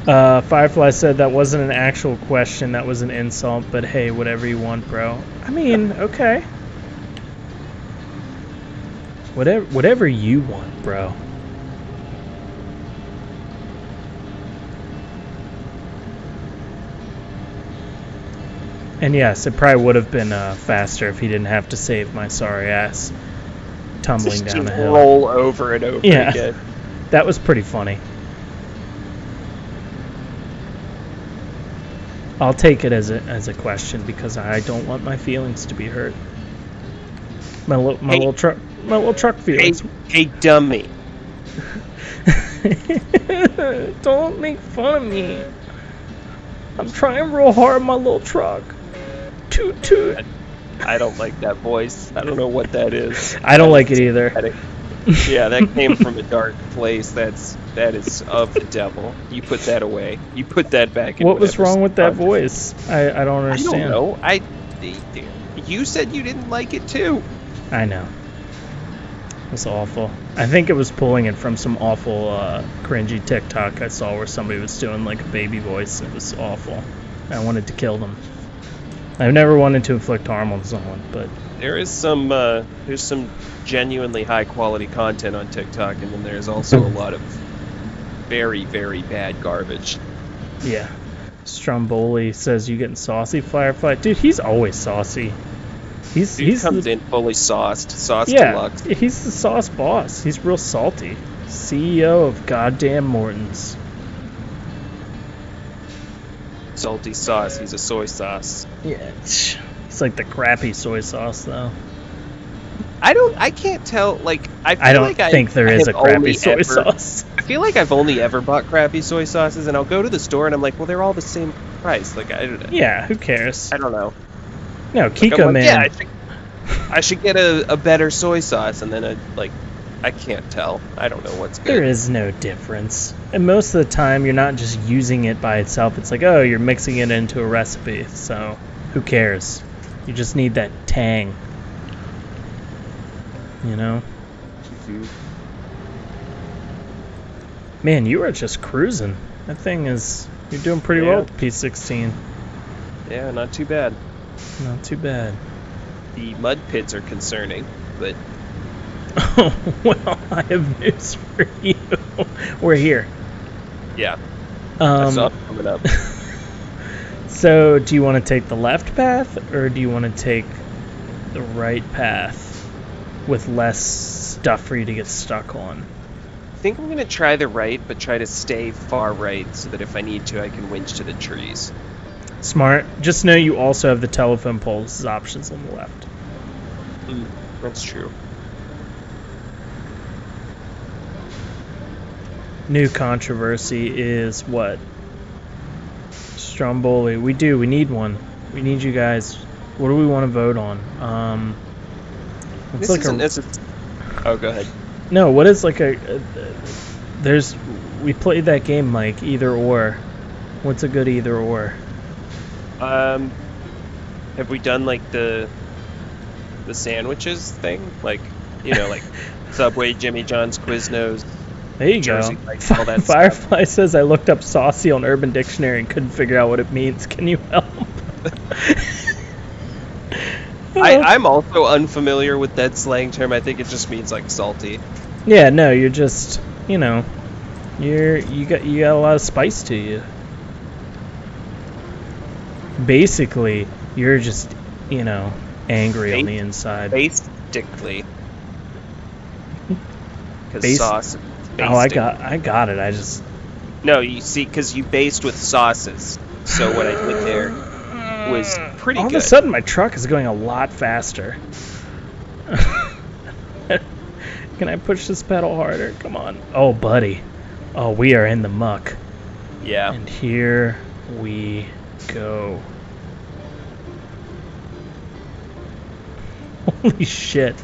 Firefly said that wasn't an actual question, that was an insult, but hey, whatever you want, bro. I mean, okay. Whatever you want, bro. And yes, it probably would have been faster if he didn't have to save my sorry ass tumbling Just down a hill. roll over and over again. That was pretty funny. I'll take it as a question because I don't want my feelings to be hurt. My little truck Hey, feelings. hey, dummy. Don't make fun of me. I'm trying real hard on my little truck. Toot toot. I don't like that voice. I don't know what that is. I don't like it either. Yeah, that came from a dark place. That is of the devil. You put that away. You put that back in. What was wrong with that voice? I don't understand. I don't know. You said you didn't like it too. I know. It was awful. I think it was pulling it from some awful cringy TikTok I saw where somebody was doing like a baby voice, and it was awful. I wanted to kill them. I've never wanted to inflict harm on someone, but there's some genuinely high quality content on TikTok, and then there's also a lot of very, very bad garbage. Yeah. Stromboli says you getting saucy, Firefly. Dude, he's always saucy. He comes in fully sauced, yeah, deluxe. He's the sauce boss. He's real salty. CEO of goddamn Morton's. Salty sauce. He's a soy sauce. Yeah, he's like the crappy soy sauce though. I can't tell. Like I don't think there is a crappy soy sauce. I feel like I've only ever bought crappy soy sauces, and I'll go to the store and I'm like, well, they're all the same price. Like yeah, who cares? I don't know. No, Kiko man. Yeah, I should get a better soy sauce, and then I can't tell. I don't know what's good. There is no difference. And most of the time, you're not just using it by itself. It's like, oh, you're mixing it into a recipe. So, who cares? You just need that tang. You know? Mm-hmm. Man, you are just cruising. That thing is... You're doing pretty well with P16. Yeah, not too bad. Not too bad. The mud pits are concerning, but... Oh, well, I have news for you. We're here. Yeah. I saw it coming up. So, do you want to take the left path, or do you want to take the right path with less stuff for you to get stuck on? I think I'm going to try the right, but try to stay far right so that if I need to, I can winch to the trees. Smart. Just know you also have the telephone poles as options on the left. That's true. New controversy is what? Stromboli. We need one. We need you guys. What do we want to vote on? Oh, go ahead. No, what is like we played that game, Mike, either or. What's a good either or? Have we done like the sandwiches thing? Like, like Subway, Jimmy John's, Quiznos. There you Jersey go. Mike's, all that Firefly stuff. says I looked up saucy on Urban Dictionary and couldn't figure out what it means. Can you help? I'm also unfamiliar with that slang term. I think it just means like salty. Yeah, no, you're just, you got a lot of spice to you. Basically, you're just, angry on the inside. Basically. Because sauce. Oh, I got it. I just... No, you see, because you based with sauces. So what I did there was pretty good. All of a sudden, my truck is going a lot faster. Can I push this pedal harder? Come on. Oh, buddy. Oh, we are in the muck. Yeah. And here we go. Holy shit.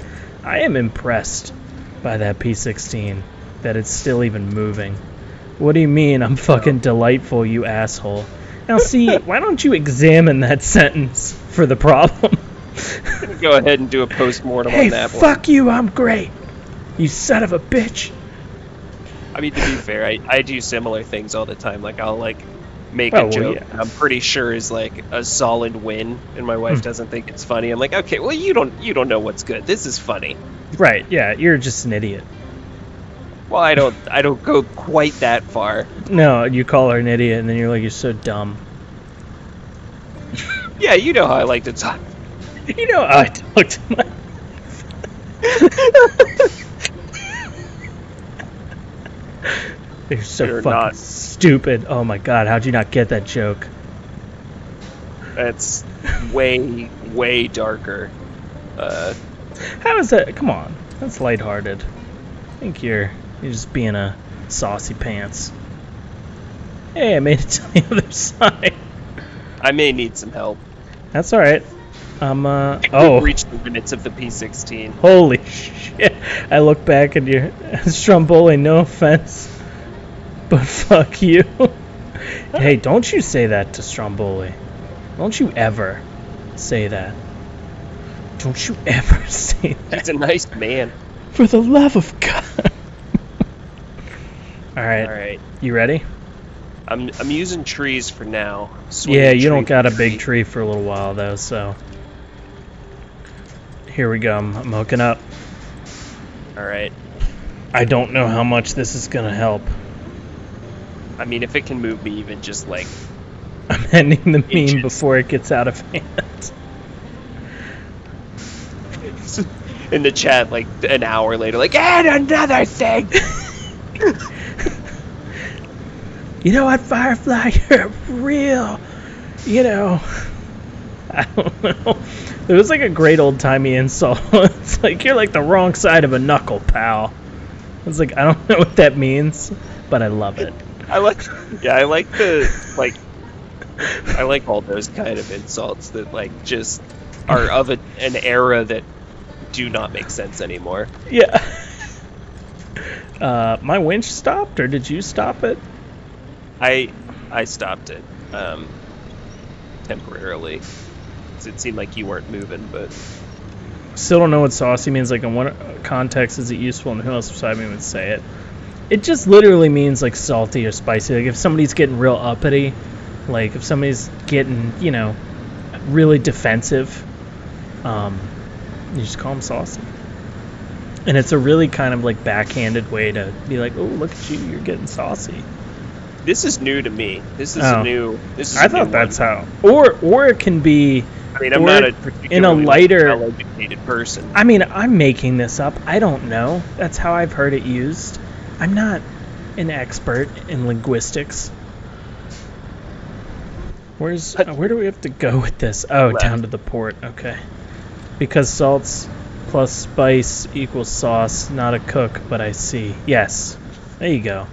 I am impressed by that P16. That it's still even moving. What do you mean I'm fucking delightful, you asshole? Now see, why don't you examine that sentence for the problem? I'm gonna go ahead and do a post-mortem on that one. Hey, fuck you, I'm great. You son of a bitch. I mean, to be fair, I do similar things all the time. Like, I'll, make a joke that I'm pretty sure is, a solid win, and my wife doesn't think it's funny. I'm like, okay, well, you don't know what's good. This is funny. Right, yeah, you're just an idiot. Well, I don't go quite that far. No, you call her an idiot, and then you're like, you're so dumb. Yeah, you know how I like to talk. You know how I talk to my... You're so fucking stupid. Oh my god, how'd you not get that joke? That's way, way darker. How is that? Come on, that's lighthearted. I think you're just being a saucy pants. Hey, I made it to the other side. I may need some help. That's all right. We've reached the limits of the P16. Holy shit! I look back and you're Stromboli. No offense, but fuck you. Hey, don't you say that to Stromboli. Don't you ever say that. Don't you ever say that. He's a nice man. For the love of God. All right. All right. You ready? I'm using trees for now. Yeah, you don't got a big tree for a little while though, so. Here we go. I'm hooking up. All right. I don't know how much this is gonna help. I mean, if it can move me even just like... I'm ending the meme inches. before it gets out of hand. In the chat, like an hour later, like, and another thing. You know what, Firefly? You're real. You know. I don't know. It was like a great old timey insult. It's like you're like the wrong side of a knuckle, pal. It's like I don't know what that means, but I love it. I like all those kind of insults that like just are of an era that do not make sense anymore. Yeah. My winch stopped, or did you stop it? I stopped it temporarily. 'Cause it seemed like you weren't moving, but Still don't know what saucy means. Like in what context is it useful, and who else beside me would say it? It just literally means like salty or spicy. Like if somebody's getting real uppity, like if somebody's getting, you know, really defensive, you just call them saucy. And it's a really kind of like backhanded way to be like, oh, look at you, you're getting saucy. this is new to me. This is Oh. a new. This is. I a thought new that's one. how. Or it can be. I mean, I'm or not a in a particularly lighter. well-educated person. I mean, I'm making this up. I don't know. That's how I've heard it used. I'm not an expert in linguistics. Where do we have to go with this? Oh, Left. down to the port. Okay. Because salts plus spice equals sauce, not a cook, but I see. Yes. There you go.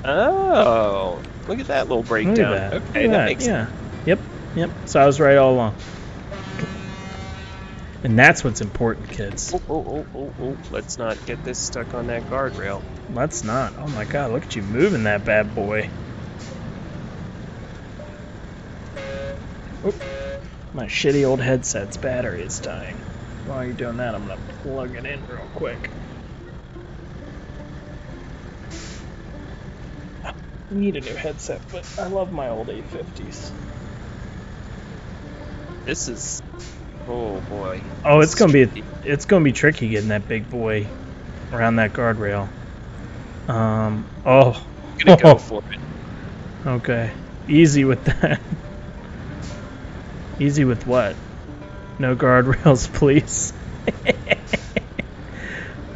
Oh, look at that little Look breakdown. at that. Okay, Look at that makes yeah. Yep. So I was right all along. And that's what's important, kids. Oh. Let's not get this stuck on that guardrail. Let's not. Oh my god, look at you moving that bad boy. Oop. My shitty old headset's battery is dying. While you're doing that, I'm gonna plug it in real quick. I need a new headset, but I love my old 850s. This is. Oh boy. Oh, it's gonna be tricky getting that big boy around that guardrail. I'm gonna go for it. Okay. Easy with that. Easy with what? No guardrails, please.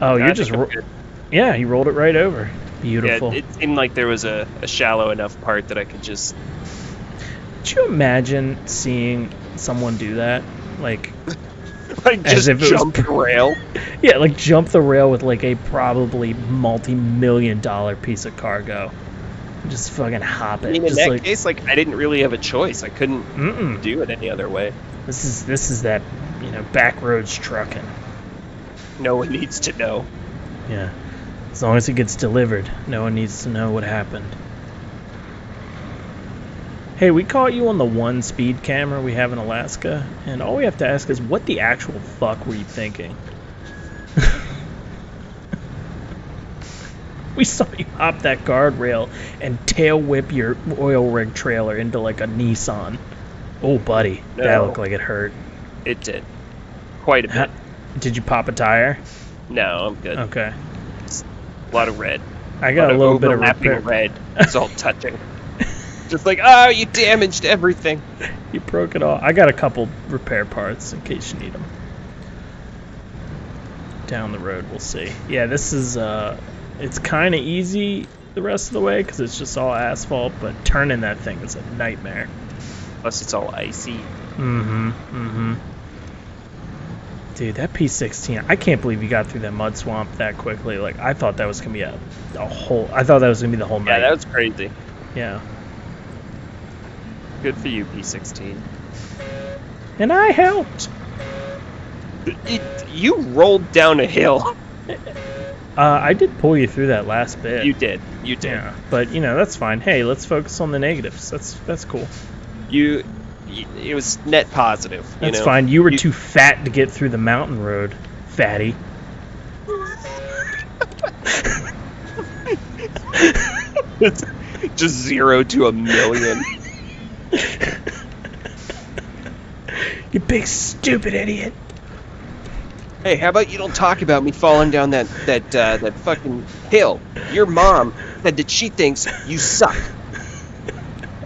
Oh, Yeah, you're I just... think I'm good. Yeah, he rolled it right over. Beautiful. Yeah, it seemed like there was a shallow enough part that I could just. Could you imagine seeing someone do that? Like, Like As just if it was jump the rail. yeah, like jump the rail with like a probably multi-million-dollar piece of cargo. Just fucking hop it. I mean, in Just that like, case, like I didn't really have a choice. I couldn't mm-mm. do it any other way. This is that, back roads trucking. No one needs to know. Yeah. As long as it gets delivered, no one needs to know what happened. Hey, we caught you on the one speed camera we have in Alaska, and all we have to ask is, what the actual fuck were you thinking? We saw you hop that guardrail and tail whip your oil rig trailer into like a Nissan. Oh, buddy, that No. looked like it hurt. It did. Quite a bit. Did you pop a tire? No, I'm good. Okay. A lot of red. I got a little bit of overlapping repair. red. It's all touching. Just like, oh, you damaged everything. You broke it all. I got a couple repair parts in case you need them. Down the road, we'll see. Yeah, this is, it's kind of easy the rest of the way because it's just all asphalt, but turning that thing is a nightmare. Plus, it's all icy. Dude, that P16, I can't believe you got through that mud swamp that quickly. Like, I thought that was going to be a whole... I thought that was going to be the whole night. Yeah, that was crazy. Yeah. Good for you, P16. And I helped. You rolled down a hill. I did pull you through that last bit. You did. Yeah, but, you know, that's fine. Hey, let's focus on the negatives. That's cool. It was net positive. That's fine. You were too fat to get through the mountain road, fatty. It's just 0 to 1,000,000. You big stupid idiot. Hey, how about you don't talk about me falling down that fucking hill? Your mom said that she thinks you suck.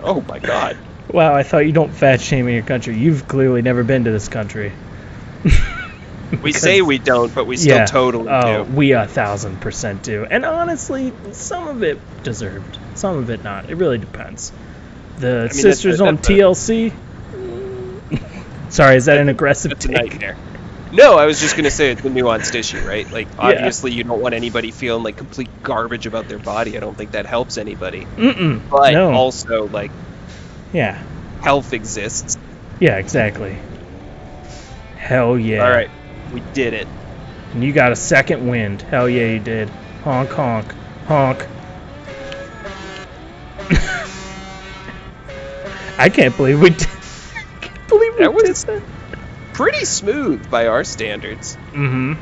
Oh my god. Wow, I thought you don't fat shame in your country. You've clearly never been to this country. We say we don't, but we still totally do. We 1,000% do. And honestly, some of it deserved. Some of it not. It really depends. The sisters on TLC... Sorry, is that an aggressive take? That's a nightmare. No, I was just going to say it's a nuanced issue, right? Like, obviously you don't want anybody feeling like complete garbage about their body. I don't think that helps anybody. But also, like... Yeah. Health exists. Yeah, exactly. Hell yeah. Alright, we did it. And you got a second wind. Hell yeah, you did. Honk, honk, honk. I can't believe we did. I can't believe we did that. Pretty smooth by our standards. I'm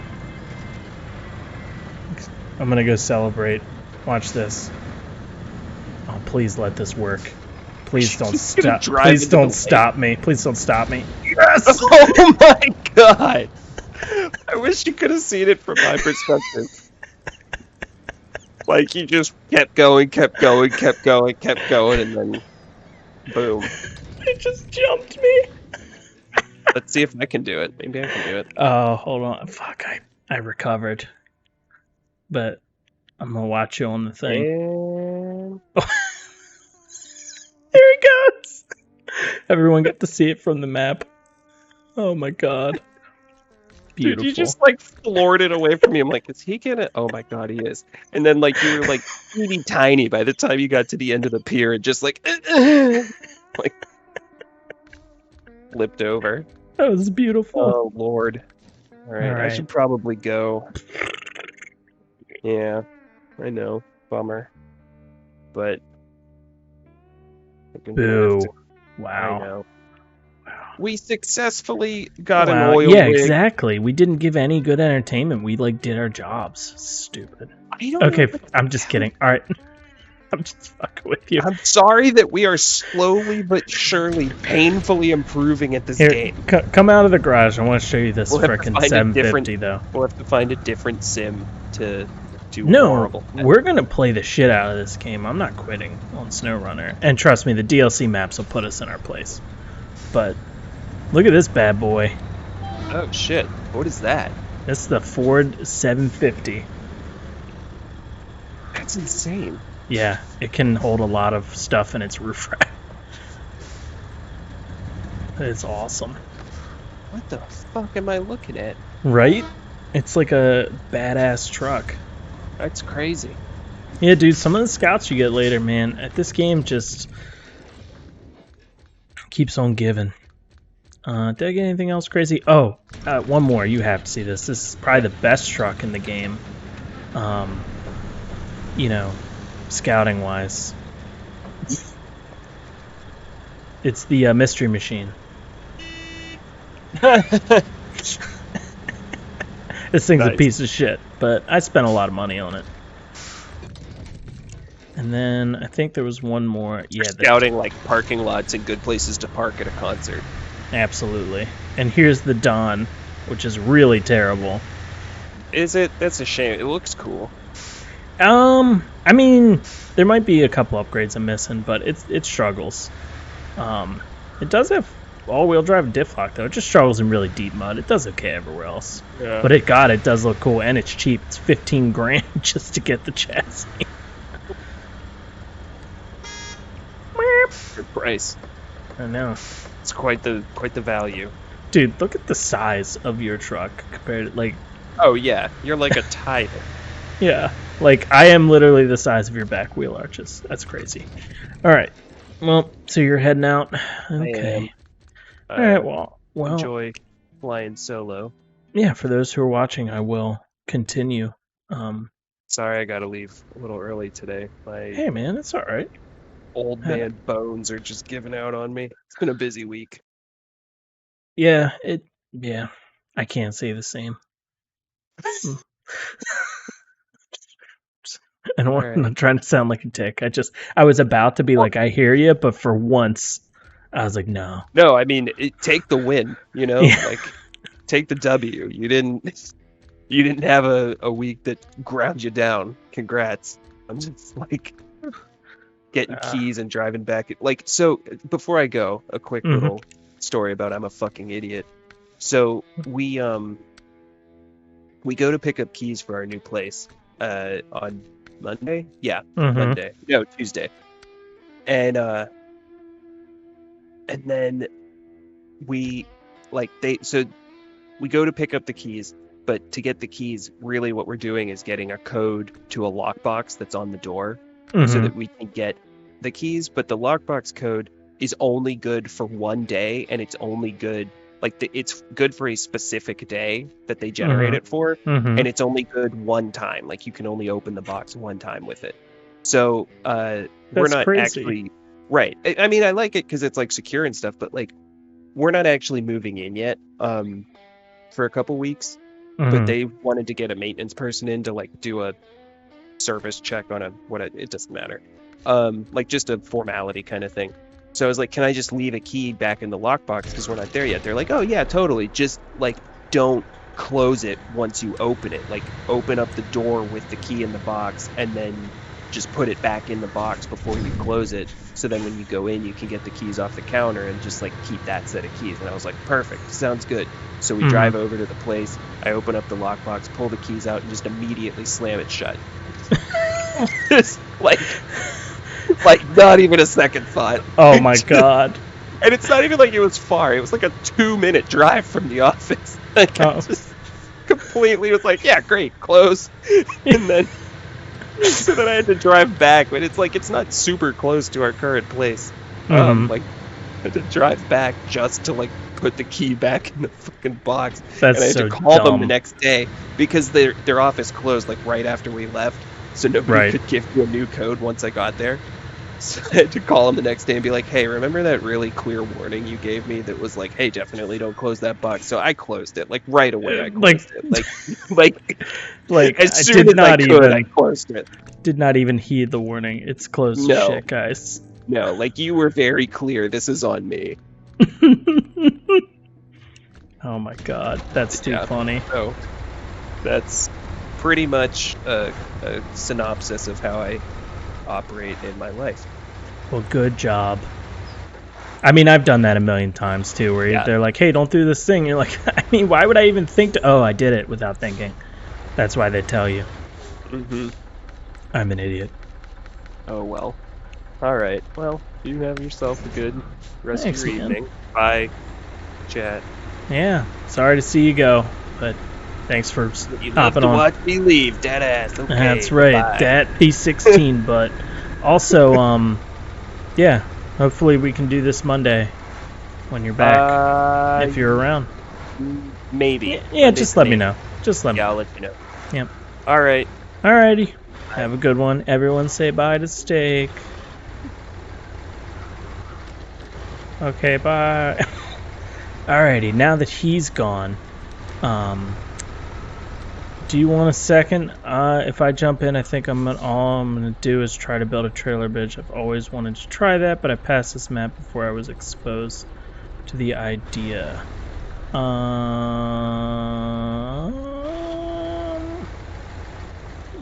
gonna go celebrate. Watch this. Oh, please let this work. Please don't stop. Please don't stop me. Please don't stop me. Yes! Oh my god! I wish you could have seen it from my perspective. Like, he just kept going, and then boom. It just jumped me. Let's see if I can do it. Maybe I can do it. Oh, hold on. Fuck, I recovered. But I'm gonna watch you on the thing. And... There he goes! Everyone got to see it from the map. Oh my god. Beautiful. Dude, you just, like, floored it away from me. I'm like, is he gonna... Oh my god, he is. And then, like, you were, like, teeny tiny by the time you got to the end of the pier and just, like... like... flipped over. That was beautiful. Oh, Lord. Alright, I should probably go. Yeah, I know. Bummer. But... Boo. Wow. I know. We successfully got an oil rig. Yeah, exactly. We didn't give any good entertainment. We, like, did our jobs. Stupid. Okay, I'm just kidding. Alright. I'm just fucking with you. I'm sorry that we are slowly but surely painfully improving at this game. Come out of the garage. I want to show you this frickin' 750, though. We'll have to find a different sim to do horrible. We're going to play the shit out of this game. I'm not quitting on Snowrunner. And trust me, the DLC maps will put us in our place. But look at this bad boy. Oh, shit. What is that? That's the Ford 750. That's insane. Yeah, it can hold a lot of stuff in its roof rack. It's awesome. What the fuck am I looking at? Right? It's like a badass truck. That's crazy. Yeah, dude, some of the scouts you get later, man, at this game just keeps on giving. Did I get anything else crazy? Oh, one more. You have to see this. This is probably the best truck in the game. You know, scouting wise. It's the mystery machine. This thing's a piece of shit, but I spent a lot of money on it. And then I think there was one more. Yeah, scouting like parking lots and good places to park at a concert. Absolutely. And here's the Dawn, which is really terrible. Is it? That's a shame. It looks cool. I mean, there might be a couple upgrades I'm missing, but it struggles. It does have all-wheel drive diff lock, though. It just struggles in really deep mud. It does okay everywhere else. Yeah. But it does look cool, and it's cheap. It's 15 grand just to get the chassis. Good price. I know. It's quite the value. Dude, look at the size of your truck compared to, like... Oh, yeah. You're like a title. Yeah. Like, I am literally the size of your back wheel arches. That's crazy. Alright. Well, so you're heading out? Okay. Alright, well... Enjoy flying solo. Yeah, for those who are watching, I will continue. Sorry I gotta leave a little early today. Hey, man, it's alright. Old man bones are just giving out on me. It's been a busy week. Yeah, I can't say the same. I'm not trying to sound like a dick. I was about to be like, I hear you, but for once, I was like, no. No, I mean, take the win, you know? Yeah. Like, take the W. You didn't have a week that ground you down. Congrats. I'm just like getting keys and driving back. Like, so before I go, a quick little story about I'm a fucking idiot. So we go to pick up keys for our new place on Monday. Yeah, Monday. No, Tuesday. And then we we go to pick up the keys, but to get the keys, really what we're doing is getting a code to a lockbox that's on the door so that we can get the keys. But the lockbox code is only good for one day, and it's only good it's good for a specific day that they generate it for, and it's only good one time. Like, you can only open the box one time with it. So we're not crazy. Actually right. I mean, I like it because it's like secure and stuff, but like we're not actually moving in yet for a couple weeks. But they wanted to get a maintenance person in to like do a service check on it doesn't matter. Like just a formality kind of thing. So I was like, can I just leave a key back in the lockbox because we're not there yet? They're like, oh yeah, totally. Just like don't close it once you open it. Like, open up the door with the key in the box and then just put it back in the box before you close it. So then when you go in, you can get the keys off the counter and just like keep that set of keys. And I was like, perfect, sounds good. So we drive over to the place. I open up the lockbox, pull the keys out, and just immediately slam it shut. Just like not even a second thought. Oh my god. And it's not even like it was far. It was like a 2-minute drive from the office. Like, I just completely was like, yeah, great, close. And then so then I had to drive back, but it's like it's not super close to our current place. Like, I had to drive back just to like put the key back in the fucking box. That's and I had so to call them dumb. the next day because their office closed like right after we left, so nobody could give me a new code once I got there. So I had to call them the next day and be like, hey, remember that really clear warning you gave me that was like, hey, definitely don't close that box? So I closed it, like right away. I closed it. Like as soon as I could, I closed it. Did not even heed the warning. It's closed to shit, guys. No, like, you were very clear. This is on me. Oh my god, that's too funny. So that's pretty much a synopsis of how I operate in my life. Well, good job. I mean, I've done that a million times too, where they're like, hey, don't do this thing. You're like, I mean, why would I even think to... Oh, I did it without thinking. That's why they tell you. I'm an idiot. Oh, well. Alright, well, you have yourself a good rest Thanks, of your man. evening. Bye, chat. Yeah, sorry to see you go, but thanks for You hopping love to on. watch me leave, dead ass. Okay, That's right, bye. that P16, but also, yeah, hopefully we can do this Monday when you're back, if you're around. Maybe. Yeah, just let me know. Just let me know. Yeah, I'll let you know. Yep. Alright. Alrighty. Have a good one. Everyone say bye to Steak. Okay, bye. Alrighty, now that he's gone, do you want a second? If I jump in, I think all I'm gonna do is try to build a trailer bridge. I've always wanted to try that, but I passed this map before I was exposed to the idea.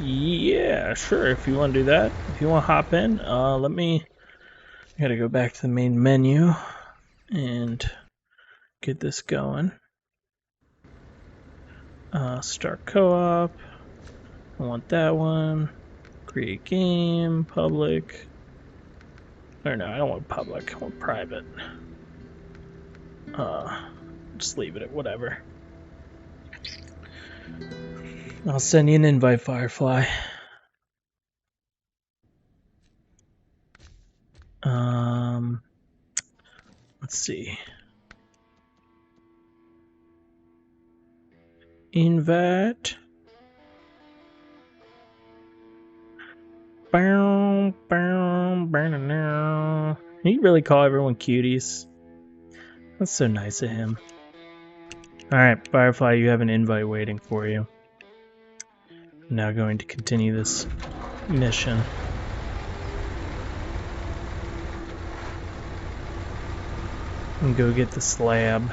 Yeah, sure, if you want to do that. If you want to hop in, I gotta go back to the main menu and get this going. Start co-op. I want that one. Create game, public. Or no, I don't want public, I want private. Just leave it at whatever. I'll send you an invite, Firefly. Let's see. Invite. Bow, bow, bow. He really call everyone cuties. That's so nice of him. Alright, Firefly, you have an invite waiting for you. I'm now going to continue this mission. And go get the slab.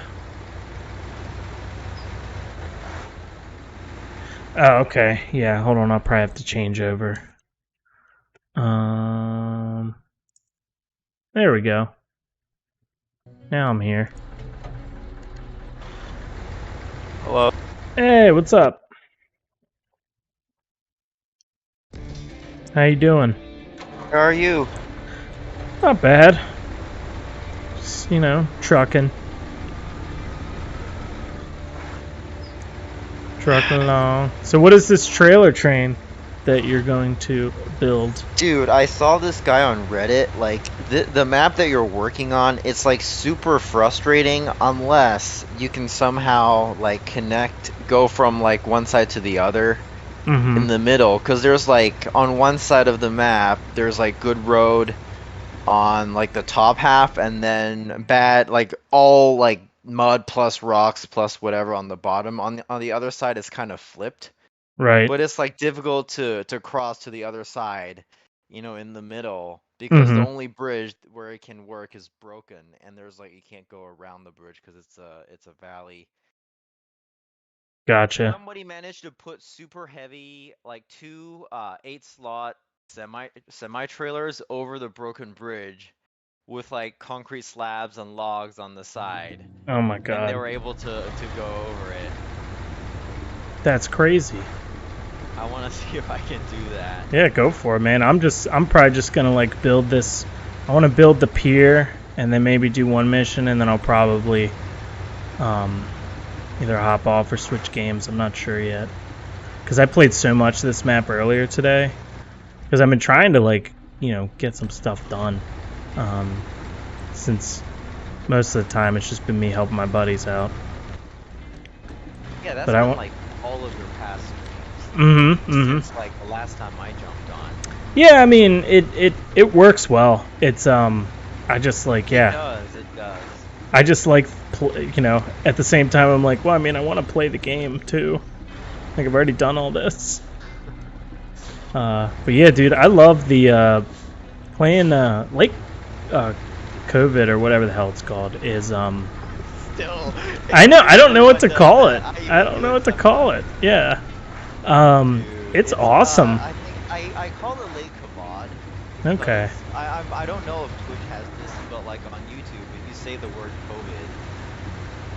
Oh, okay. Yeah, hold on, I'll probably have to change over. There we go. Now I'm here. Hello. Hey, what's up? How you doing? How are you? Not bad. Just, you know, trucking. Trucking along. So what is this trailer train that you're going to build? Dude, I saw this guy on Reddit, like, the map that you're working on, it's like super frustrating unless you can somehow, like, go from, like, one side to the other in the middle, because there's, like, on one side of the map, there's, like, good road on, like, the top half, and then bad, like, all, like, mud plus rocks plus whatever on the bottom. On the other side, it's kind of flipped. Right. But it's like difficult to cross to the other side, you know, in the middle, because the only bridge where it can work is broken, and there's like you can't go around the bridge because it's a valley. Gotcha. Somebody managed to put super heavy, like two 8-slot semi trailers over the broken bridge with like concrete slabs and logs on the side. Oh my god. And they were able to go over it. That's crazy. I want to see if I can do that. Yeah, go for it, man. I'm probably just gonna like build this. I want to build the pier and then maybe do one mission, and then I'll probably either hop off or switch games. I'm not sure yet, because I played so much this map earlier today. Because I've been trying to like, you know, get some stuff done. Since most of the time it's just been me helping my buddies out. Yeah, that's but on like all of your past streams. Since like the last time I jumped on. Yeah, I mean it works well. It's I just like It does. I just like you know, at the same time I'm like, well, I mean I want to play the game too. Like I've already done all this. But yeah, dude, I love the playing like COVID or whatever the hell it's called is Still. I know, I don't know what to call it. I don't know what to call it. Yeah. It's awesome. I think I call it late kebab. Okay. I don't know if Twitch has this, but like on YouTube, if you say the word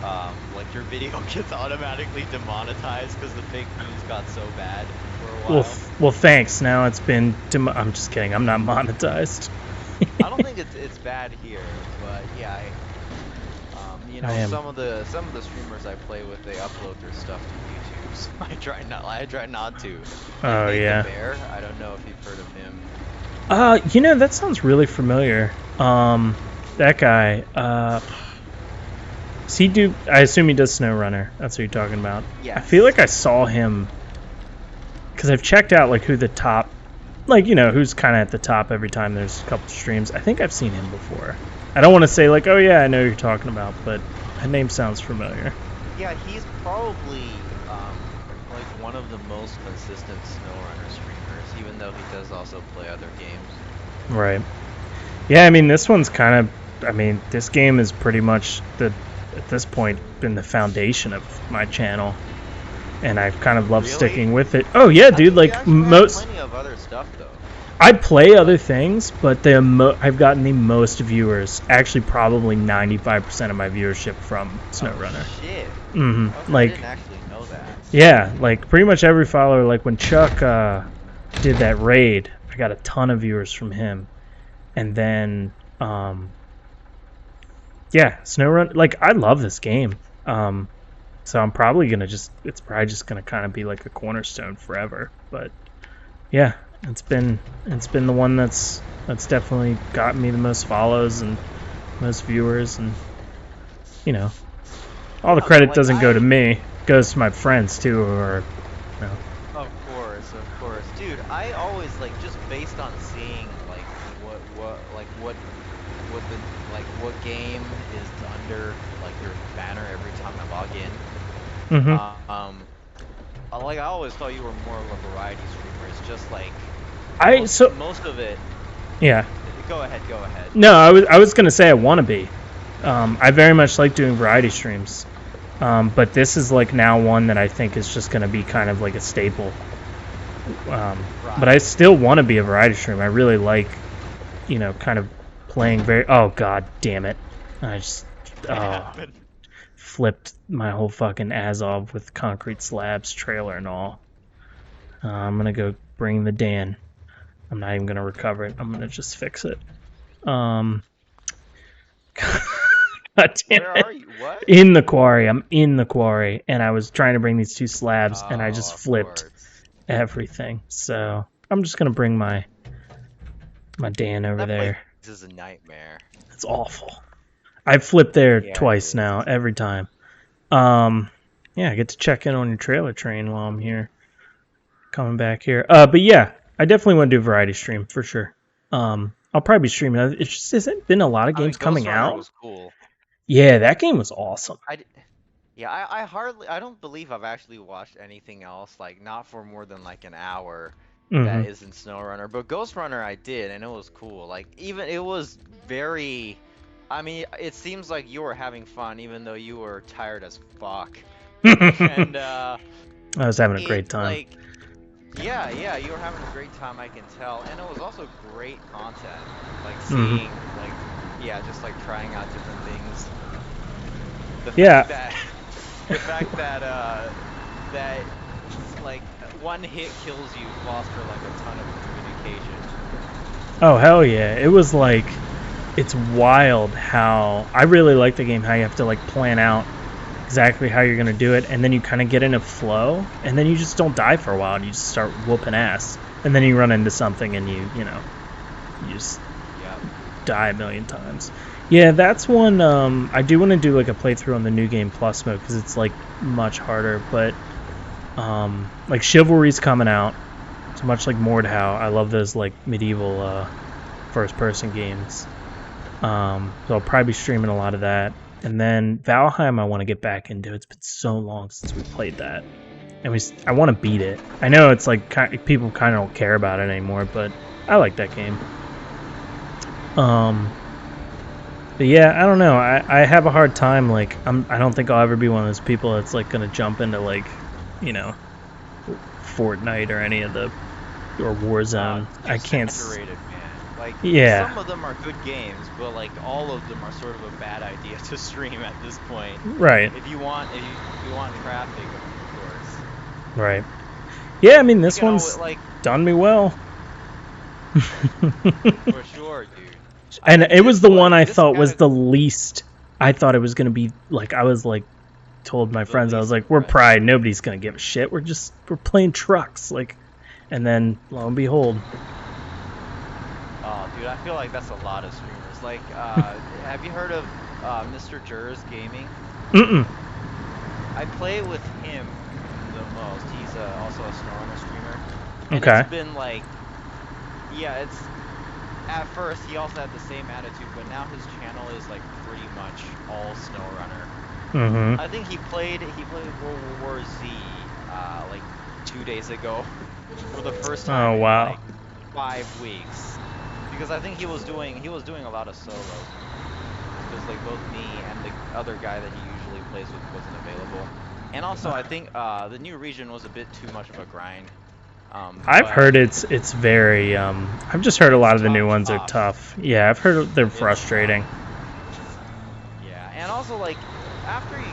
COVID, like your video gets automatically demonetized because the fake news got so bad for a while. Well, thanks. Now it's been. I'm just kidding. I'm not monetized. I don't think it's bad here, but yeah, you know, some of the streamers I play with, they upload their stuff to YouTube. So I try not to. Oh Like yeah. the Bear, I don't know if you've heard of him. You know, that sounds really familiar. That guy. Does he do? I assume he does Snowrunner. That's what you're talking about. Yeah. I feel like I saw him. Because I've checked out like who the top, like, you know, who's kind of at the top every time there's a couple streams. I think I've seen him before. I don't want to say like, oh yeah, I know who you're talking about, but that name sounds familiar. Yeah, he's probably like one of the most consistent Snowrunner streamers, even though he does also play other games. Right. Yeah, I mean, this one's kind of, I mean, this game is pretty much at this point been the foundation of my channel. And I've kind of loved sticking with it. Oh yeah, dude, like most. Plenty of other stuff though. I play other things, but I've gotten the most viewers. Actually, probably 95% of my viewership from Snowrunner. Oh, shit. Okay, like, I didn't actually know that. Yeah, like pretty much every follower. Like when Chuck did that raid, I got a ton of viewers from him, and then Yeah, Snowrunner. Like, I love this game. So I'm probably gonna it's probably just gonna kind of be like a cornerstone forever. But yeah, it's been the one that's definitely gotten me the most follows and most viewers, and you know, all the Yeah, but credit like doesn't go to me. It goes to my friends too, or you know. of course, dude. I always like just based on seeing like what the what game is under like your banner every time I log in. Hmm. Like I always thought you were more of a variety streamer. It's just like I so most of it. yeah. Go ahead, go ahead. No, I was gonna say I want to be. I very much like doing variety streams, but this is like now one that I think is just gonna be kind of like a staple. But I still want to be a variety streamer. I really like, kind of playing very. Oh god, damn it! I just flipped my whole fucking Azov with concrete slabs trailer and all. I'm gonna go bring the Dan. I'm not even gonna recover it. I'm gonna just fix it. Um, God damn Where it. are you? What? In the quarry. I'm in the quarry, and I was trying to bring these 2 slabs, and I just Oh, of flipped course. everything. So I'm just gonna bring my Dan over That place there. is a nightmare. It's awful. I've flipped there Yeah, it twice now, is. every time. Yeah, I get to check in on your trailer train while I'm here. Coming back here. But yeah, I definitely want to do a variety stream for sure. I'll probably be streaming. It just hasn't been a lot of I mean, games Ghost coming Runner out. was cool. Yeah, that game was awesome. Yeah, I don't believe I've actually watched anything else, like not for more than like an hour Hmm. that isn't Snowrunner. But Ghost Runner I did, and it was cool. Like even it was very, I mean, it seems like you were having fun even though you were tired as fuck. And I was having a it great time. like yeah, you were having a great time, I can tell. And it was also great content. Like Hmm. seeing like yeah, just like trying out different things. The Yeah. fact that the fact that that like one hit kills you foster like a ton of communication. Oh hell yeah! It was like, it's wild how I really like the game. How you have to like plan out exactly how you're gonna do it, and then you kind of get in a flow, and then you just don't die for a while, and you just start whooping ass, and then you run into something, and you just Yeah. die a million times. Yeah, that's one. I do want to do like a playthrough on the new game plus mode because it's like much harder, but like Chivalry's coming out. It's much like Mordhau. I love those like medieval first-person games. So I'll probably be streaming a lot of that. And then Valheim, I want to get back into. It's been so long since we played that, and I want to beat it. I know it's like people kind of don't care about it anymore, but I like that game. But yeah, I don't know. I have a hard time. Like I don't think I'll ever be one of those people that's like gonna jump into like, you know, Fortnite or any of the or Warzone. I can't. Saturated, man. Like Yeah. some of them are good games, but like all of them are sort of a bad idea to stream at this point. Right. If you want traffic, of course. Right. Yeah, I mean this one's like done me well. for sure, dude. And it was the one I this thought was kinda- the least. I thought it was gonna be like I was like told my The friends, I was least like, we're impressed. Pride, nobody's gonna give a shit. We're playing trucks, like, and then lo and behold. Oh, dude, I feel like that's a lot of streamers. Like, have you heard of Mr. Jers Gaming? Mm-mm. I play with him the most. He's also a Snowrunner streamer. And Okay. it's been like, yeah, it's at first he also had the same attitude, but now his channel is like pretty much all Snowrunner. Mm-hmm. I think he played World War Z like 2 days ago for the first time Oh wow. in like 5 weeks. Because I think he was doing a lot of solo. Because like both me and the other guy that he usually plays with wasn't available. And also I think the new region was a bit too much of a grind. I've heard it's very I've just heard a lot of the new ones are tough. tough. Yeah, I've heard they're frustrating. Yeah, and also like after you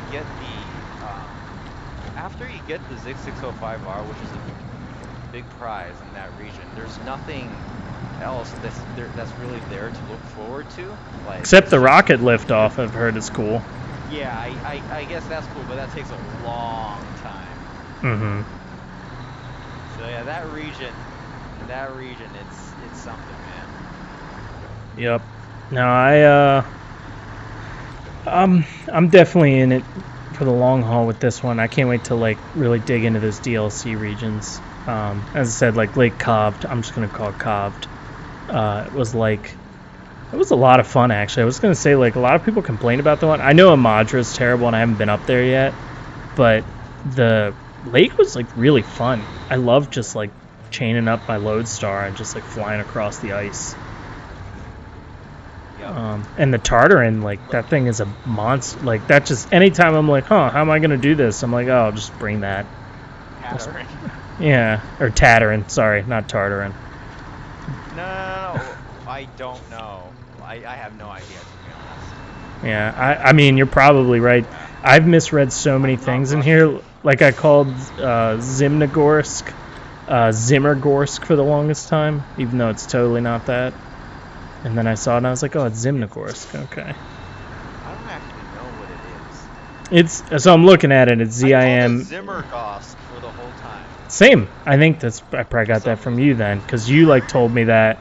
get the Zig 605R, which is a big prize in that region, there's nothing else that's really there to look forward to. Like, Except it's the just rocket liftoff, I've heard is cool. yeah, I guess that's cool, but that takes a long time. Mm-hmm. So yeah, that region, it's something, man. Yep. No, I'm definitely in it for the long haul with this one. I can't wait to like really dig into those DLC regions. As I said, like Lake Coved, I'm just gonna call it Coved. It was a lot of fun actually. I was gonna say like a lot of people complain about the one. I know Amadra is terrible and I haven't been up there yet, but the lake was like really fun. I love just like chaining up my Lodestar and just like flying across the ice. Yep. And the Tartarin, like that thing is a monster. Like that just anytime I'm like, huh, how am I gonna do this? I'm like, oh, I'll just bring that. Pattern. Yeah, or Tatarin. Sorry, not Tartarin. No. I don't know. I have no idea, to be honest. Yeah, I mean, you're probably right. I've misread so many things in here. Like I called Zimnogorsk, Zimmergorsk for the longest time, even though it's totally not that. And then I saw it and I was like, oh, it's Zimnogorsk. Okay. I don't actually know what it is. So I'm looking at it. It's ZIM. I called it Zimmergorsk for the whole time. Same. I think I probably got that from you then, because you like told me that.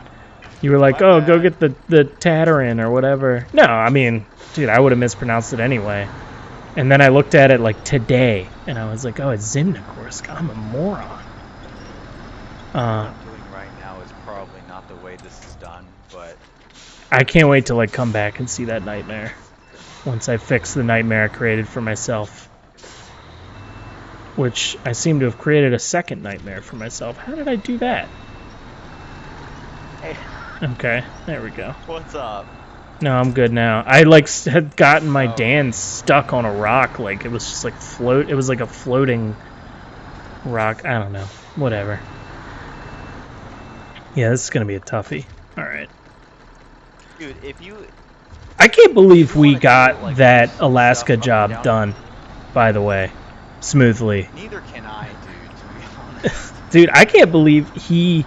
You were like, oh, go get the Tatarin or whatever. No, I mean, dude, I would have mispronounced it anyway. And then I looked at it like today, and I was like, oh, it's Zimnogorsk. I'm a moron. What I'm doing right now is probably not the way this is done, but I can't wait to like come back and see that nightmare once I fix the nightmare I created for myself. Which I seem to have created a second nightmare for myself. How did I do that? Hey. Okay, there we go. What's up? No, I'm good now. I like had gotten my Dan stuck on a rock, like it was just like it was like a floating rock. I don't know. Whatever. Yeah, this is gonna be a toughie. Alright. Dude, if you... I can't believe we got like that Alaska job done, by the way, smoothly. Neither can I, dude, to be honest. Dude, I can't believe he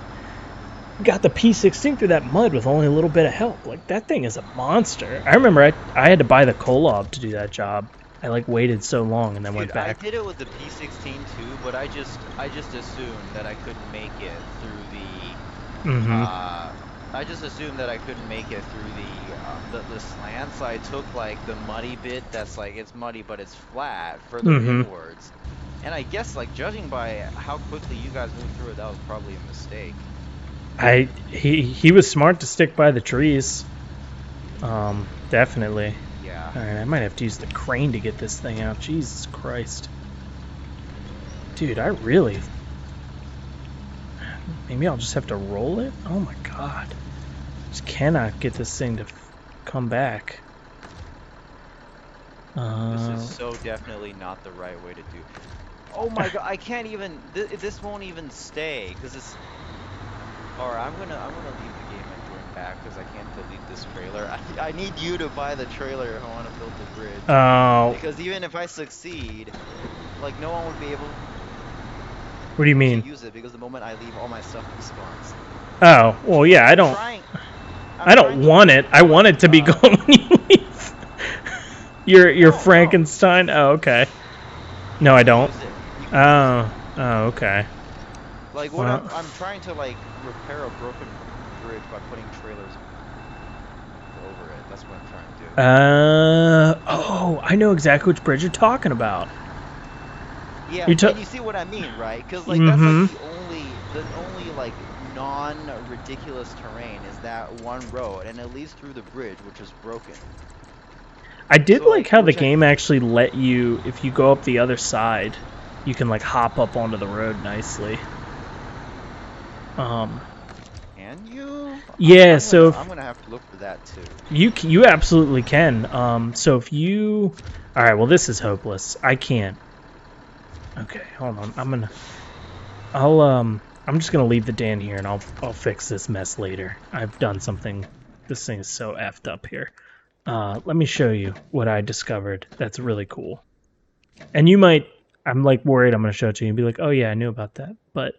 got the P16 through that mud with only a little bit of help. Like, that thing is a monster. I remember I had to buy the Kolov to do that job. I, like, waited so long and then went back. I did it with the P16 too, but I just assumed that I couldn't make it through the... I just assumed that I couldn't make it through the slant, so I took, like, the muddy bit that's, like, it's muddy but it's flat further inwards. And I guess, like, judging by how quickly you guys moved through it, that was probably a mistake. He was smart to stick by the trees. Definitely. Yeah. Alright, I might have to use the crane to get this thing out. Jesus Christ. Dude, I really... Maybe I'll just have to roll it? Oh my god. Just cannot get this thing to come back. This is so definitely not the right way to do. Oh my god, I can't even... This won't even stay, because it's... Alright, I'm gonna leave the game and join back, because I can't delete this trailer. I need you to buy the trailer if I want to build the bridge. Oh. Because even if I succeed, like, no one would be able... What do you mean? Use it, because the moment I leave, all my stuff respawns. Oh, well, yeah, I don't want it. I want it to be gone when you leave. You're Frankenstein? Oh, okay. No, I don't. Oh, okay. Like, what I'm trying to, like, repair a broken bridge by putting trailers over it. That's what I'm trying to do. Oh, I know exactly which bridge you're talking about. Yeah, and you see what I mean, right? Because, like, that's, like, the only, like, non-ridiculous terrain is that one road, and it leads through the bridge, which is broken. I did like how the game actually let you, if you go up the other side, you can, like, hop up onto the road nicely. Can you? Yeah, I'm gonna have to look for that too. You absolutely can. So if you... Alright, well, this is hopeless. I can't. Okay, hold on. I'm just gonna leave the Dan here and I'll fix this mess later. I've done something. This thing is so effed up here. Let me show you what I discovered that's really cool. And you might, I'm like worried I'm gonna show it to you and be like, oh yeah, I knew about that. But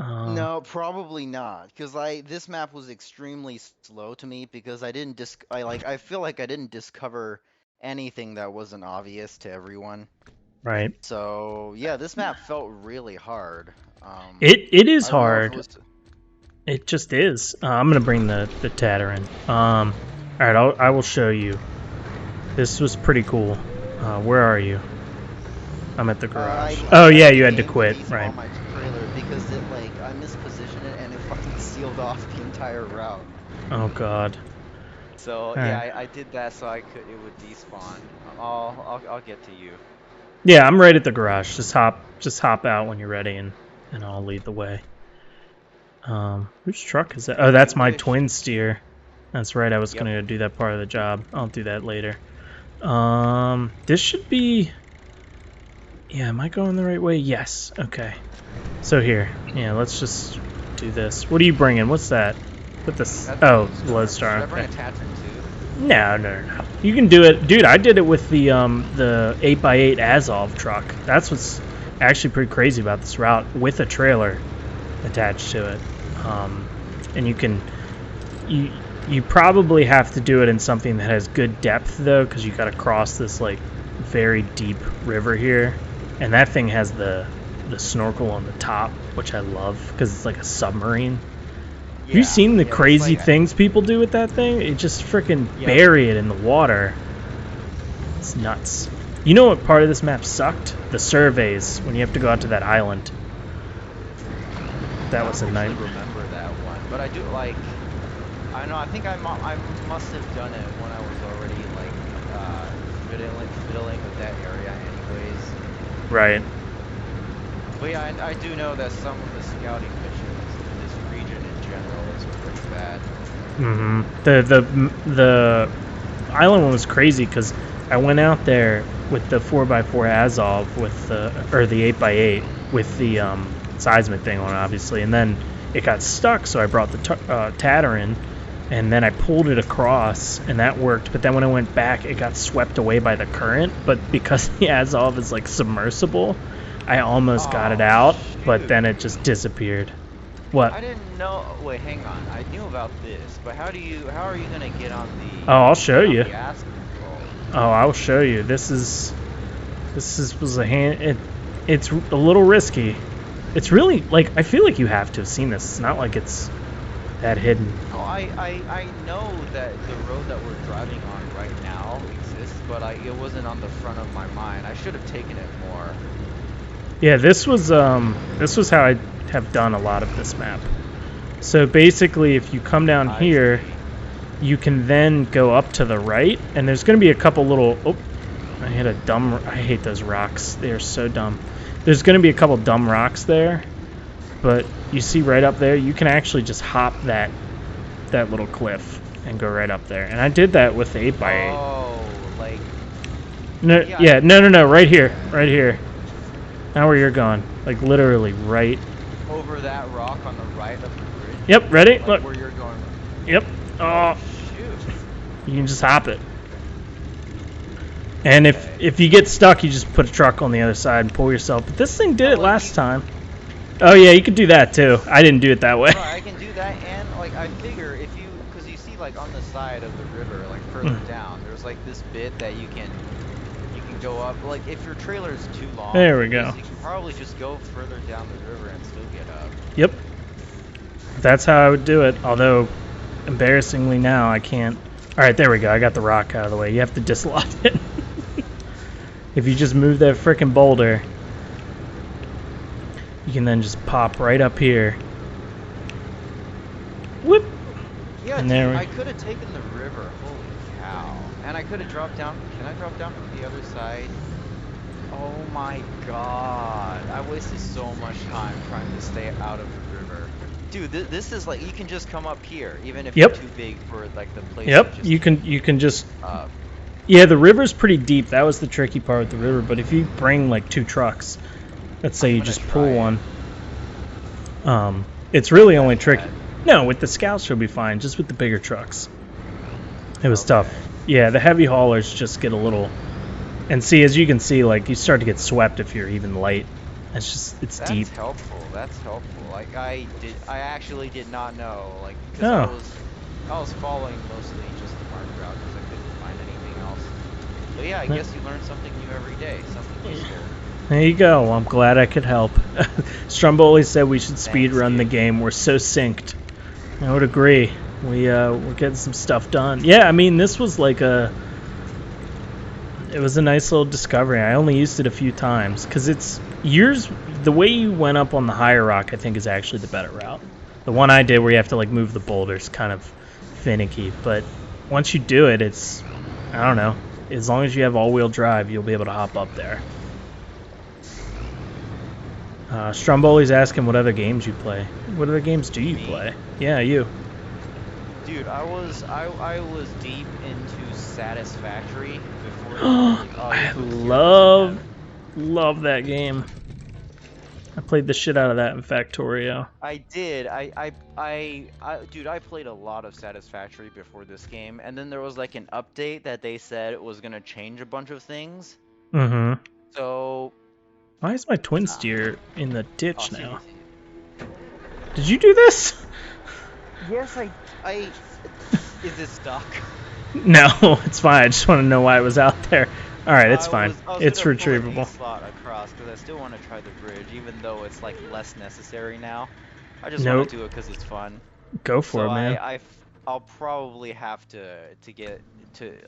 No, probably not, because this map was extremely slow to me because I feel like I didn't discover anything that wasn't obvious to everyone. Right. So yeah, this map felt really hard. It is I don't know if it hard. was. It just is. I'm gonna bring the tatter in. All right, I will show you. This was pretty cool. Where are you? I'm at the garage. I Oh left yeah, the you had to game to quit, despawn right? my trailer because I mispositioned it and it fucking sealed off the entire route. Oh god. So All yeah, right. I did that so it would despawn. I'll get to you. Yeah, I'm right at the garage. Just hop out when you're ready, and I'll lead the way. Whose truck is that? Oh, that's my twin steer. That's right. I was Yep. gonna do that part of the job. I'll do that later. This should be. Yeah, am I going the right way? Yes. Okay. So here, yeah, let's just do this. What are you bringing? What's that? Put this. Oh, Lodestar. Should I bring Okay. a attachment too? No. You can do it, dude. I did it with the 8x8 Azov truck. That's what's actually pretty crazy about this route with a trailer attached to it. And you probably have to do it in something that has good depth though, because you got to cross this like very deep river here, and that thing has the snorkel on the top, which I love because it's like a submarine. Have you seen the crazy things people do with that thing? It just freaking bury it in the water. It's nuts. You know what part of this map sucked? The surveys, when you have to go out to that island. That was a nightmare. I don't remember that one, but I do like. I know. I think I must have done it when I was already like fiddling with that area, anyways. Right. But yeah, I do know that some of the scouting missions in this region in general is pretty bad. The island one was crazy because I went out there with the 4x4 Azov with the 8x8 with the seismic thing on, obviously, and then it got stuck, so I brought the tatter in, and then I pulled it across, and that worked. But then when I went back, it got swept away by the current. But because the Azov is like submersible, I almost got it out, but then it just disappeared. What? I didn't know. Wait, hang on. I knew about this, but how are you gonna get on the? Oh, I'll show you. The ass control? Oh, I'll show you. This was a hand. It's a little risky. It's really like I feel like you have to have seen this. It's not like it's that hidden. Oh, I know that the road that we're driving on right now exists, but it wasn't on the front of my mind. I should have taken it more. Yeah, this was how I have done a lot of this map. So basically, if you come down here, you can then go up to the right, and there's going to be a couple little. Oh, I hate those rocks. They are so dumb. There's going to be a couple dumb rocks there, but you see right up there, you can actually just hop that little cliff and go right up there. And I did that with the 8x8. Oh, like. No, yeah, no, right here. Now where you're going, like literally right. Over that rock on the right of the bridge. Yep, ready? Like look. Where you're going. Yep. Oh, shoot. You can just hop it. And if you get stuck, you just put a truck on the other side and pull yourself. But this thing did it last time. Oh yeah, you could do that too. I didn't do it that way. No, I can do that, and like I figure because you see like on the side of the river, like further down, there's like this bit that you can go up. Like if your trailer is too long, there we go. You can probably just go further down the river and still get up. Yep. That's how I would do it. Although, embarrassingly now, I can't. All right, there we go. I got the rock out of the way. You have to dislodge it. If you just move that frickin' boulder, you can then just pop right up here. Whoop! Yeah, and dude, I could have taken the river. Holy cow. And I could have dropped down. Can I drop down from the other side? Oh my god. I wasted so much time trying to stay out of the river. Dude, this is like, you can just come up here, even if you're too big for like the place. Yep, you can just... Yeah, the river's pretty deep. That was the tricky part with the river. But if you bring like 2 trucks, let's say you just pull one, it's really only tricky. No, with the scouts you'll be fine. Just with the bigger trucks, it was tough. Yeah, the heavy haulers just get a little. And see, as you can see, like you start to get swept if you're even light. It's deep. That's helpful. Like I actually did not know. Like because Oh, I was following mostly just the marked route because I couldn't find anything else. So yeah, I guess you learn something new every day, something useful. there you go. Well, I'm glad I could help. Stromboli said we should speed Thanks, run the dude. game. We're so synced. I would agree. We're getting some stuff done. Yeah, I mean this was like it was a nice little discovery. I only used it a few times because it's the way you went up on the higher rock I think is actually the better route. The one I did where you have to like move the boulders kind of finicky, but once you do it, it's I don't know. As long as you have all-wheel drive, you'll be able to hop up there. Stromboli's asking what other games you play. What other games do you play? Yeah, you. Dude, I was deep into Satisfactory before. I love that game. I played the shit out of that in Factorio. I did. Dude, I played a lot of Satisfactory before this game, and then there was like an update that they said it was gonna change a bunch of things. Mm-hmm. So. Why is my twin steer in the ditch See, now? Did you do this? Yes, Is it stuck? No, it's fine. I just want to know why it was out there. All right, it's fine. I was It's gonna pull an retrievable. slot across because I still want to try the bridge, even though it's like less necessary now. I just Nope. want to do it because it's fun. Go for So it, man. I'll probably have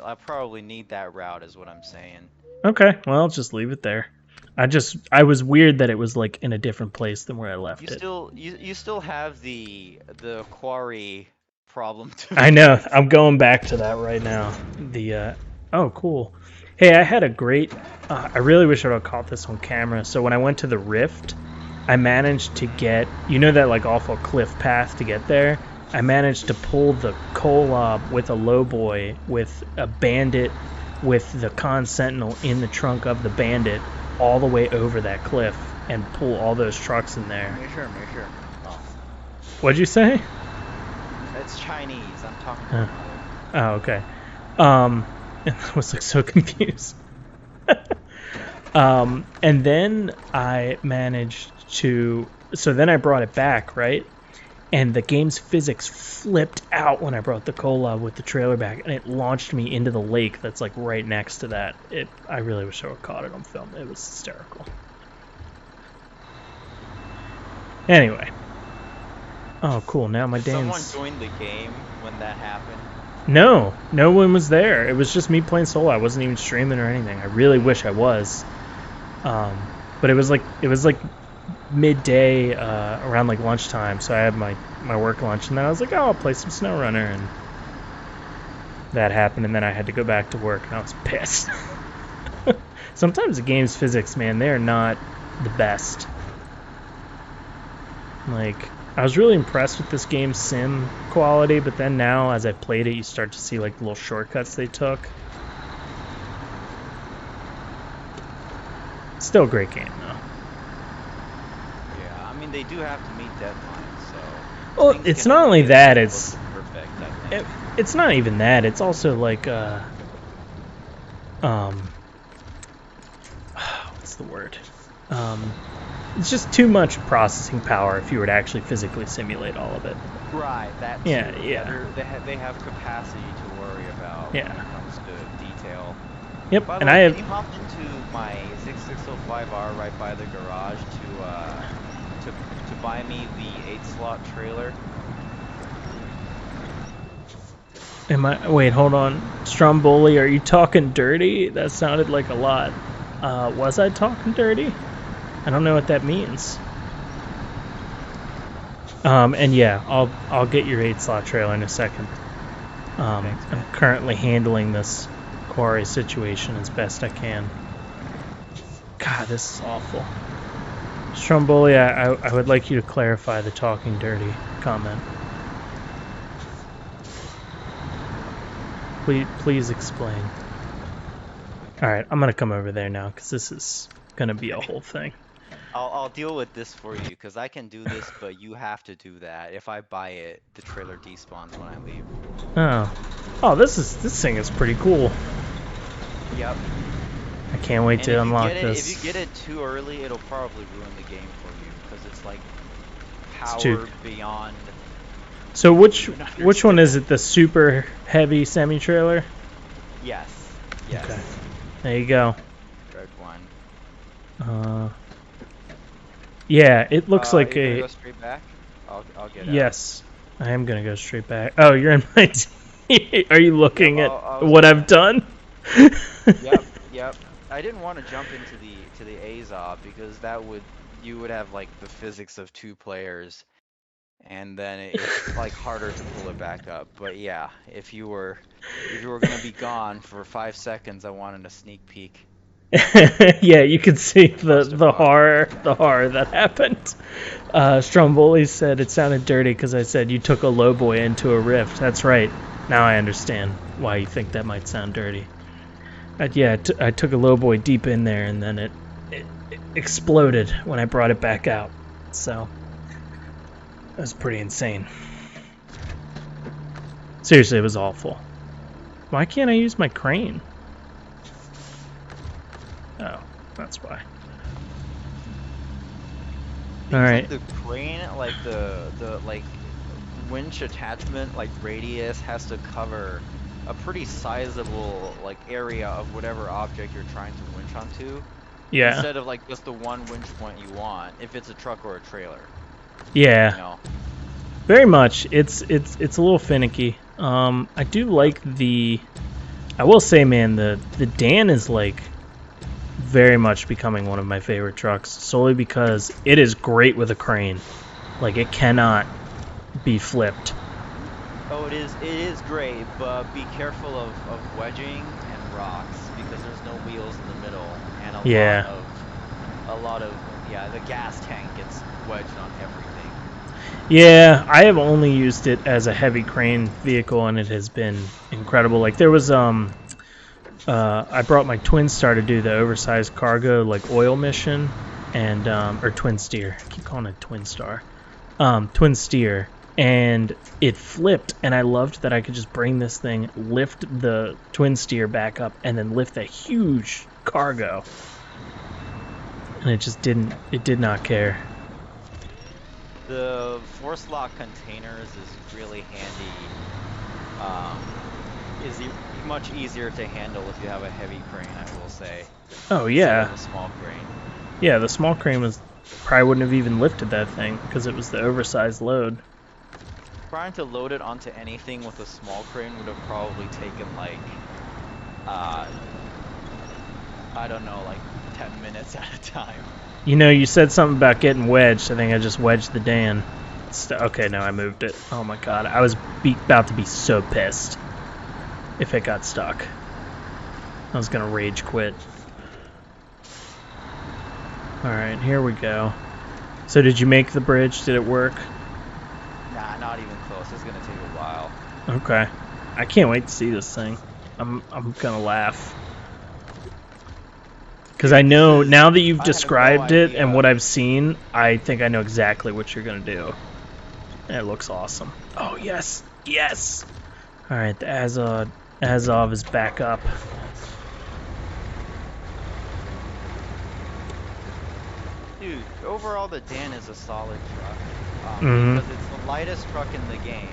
I'll probably need that route, is what I'm saying. Okay, well, I'll just leave it there. I was weird that it was like in a different place than where I left it. You still have the quarry problem too. I know. I'm going back to that right now. Oh, cool. Hey, I had a great. I really wish I would have caught this on camera. So when I went to the Rift, I managed to get. You know that like awful cliff path to get there. I managed to pull the Kolob with a lowboy with a bandit with the Con Sentinel in the trunk of the bandit all the way over that cliff and pull all those trucks in there. Sure. Oh. What'd you say? It's Chinese. I'm talking to Oh, okay. And I was like so confused. And then I managed to. So then I brought it back, right? And the game's physics flipped out when I brought the Kolob with the trailer back, and it launched me into the lake that's like right next to that. I really wish I would have caught it on film. It was hysterical. Anyway. Oh, cool. Now my Dan's... Someone joined the game when that happened? No one was there. It was just me playing solo. I wasn't even streaming or anything. I really wish I was. But it was like midday, around like lunchtime, so I had my work lunch, and then I was like, oh, I'll play some Snowrunner, and that happened, and then I had to go back to work, and I was pissed. Sometimes the game's physics, man, they're not the best. Like, I was really impressed with this game's sim quality, but then now, as I've played it, you start to see like the little shortcuts they took. Still a great game, though. Yeah, I mean, they do have to meet deadlines, so... Well, it's not only that, it's... perfect, I think. It's not even that, it's also like, what's the word? It's just too much processing power if you were to actually physically simulate all of it. Right, that too. Yeah. They have capacity to worry about when it comes to detail. Yep, By the and way, I have... Can you hop into my 6605R right by the garage to buy me the 8-slot trailer? Wait, hold on. Stromboli, are you talking dirty? That sounded like a lot. Was I talking dirty? I don't know what that means. And yeah, I'll get your 8-slot trailer in a second. Thanks, I'm currently handling this quarry situation as best I can. God, this is awful. Stromboli, I would like you to clarify the talking dirty comment. Please explain. Alright, I'm gonna come over there now, because this is gonna be a whole thing. I'll deal with this for you, because I can do this, but you have to do that. If I buy it, the trailer despawns when I leave. Oh, this thing is pretty cool. Yep. I can't wait to unlock this. If you get it too early, it'll probably ruin the game for you, because it's like power beyond. So which even one is understand. it? The super heavy semi trailer? Yes. Yes. Okay. There you go. Red one. Yeah, it looks like You're gonna a. go straight back. I'll get out. Yes, I am gonna go straight back. Oh, you're in my team. Are you Yep. looking at I was what gonna. I've done? Yep. Yep. I didn't want to jump into the Azov because you would have like the physics of two players, and then it's like harder to pull it back up. But yeah, if you were gonna be gone for 5 seconds, I wanted a sneak peek. Yeah, you can see the Clusterfuck. horror that happened. Stromboli said it sounded dirty because I said you took a low boy into a rift. That's right. Now I understand why you think that might sound dirty. Yeah, I took a low boy deep in there, and then it exploded when I brought it back out. So that was pretty insane. Seriously, it was awful. Why can't I use my crane? Oh, that's why. Seems Alright. like the crane, like the like winch attachment, like radius has to cover a pretty sizable like area of whatever object you're trying to winch onto, Yeah. instead of like just the one winch point you want, if it's a truck or a trailer. Yeah. You know. Very much. It's a little finicky. I do like the. I will say, man, the Dan is like very much becoming one of my favorite trucks, solely because it is great with a crane. Like it cannot be flipped. Oh, it is great, but be careful of wedging and rocks because there's no wheels in the middle and Yeah. a lot of yeah, the gas tank gets wedged on everything. Yeah, I have only used it as a heavy crane vehicle, and it has been incredible. Like there was I brought my Twin Star to do the oversized cargo like oil mission, and or Twin Steer. I keep calling it Twin Star. Twin Steer, and it flipped, and I loved that I could just bring this thing, lift the Twin Steer back up, and then lift that huge cargo. And it just didn't. It did not care. The force lock containers is really handy. Much easier to handle if you have a heavy crane, I will say. Oh Instead yeah. of a small crane. Yeah, the small crane was probably wouldn't have even lifted that thing because it was the oversized load. Trying to load it onto anything with a small crane would have probably taken like, I don't know, like 10 minutes at a time. You know, you said something about getting wedged. I think I just wedged the Dan. Okay, no, I moved it. Oh my god, I was about to be so pissed if it got stuck. I was gonna rage quit. Alright, here we go. So did you make the bridge? Did it work? Nah, not even close. It's gonna take a while. Okay. I can't wait to see this thing. I'm gonna laugh. Because I know, now that you've I have no described it and idea. what I've seen, I think I know exactly what you're going to do. And it looks awesome. Oh, yes! Yes! Alright, the Azov is back up. Dude, overall the Dan is a solid truck. Mhm. Because it's the lightest truck in the game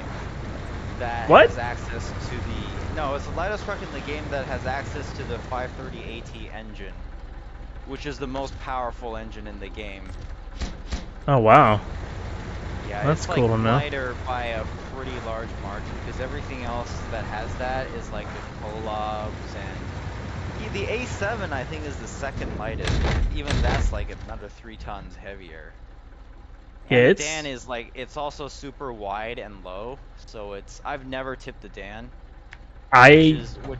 that What? has access to the... No, it's the lightest truck in the game that has access to the 530 AT engine, which is the most powerful engine in the game. Oh, wow. Yeah, That's it's cool like to know. lighter by a pretty large margin because everything else that has that is like the Kolobs and the A7 I think is the second lightest. Even that's like another 3 tons heavier. Yeah, And the it's... Dan is like, it's also super wide and low, so I've never tipped the Dan. Which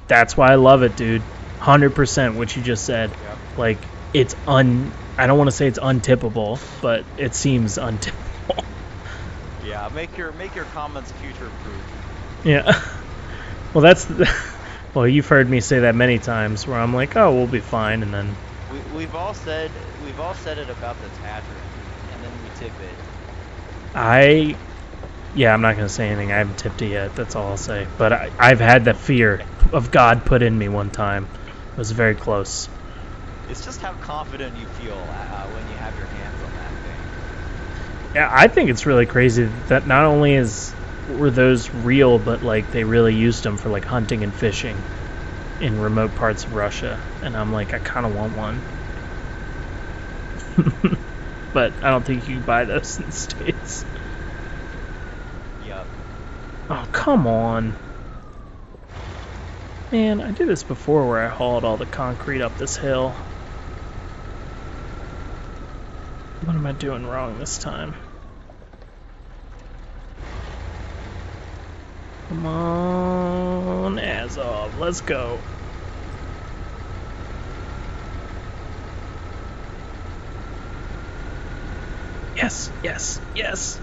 That's why I love it, dude. 100% what you just said. Yep. Like, it's I don't want to say it's untippable, but it seems untippable. Yeah, make your comments future proof. Yeah. Well, that's... Well, you've heard me say that many times, where I'm like, oh, we'll be fine, and then... We've all said it about the Tadric, and then we tip it. Yeah, I'm not going to say anything. I haven't tipped it yet. That's all I'll say. But I've had the fear of God put in me one time. It was very close. It's just how confident you feel when you have your hands on that thing. Yeah, I think it's really crazy that not only were those real, but like they really used them for like hunting and fishing in remote parts of Russia, and I'm like, I kind of want one. But I don't think you can buy those in the States. Yup. Oh, come on. Man, I did this before where I hauled all the concrete up this hill. What am I doing wrong this time? Come on, Azov, let's go. Yes, yes, yes.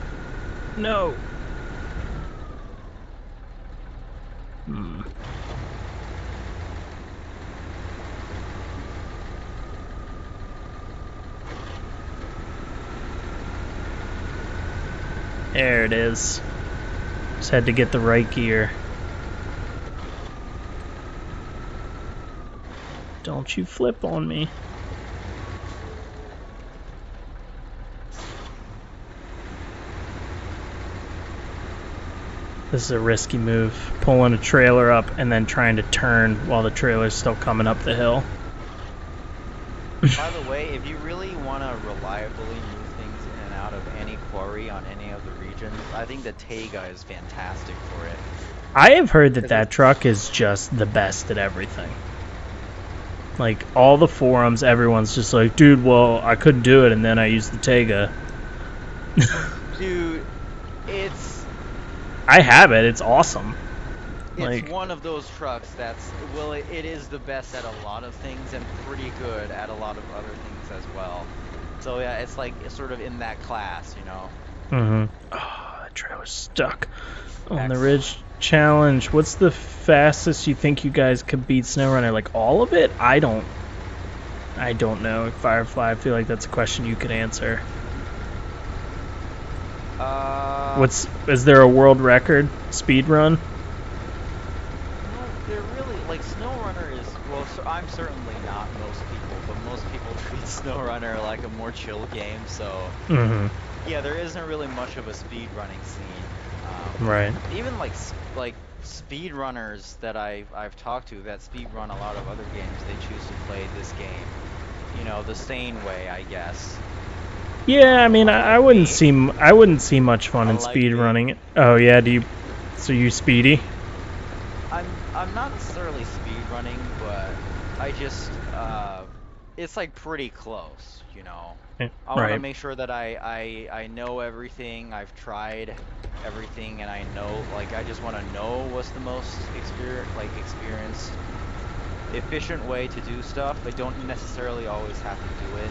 No. Hmm. There it is. Just had to get the right gear. Don't you flip on me. This is a risky move. Pulling a trailer up and then trying to turn while the trailer's still coming up the hill. By the way, if you really want to reliably move things in and out of any quarry on any of the regions, I think the Taiga is fantastic for it. I have heard that that truck is just the best at everything. Like, all the forums, everyone's just like, dude, well, I couldn't do it, and then I used the Taiga. Dude, it's I have it. It's awesome. Like, one of those trucks that's, well, it is the best at a lot of things and pretty good at a lot of other things as well. So yeah, it's like it's sort of in that class, you know. Oh, that trailer's stuck on the Excellent. Ridge Challenge. What's the fastest you think you guys could beat Snowrunner? Like, all of it? I don't know. Firefly, I feel like that's a question you could answer. Is there a world record speed run? No, they're really, like, Snowrunner is, well, so I'm certainly not most people, but most people treat Snowrunner like a more chill game, so yeah, there isn't really much of a speed running scene. Right. Even like speed runners that I've talked to that speed run a lot of other games, they choose to play this game, you know, the sane way, I guess. Yeah, I mean, I wouldn't see much fun in Unlike speed me. running. Oh yeah, so you speedy? I'm not necessarily speed running, but I just it's like pretty close, you know. I want to Right. make sure that I know everything. I've tried everything, and I know, like, I just want to know what's the most experienced, efficient way to do stuff. I don't necessarily always have to do it.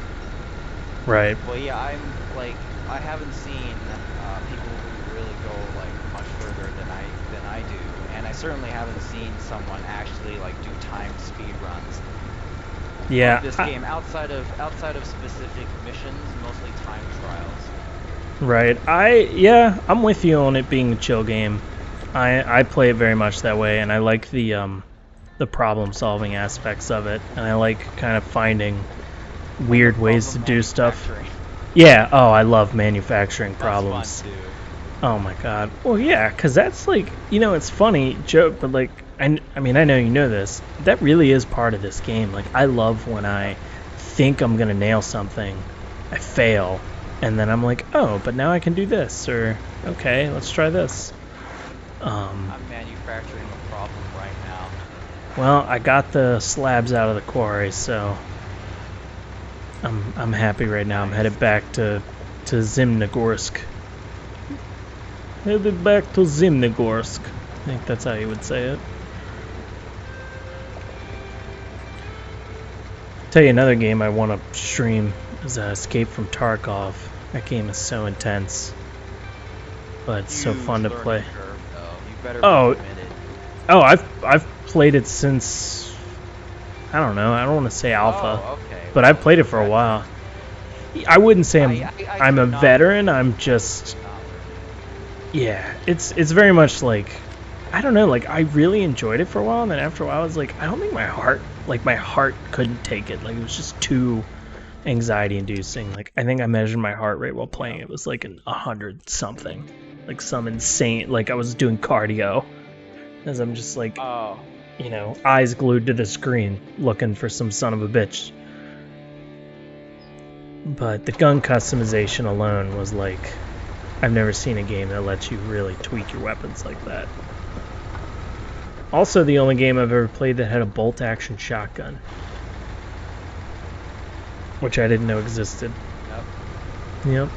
Right. Well, yeah, I haven't seen people who really go like much further than I do, and I certainly haven't seen someone actually like do timed speed runs. Yeah. This game outside of specific missions, mostly time trials. Right. I'm with you on it being a chill game. I play it very much that way, and I like the problem solving aspects of it, and I like kind of finding weird ways to do stuff. Yeah, oh, I love manufacturing problems. That's fun too. Oh my god. Well, yeah, because that's like, it's funny, joke, but like, I mean, I know you know this. That really is part of this game. Like, I love when I think I'm going to nail something, I fail, and then I'm like, oh, but now I can do this, or, okay, let's try this. I'm manufacturing a problem right now. Well, I got the slabs out of the quarry, so I'm happy right now. I'm headed back to Zimnogorsk. Headed back to Zimnogorsk. I think that's how you would say it. Tell you another game I want to stream is Escape from Tarkov. That game is so intense, but it's so fun to play. Curve, though. You better Oh. be committed. Oh, I've played it since, I don't know. I don't want to say alpha, Oh, okay. but I've played it for a while. I wouldn't say I'm a could not- veteran. I'm just, yeah. It's very much like, I don't know. Like, I really enjoyed it for a while, and then after a while, I was like, I don't think my heart couldn't take it. Like, it was just too anxiety-inducing. Like, I think I measured my heart rate while playing. It was like 100 something, like some insane. Like I was doing cardio, as I'm just like, Oh, you know, eyes glued to the screen, looking for some son of a bitch. But the gun customization alone was like, I've never seen a game that lets you really tweak your weapons like that. Also, the only game I've ever played that had a bolt-action shotgun, which I didn't know existed. yep. Yep.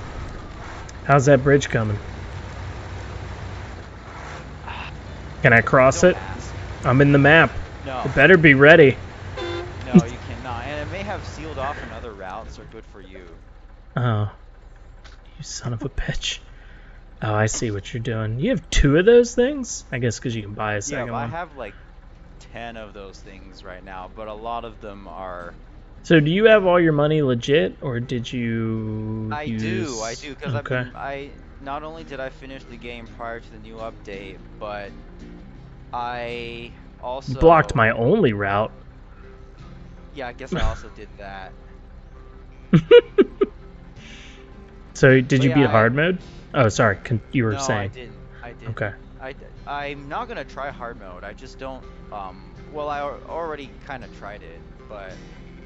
How's that bridge coming? Can I cross Don't it? ask. I'm in the map. No, It better be ready. no, you cannot. And it may have sealed off another route, so good for you. Oh, you son of a bitch. Oh, I see what you're doing. You have 2 of those things? I guess because you can buy a Yeah, second but I one. have like 10 of those things right now, but a lot of them are. So do you have all your money legit, or did you I use... do, because Okay. I not only did I finish the game prior to the new update, but I also. You blocked my only route. Yeah, I guess I also did that. So did But you yeah, beat hard mode? Oh, sorry. You were No, saying. I didn't. Okay. I'm not gonna try hard mode. I just don't. Well, I already kind of tried it, but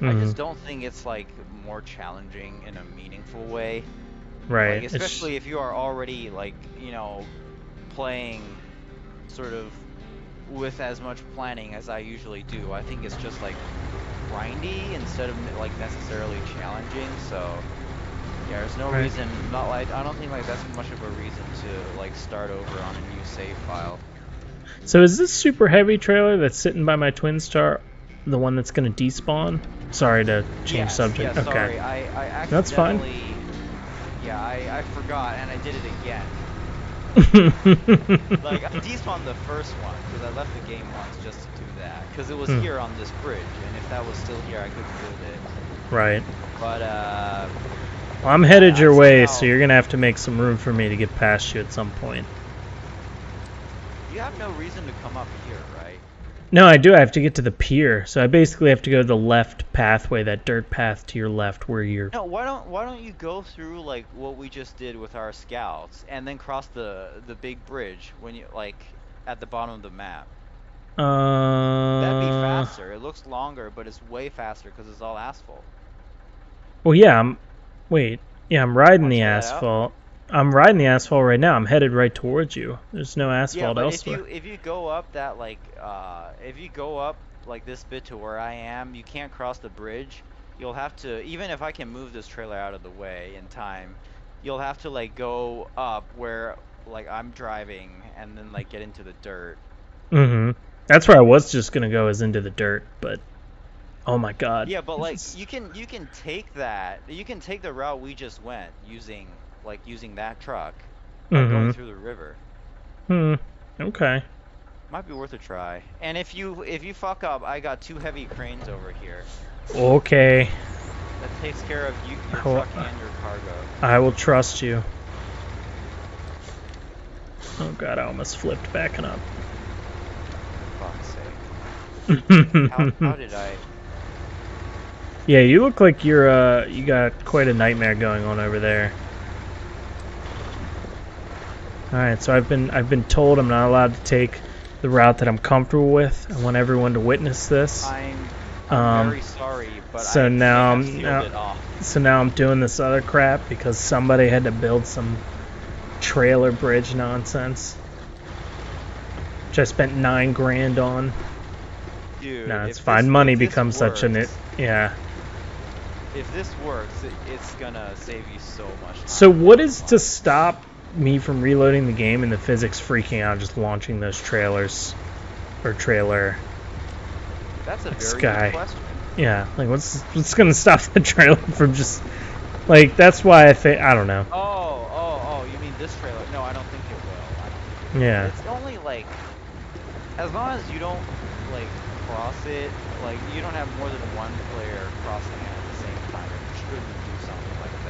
I Mhm. just don't think it's like more challenging in a meaningful way. Right. Like, especially if you are already like, you know, playing sort of with as much planning as I usually do. I think it's just like grindy instead of like necessarily challenging. So yeah, there's no Right. reason. Not like I don't think like that's much of a reason to like start over on a new save file. So is this super heavy trailer that's sitting by my twin star the one that's going to despawn? Sorry to change Yes, subject. Yeah, Okay. sorry. I accidentally. That's fine. Yeah, I forgot and I did it again. Like, I despawned the first one because I left the game once just to do that. Because it was here on this bridge, and if that was still here, I couldn't build it. Right. But, Well, I'm headed your I way, somehow- so you're going to have to make some room for me to get past you at some point. You have no reason to come up here, right? No, I do. I have to get to the pier, so I basically have to go to the left pathway, that dirt path to your left where you're... No, why don't you go through, like, what we just did with our scouts, and then cross the big bridge when you, like, at the bottom of the map? That'd be faster. It looks longer, but it's way faster because it's all asphalt. Well, yeah, Wait. Yeah, I'm riding Wanna the try that out? asphalt. I'm riding the asphalt right now. I'm headed right towards you. There's no Yeah, asphalt but elsewhere. if you go up that like if you go up like this bit to where I am, you can't cross the bridge. You'll have to, even if I can move this trailer out of the way in time, you'll have to like go up where like I'm driving and then like get into the dirt. Mm-hmm. That's where I was just gonna go, is into the dirt, but oh my god. Yeah, but like you can take that. You can take the route we just went using that truck, like going through the river. Okay. Might be worth a try. And if you fuck up, I got 2 heavy cranes over here. Okay. That takes care of your Well, truck and your cargo. I will trust you. Oh god, I almost flipped backing up. For fuck's sake. How did I? Yeah, you look like you're you got quite a nightmare going on over there. Alright, so I've been told I'm not allowed to take the route that I'm comfortable with. I want everyone to witness this. I'm very sorry, but so I now have sealed it off. So now I'm doing this other crap because somebody had to build some trailer bridge nonsense, which I spent $9 grand on. Dude, No, it's if fine. this- Money if this becomes such an works- yeah. If this works, it's gonna save you so much time. So what is to stop me from reloading the game and the physics freaking out just launching those trailers or trailer? That's a very Sky. good question. Yeah, like what's gonna stop the trailer from just like, that's why I think, I don't know. Oh, you mean this trailer? No, I don't think it will. I don't think it will. Yeah. It's only like, as long as you don't like cross it, like you don't have more than one player crossing it at the same time. It shouldn't do something like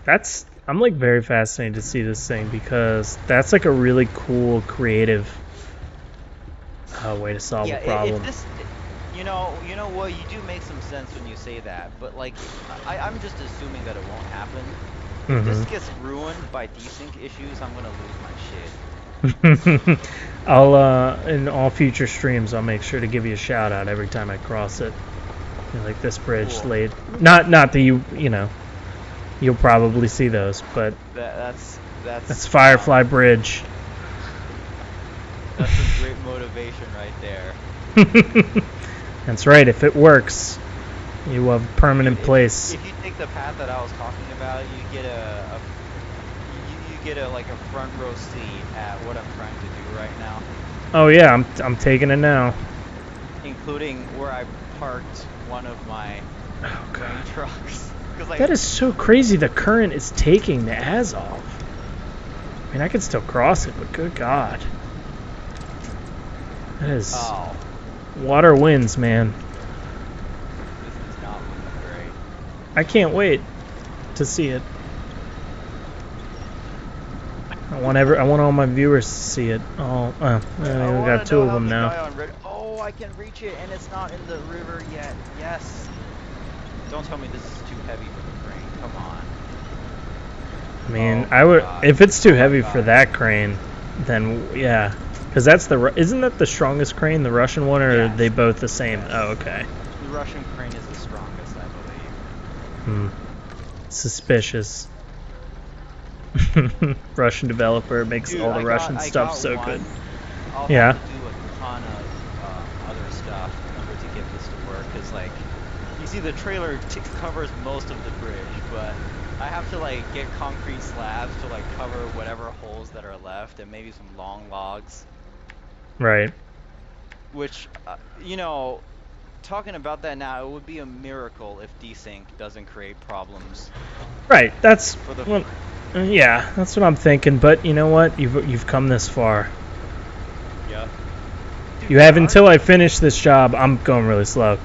that. I'm like very fascinated to see this thing because that's like a really cool, creative way to solve a problem. You know what? You do make some sense when you say that, but like, I'm just assuming that it won't happen. If this gets ruined by desync issues, I'm gonna lose my shit. I'll in all future streams I'll make sure to give you a shout out every time I cross it. Like this bridge Cool. laid. Not that you know, you'll probably see those, but that's Firefly Bridge. That's some great motivation right there. That's right. If it works, you will have a permanent place. If you take the path that I was talking about, you get you get like a front row seat at what I'm trying to do right now. Oh yeah, I'm taking it now. Including where I parked one of my grain trucks. That is so crazy. The current is taking the Azov. I mean, I could still cross it, but good God. That is... Water wins, man. This is not looking great. I can't wait to see it. I want all my viewers to see it. We got two of them now. Oh, I can reach it, and it's not in the river yet. Yes. Don't tell me this is too heavy for the crane. Come on. I mean, if it's too heavy for that crane, then yeah. Because that's isn't that the strongest crane, the Russian one, or are they both the same? Yes. Oh, okay. The Russian crane is the strongest, I believe. Suspicious. Russian developer makes all the Russian stuff so good. I'll have to do a ton of other stuff in order to get this to work. Because, like, you see the trailer covers most of the bridge, but I have to, like, get concrete slabs to, like, cover whatever holes that are left and maybe some long logs. Right. Which, you know, talking about that now, it would be a miracle if desync doesn't create problems. Right. That's yeah, that's what I'm thinking. But you know what? You've come this far. Yeah. Dude, you have until I finish this job. I'm going really slow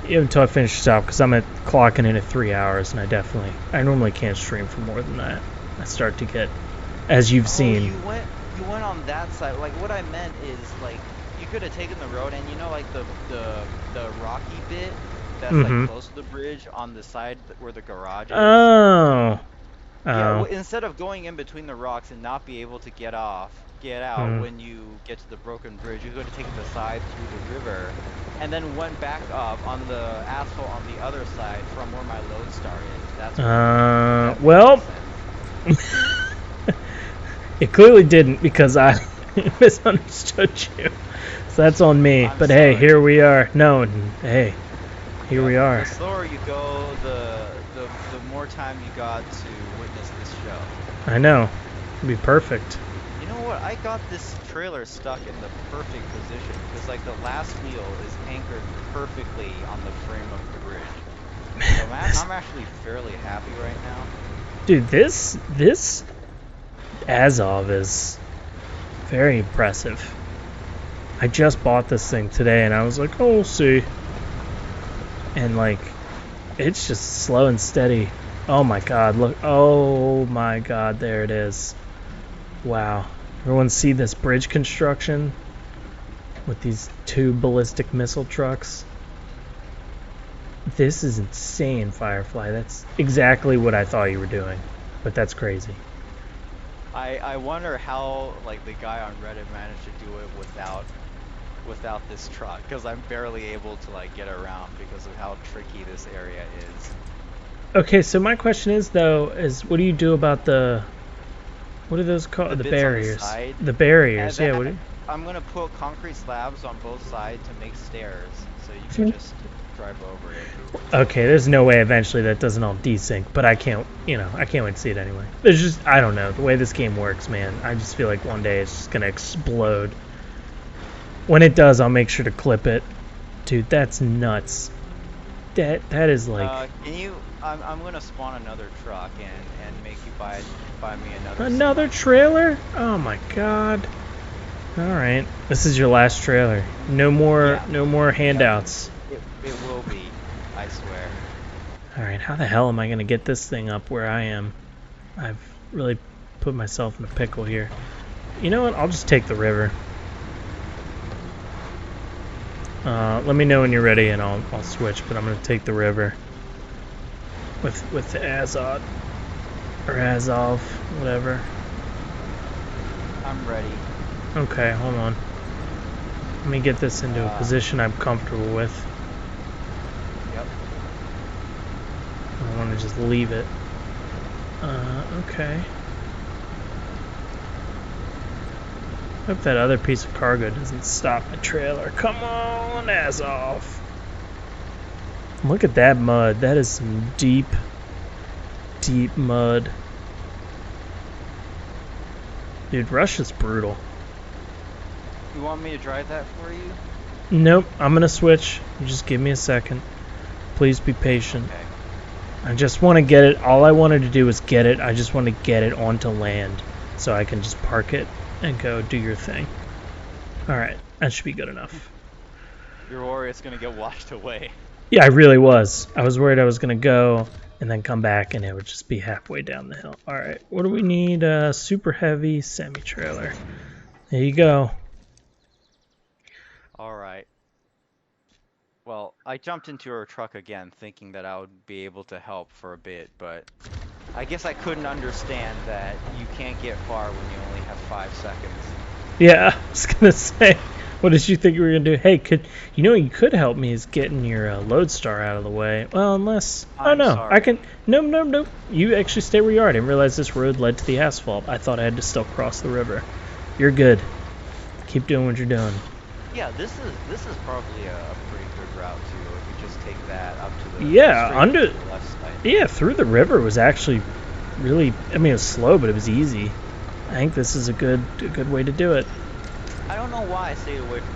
until I finish this job because I'm clocking in at 3 hours, and I normally can't stream for more than that. I start to get, as you've seen. You went on that side. Like, what I meant is, like, you could have taken the road, and you know, like, the rocky bit that's, like, close to the bridge on the side where the garage is. Oh. Yeah, instead of going in between the rocks and not be able to get out when you get to the broken bridge, you could have taken the side through the river, and then went back up on the asphalt on the other side from where my lodestar is. That's well... It clearly didn't because I misunderstood you. So that's on me. But sorry. Hey, here we are. No, hey, here we are. The slower you go, the more time you got to witness this show. I know. It'd be perfect. You know what? I got this trailer stuck in the perfect position because, like, the last wheel is anchored perfectly on the frame of the bridge. So I'm actually fairly happy right now. Dude, this Azov is very impressive. I just bought this thing today and I was like, oh, we'll see. And like, it's just slow and steady. Oh my god, look. Oh my god, there it is. Wow. Everyone see this bridge construction with these 2 ballistic missile trucks? This is insane, Firefly. That's exactly what I thought you were doing. But that's crazy. I wonder how, like, the guy on Reddit managed to do it without this truck, because I'm barely able to, like, get around because of how tricky this area is. Okay, so my question is, though, what do you do about what are those called? The barriers. The barriers, yeah. I'm gonna put concrete slabs on both sides to make stairs, so you can just drive over it. Okay, there's no way eventually that doesn't all desync, but I can't wait to see it anyway. There's just, I don't know, the way this game works, man. I just feel like one day it's just gonna explode. When it does, I'll make sure to clip it. Dude, that's nuts. That is like... I'm gonna spawn another truck and make you buy me another trailer? Oh my god. Alright. This is your last trailer. No more handouts. It will be, I swear. Alright, how the hell am I gonna get this thing up where I am? I've really put myself in a pickle here. You know what? I'll just take the river. Let me know when you're ready, and I'll switch. But I'm gonna take the river with the Azov or Azov, whatever. I'm ready. Okay, hold on. Let me get this into a position I'm comfortable with. Yep. I don't want to just leave it. Okay. Hope that other piece of cargo doesn't stop the trailer. Come on, Azov. Look at that mud. That is some deep, deep mud. Dude, Russia's brutal. You want me to drive that for you? Nope, I'm gonna switch. You just give me a second. Please be patient. Okay. I just want to get it. All I wanted to do was get it. I just want to get it onto land so I can just park it and go do your thing. Alright, that should be good enough. You're worried it's gonna get washed away. Yeah, I really was. I was worried I was going to go and then come back and it would just be halfway down the hill. Alright, what do we need? Super heavy semi-trailer. There you go. Alright. Well, I jumped into her truck again thinking that I would be able to help for a bit, but I guess I couldn't understand that you can't get far when you only have 5 seconds. Yeah, I was going to say, what did you think you were going to do? Hey, you could help me is getting your Lodestar out of the way. Well, unless... Oh, no, sorry. I can... No. You actually stay where you are. I didn't realize this road led to the asphalt. I thought I had to still cross the river. You're good. Keep doing what you're doing. Yeah, this is probably a pretty good route too. If you just take that up to the Yeah, straight to the left side. Yeah, through the river was actually really... I mean, it was slow, but it was easy. I think this is a good way to do it. I don't know why I stayed away from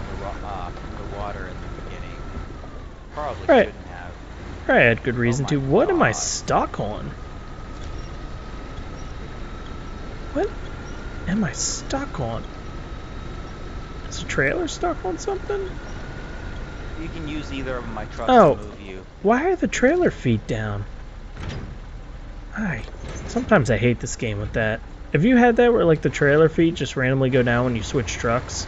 the water in the beginning. Probably Right. shouldn't have. I had good reason my to. What am I God. stuck on? What am I stuck on? Is the trailer stuck on something? You can use either of my trucks Oh. to move you. Why are the trailer feet down? Sometimes I hate this game with that. Have you had that where like the trailer feet just randomly go down when you switch trucks?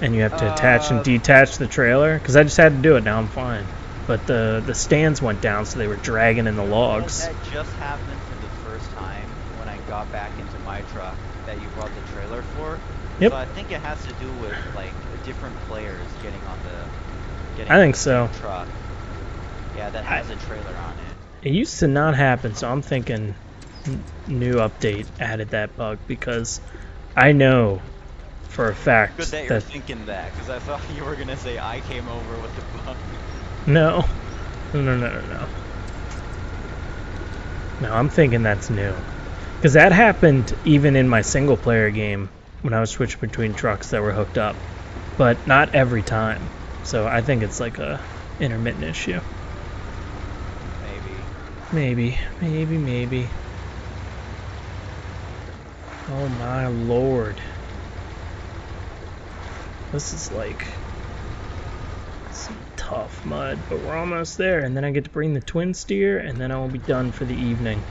And you have to attach and detach the trailer? Because I just had to do it, now I'm fine. But the stands went down, so they were dragging in the logs. That just happened for the first time when I got back into my truck that you brought the trailer for. Yep. So I think it has to do with like different players getting on the I think the so. same truck. Yeah, that has a trailer on it. It used to not happen, so I'm thinking new update added that bug because I know for a fact Good that you're thinking that, because I thought you were gonna say I came over with the bug. No, I'm thinking that's new. Because that happened even in my single player game when I was switching between trucks that were hooked up. But not every time. So I think it's like a intermittent issue. Maybe. Oh my lord. This is like some tough mud, but we're almost there, and then I get to bring the twin steer, and then I will be done for the evening.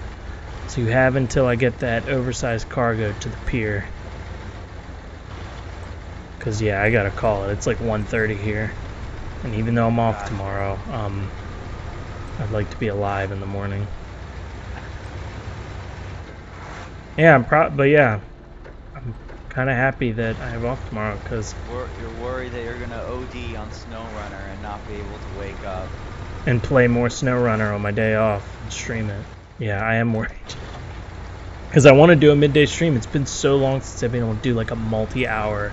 So you have until I get that oversized cargo to the pier. Cause yeah, I gotta call it. It's like 1:30 here, and even though I'm off tomorrow, I'd like to be alive in the morning. Yeah, but yeah, I'm kind of happy that I have off tomorrow because. You're worried that you're gonna OD on Snowrunner and not be able to wake up. And play more Snowrunner on my day off and stream it. Yeah, I am worried. Because I want to do a midday stream. It's been so long since I've been able to do like a multi-hour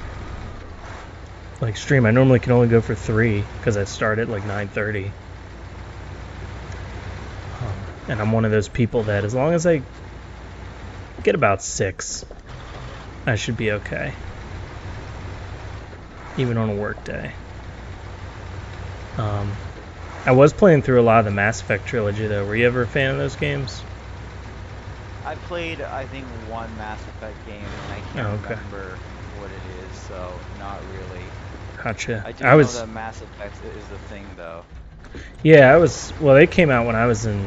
like stream. I normally can only go for 3 because I start at like 9:30. And I'm one of those people that as long as I get about 6, I should be okay. Even on a work day. I was playing through a lot of the Mass Effect trilogy though. Were you ever a fan of those games? I played, I think, one Mass Effect game, and I can't remember what it is, so not really. Gotcha. I do know that Mass Effect is the thing, though. Yeah, well, they came out when I was in,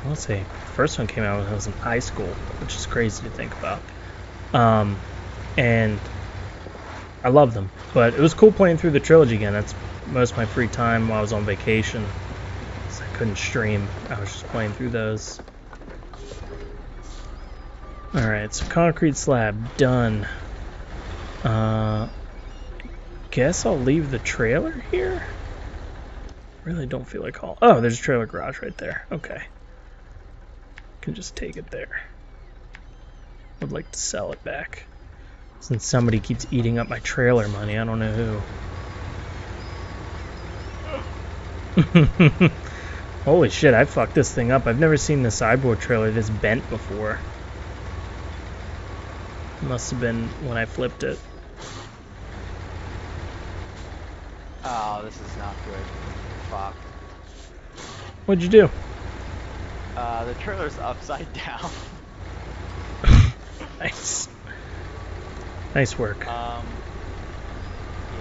I want to say, the first one came out when I was in high school, which is crazy to think about. And I love them. But it was cool playing through the trilogy again. That's most of my free time while I was on vacation. So I couldn't stream. I was just playing through those. Alright, so concrete slab, done. Guess I'll leave the trailer here? Really don't feel like haul. Oh, there's a trailer garage right there. Okay. Can just take it there. Would like to sell it back. Since somebody keeps eating up my trailer money, I don't know who. Holy shit, I fucked this thing up. I've never seen the sideboard trailer this bent before. Must have been when I flipped it. Oh, this is not good. Fuck. What'd you do? The trailer's upside down. Nice. Nice work. Yeah,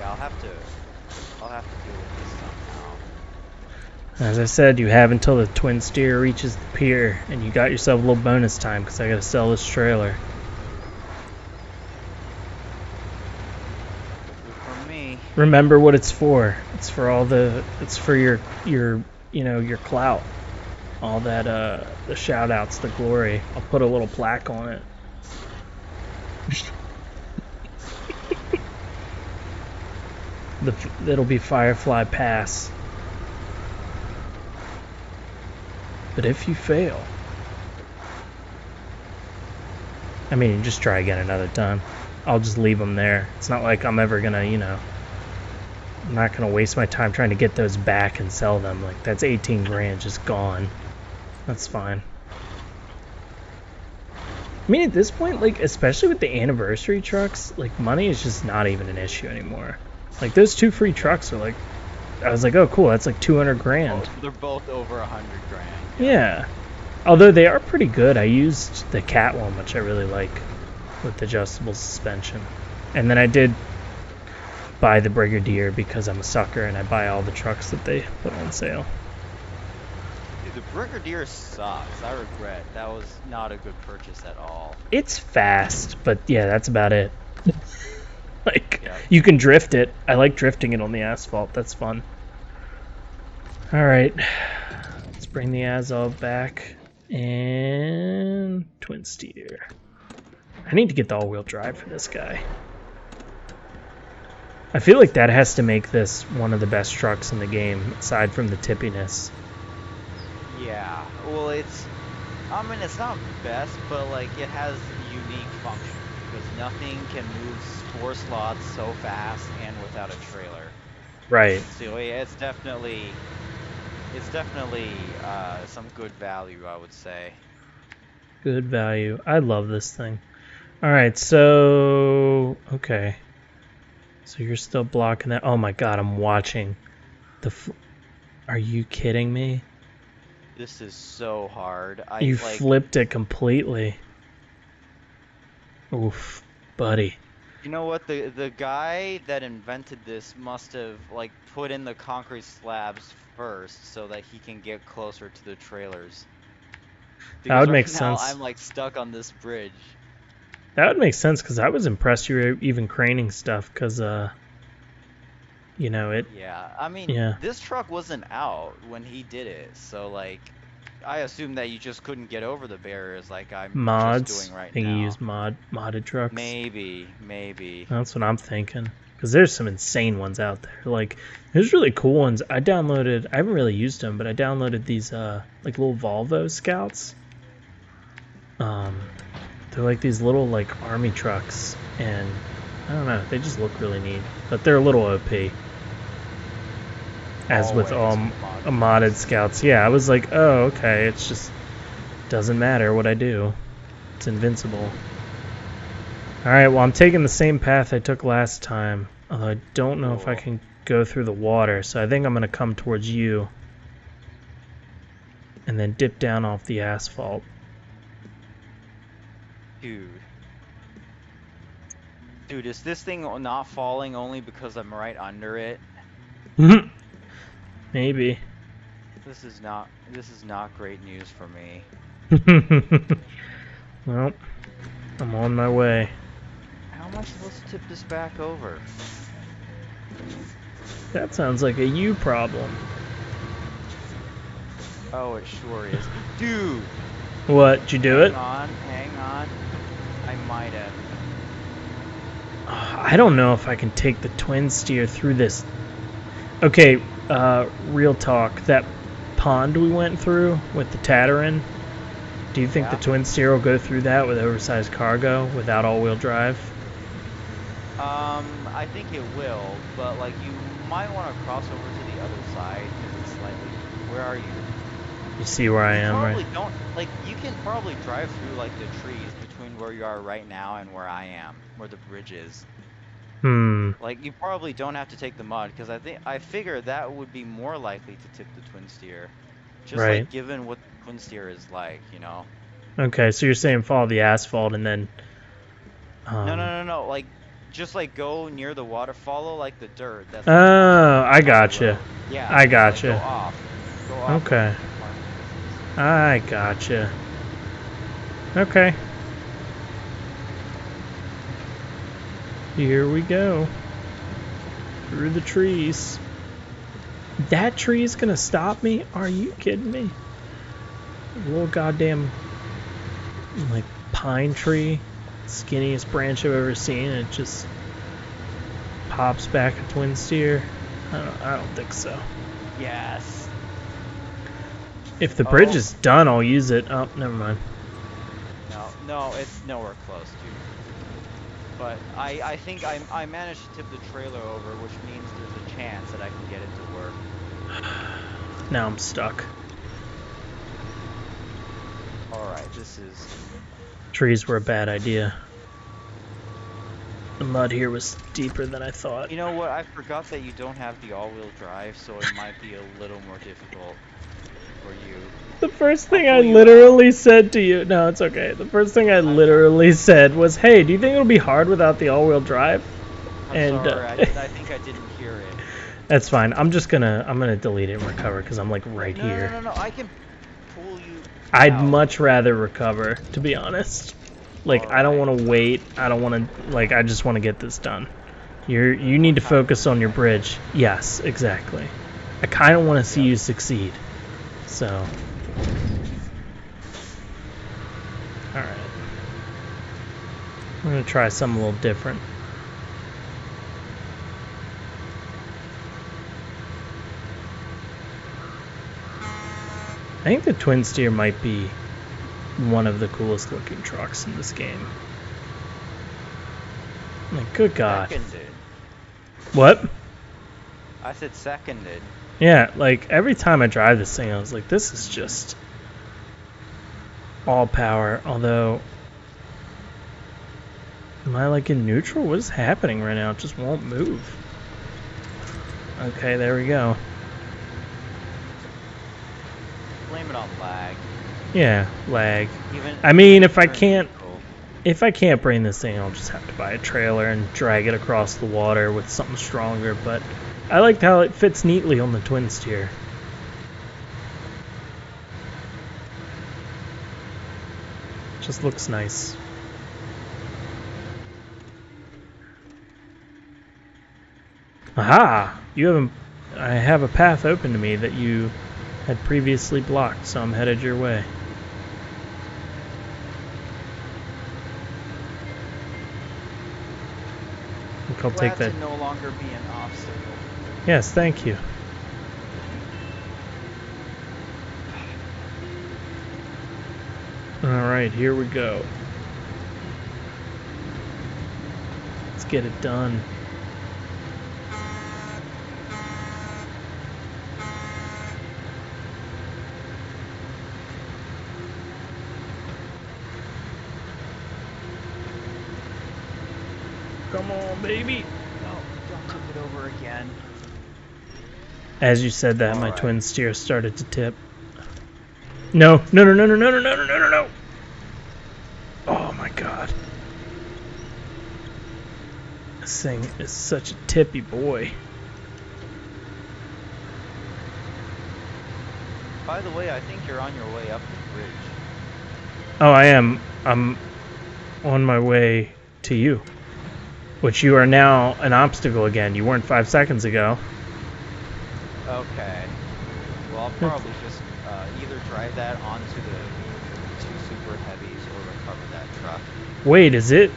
I'll have to deal with this somehow. As I said, you have until the twin steer reaches the pier, and you got yourself a little bonus time because I gotta sell this trailer. Good for me. Remember what it's for. It's for all the. It's for your your clout. All that the shout outs, the glory. I'll put a little plaque on it. It'll be Firefly Pass. But if you fail, I mean, just try again another time. I'll just leave them there. It's not like I'm ever gonna, I'm not gonna waste my time trying to get those back and sell them. Like, that's 18 grand just gone. That's fine. I mean, at this point, like, especially with the anniversary trucks, like, money is just not even an issue anymore. Like, those 2 free trucks are like, I was like, oh, cool, that's like 200 grand. They're both over 100 grand. Yeah. Although they are pretty good. I used the cat one, which I really like, with adjustable suspension. And then I did buy the Brigadier because I'm a sucker and I buy all the trucks that they put on sale. Dude, the Brigadier sucks. I regret. That was not a good purchase at all. It's fast, but yeah, that's about it. Like, Yep. you can drift it. I like drifting it on the asphalt. That's fun. Alright. Let's bring the Azov back. And twin steer. I need to get the all-wheel drive for this guy. I feel like that has to make this one of the best trucks in the game, aside from the tippiness. Yeah. Well, I mean, it's not best, but like it has unique function because nothing can move 4 slots so fast and without a trailer. Right. So yeah, it's definitely some good value, I would say. Good value. I love this thing. Alright, so... Okay. So you're still blocking that. Oh my god, I'm watching. Are you kidding me? This is so hard. You flipped it completely. Oof, buddy. You know what? The guy that invented this must have like put in the concrete slabs first so that he can get closer to the trailers. That would Because make right now sense. I'm like stuck on this bridge. That would make sense because I was impressed you were even craning stuff because, it. Yeah, I mean, Yeah. this truck wasn't out when he did it, so like, I assume that you just couldn't get over the barriers like I'm Mods. just doing right I think now. you used modded trucks. Maybe. That's what I'm thinking. Because there's some insane ones out there. Like, there's really cool ones. I haven't really used them, but I downloaded these, like, little Volvo Scouts. They're like these little, like, army trucks. And, I don't know, they just look really neat. But they're a little OP. As with all Always modded Scouts. Yeah, I was like, oh, okay, it's just, doesn't matter what I do. It's invincible. Alright, well, I'm taking the same path I took last time. Although I don't know if I can go through the water, so I think I'm going to come towards you. And then dip down off the asphalt. Dude, is this thing not falling only because I'm right under it? Maybe. This is not great news for me. Well, I'm on my way. I How am I supposed to tip this back over? That sounds like a you problem. Oh, it sure is. Dude! What? Did you do it? Hang on. I might have. I don't know if I can take the twin steer through this. Okay, real talk. That pond we went through with the Tatterin, do you think the twin steer will go through that with oversized cargo without all-wheel drive? I think it will, but like you might want to cross over to the other side because it's slightly. Where are you? You see where I am, Probably right? don't like. You can probably drive through like the trees between where you are right now and where I am, where the bridge is. Like you probably don't have to take the mud because I figure that would be more likely to tip the twin steer, just Right. like given what the twin steer is like, you know. Okay, so you're saying follow the asphalt and then. No. Like just like go near the water, follow like the dirt that's like Oh, I on the gotcha. road. Yeah, I like gotcha. go off like Okay. a few parking spaces. I gotcha. Okay. Here we go. Through the trees. That tree's gonna stop me? Are you kidding me? A little goddamn, like, pine tree. Skinniest branch I've ever seen. It just pops back a twin steer. I don't think so. Yes. If the bridge is done, I'll use it. Oh, never mind. No, it's nowhere close, dude. But I think I managed to tip the trailer over, which means there's a chance that I can get it to work. Now I'm stuck. Alright, this is... Trees were a bad idea. The mud here was deeper than I thought. You know what? I forgot that you don't have the all-wheel drive, so it might be a little more difficult for you. The first thing I literally said to you... No, it's okay. The first thing I literally said was, hey, do you think it'll be hard without the all-wheel drive? I'm sorry, I think I didn't hear it. That's fine. I'm gonna delete it and recover because I'm like right here. No, I can pull you I'd out. much rather recover, to be honest. Like, I don't want to wait. I don't want to, like, I just want to get this done. You need to focus on your bridge. Yes, exactly. I kind of want to see you succeed. So. Alright. I'm going to try something a little different. I think the twin steer might be one of the coolest looking trucks in this game. Like, good God. Seconded. What? I said seconded. Yeah, like, every time I drive this thing, I was like, this is just all power. Although, am I, like, in neutral? What is happening right now? It just won't move. Okay, there we go. Blame it on lag. Yeah, lag. I mean, if I can't bring this thing, I'll just have to buy a trailer and drag it across the water with something stronger, but I liked how it fits neatly on the twin steer. Just looks nice. Aha! I have a path open to me that you had previously blocked, so I'm headed your way. I think I'll take that. To no longer be an obstacle. Yes, thank you. Alright, here we go. Let's get it done. Come on, baby. No, don't tip it over again. As you said that, my twin steer started to tip. No. Oh my God. This thing is such a tippy boy. By the way, I think you're on your way up the bridge. Oh, I am. I'm on my way to you. which you are now an obstacle again. You weren't 5 seconds ago. Okay. Well, I'll probably just either drive that onto the 2 super heavies or recover that truck. Wait, is it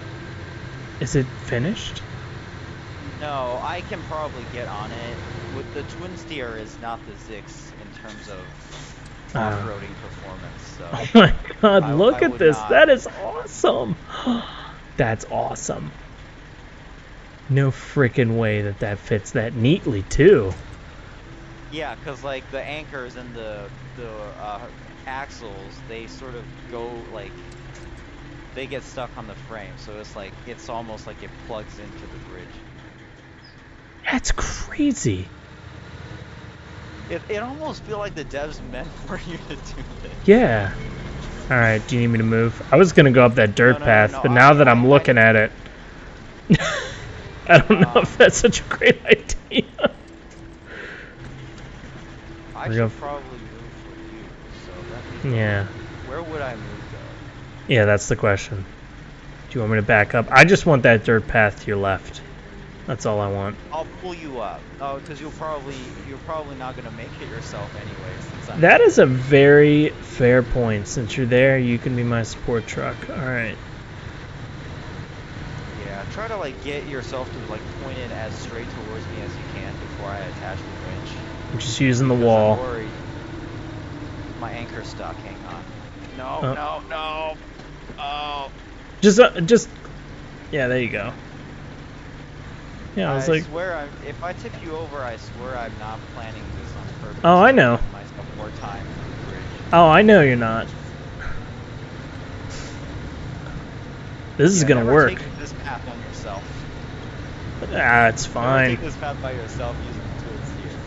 finished? No, I can probably get on it. With the twin steer is not the Zix in terms of off-roading performance. So Oh my god, look I at would this. not- That is awesome. That's awesome. No freaking way that fits that neatly, too. Yeah, because like the anchors and the axles, they sort of go like they get stuck on the frame, so it's almost like it plugs into the bridge. That's crazy. It almost feels like the devs meant for you to do this. Yeah. Alright, do you need me to move? I was gonna go up that dirt path, but now that I'm looking at it, I don't know if that's such a great idea. I should probably move for you, so let me... Yeah. Where would I move, though? Yeah, that's the question. Do you want me to back up? I just want that dirt path to your left. That's all I want. I'll pull you up. Oh, because you're probably not gonna make it yourself anyway. Since I'm That is a very fair point. Since you're there, you can be my support truck. Alright. Yeah, try to like get yourself to like point it as straight towards me as you can before I attach the winch. I'm just using the Because wall. I'm worried my anchor's stuck. Hang on. No, no. Oh. Just. Yeah, there you go. Yeah, I was like. Swear, if I tip you over, I swear I'm not planning this on purpose. Oh, I know. Give myself more time for the bridge. Oh, I know you're not. This is gonna never work. Take this path on yourself. It's Never fine. take this path by yourself using the twin steer.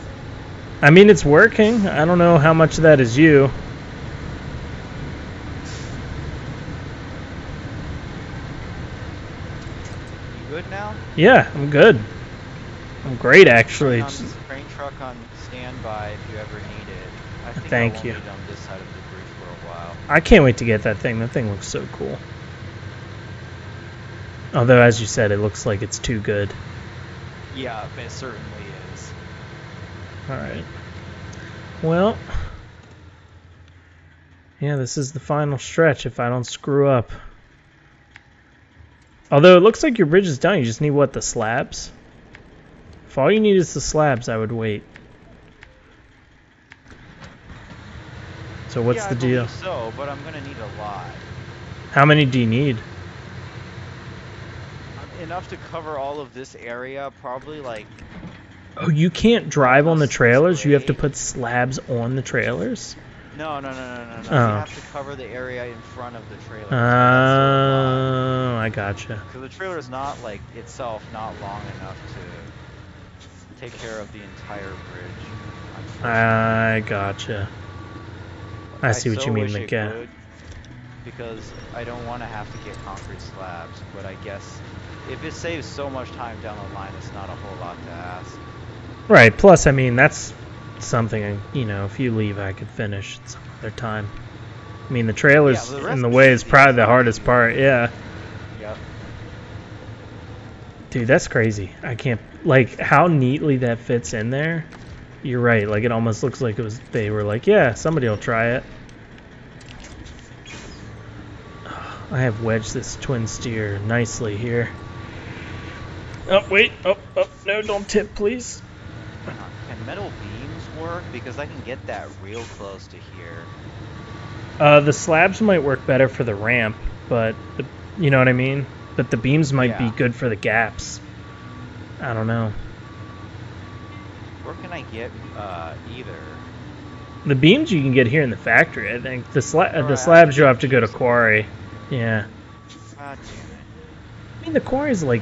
I mean, it's working. I don't know how much of that is you. You good now? Yeah, I'm good. I'm great, actually. Crane truck on standby if you ever need it. I think Thank I'll you. only be on this side of the bridge for a while. I can't wait to get that thing. That thing looks so cool. Although, as you said, it looks like it's too good. Yeah, it certainly is. Alright. Well. Yeah, this is the final stretch if I don't screw up. Although it looks like your bridge is done. You just need, what, the slabs? If all you need is the slabs, I would wait. So what's the deal? So, but I'm gonna need a lot. How many do you need? Enough to cover all of this area, probably like... Oh, you can't drive on the trailers? You have to put slabs on the trailers? No. You Oh. have to cover the area in front of the trailer. Oh, I gotcha. Because the trailer is not, like, itself not long enough to take care of the entire bridge. I gotcha. I see what you mean, wish it McGee. could, because I don't want to have to get concrete slabs, but I guess if it saves so much time down the line, it's not a whole lot to ask. Right, plus, I mean, that's something, you know, if you leave, I could finish at some other time. I mean, the trailers in the way is probably the hardest part, yeah. Yep. Dude, that's crazy. I can't, like, how neatly that fits in there. You're right, like, it almost looks like it was, they were like, yeah, somebody will try it. I have wedged this twin steer nicely here. Oh, wait, oh, no, don't tip, please. Can metal beams work? Because I can get that real close to here. The slabs might work better for the ramp, but, you know what I mean? But the beams might be good for the gaps. I don't know. Where can I get either? The beams you can get here in the factory, I think. The slabs you'll have to go to quarry. Yeah. God damn it. I mean, the quarry's like,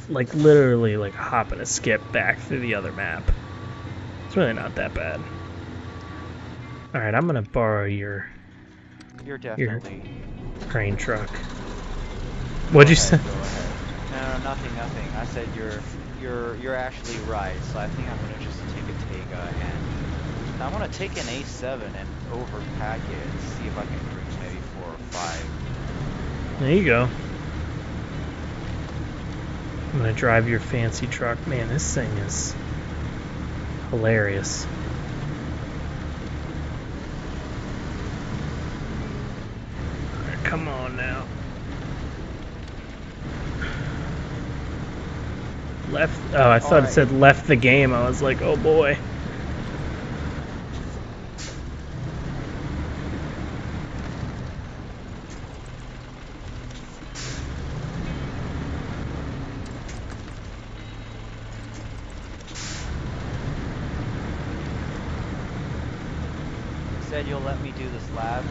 literally like a hop and a skip back through the other map. It's really not that bad. Alright, I'm gonna borrow your Definitely. crane truck. What'd you say? Go ahead. No, nothing. I said you're actually right. So I think I'm gonna just take a Tega and I'm gonna take an A7 and overpack it and see if I can bring maybe 4 or 5. There you go. I'm gonna drive your fancy truck. Man, this thing is hilarious. Alright, come on now. Left. Oh, I thought it said left the game. I was like, oh boy. Said you'll let me do the slabs.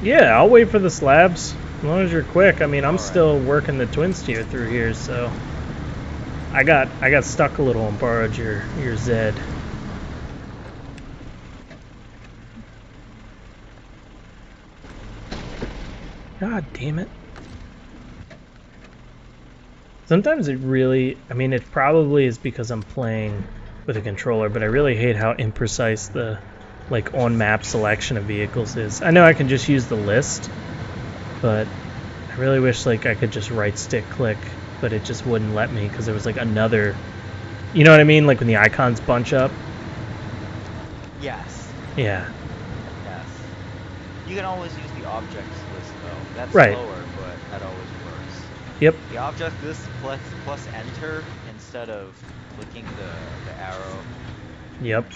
Yeah, I'll wait for the slabs. As long as you're quick. I mean, I'm Alright. still working the twin steer through here, so I got stuck a little and borrowed your Zed. God damn it. Sometimes it really, I mean, it probably is because I'm playing with a controller, but I really hate how imprecise the like on-map selection of vehicles is. I know I can just use the list, but I really wish like I could just right stick click, but it just wouldn't let me because there was like another, you know what I mean? Like when the icons bunch up. Yes. Yeah. Yes. You can always use the objects list though. That's Right. slower, but that always works. Yep. The object list plus enter instead of clicking the arrow. Yep.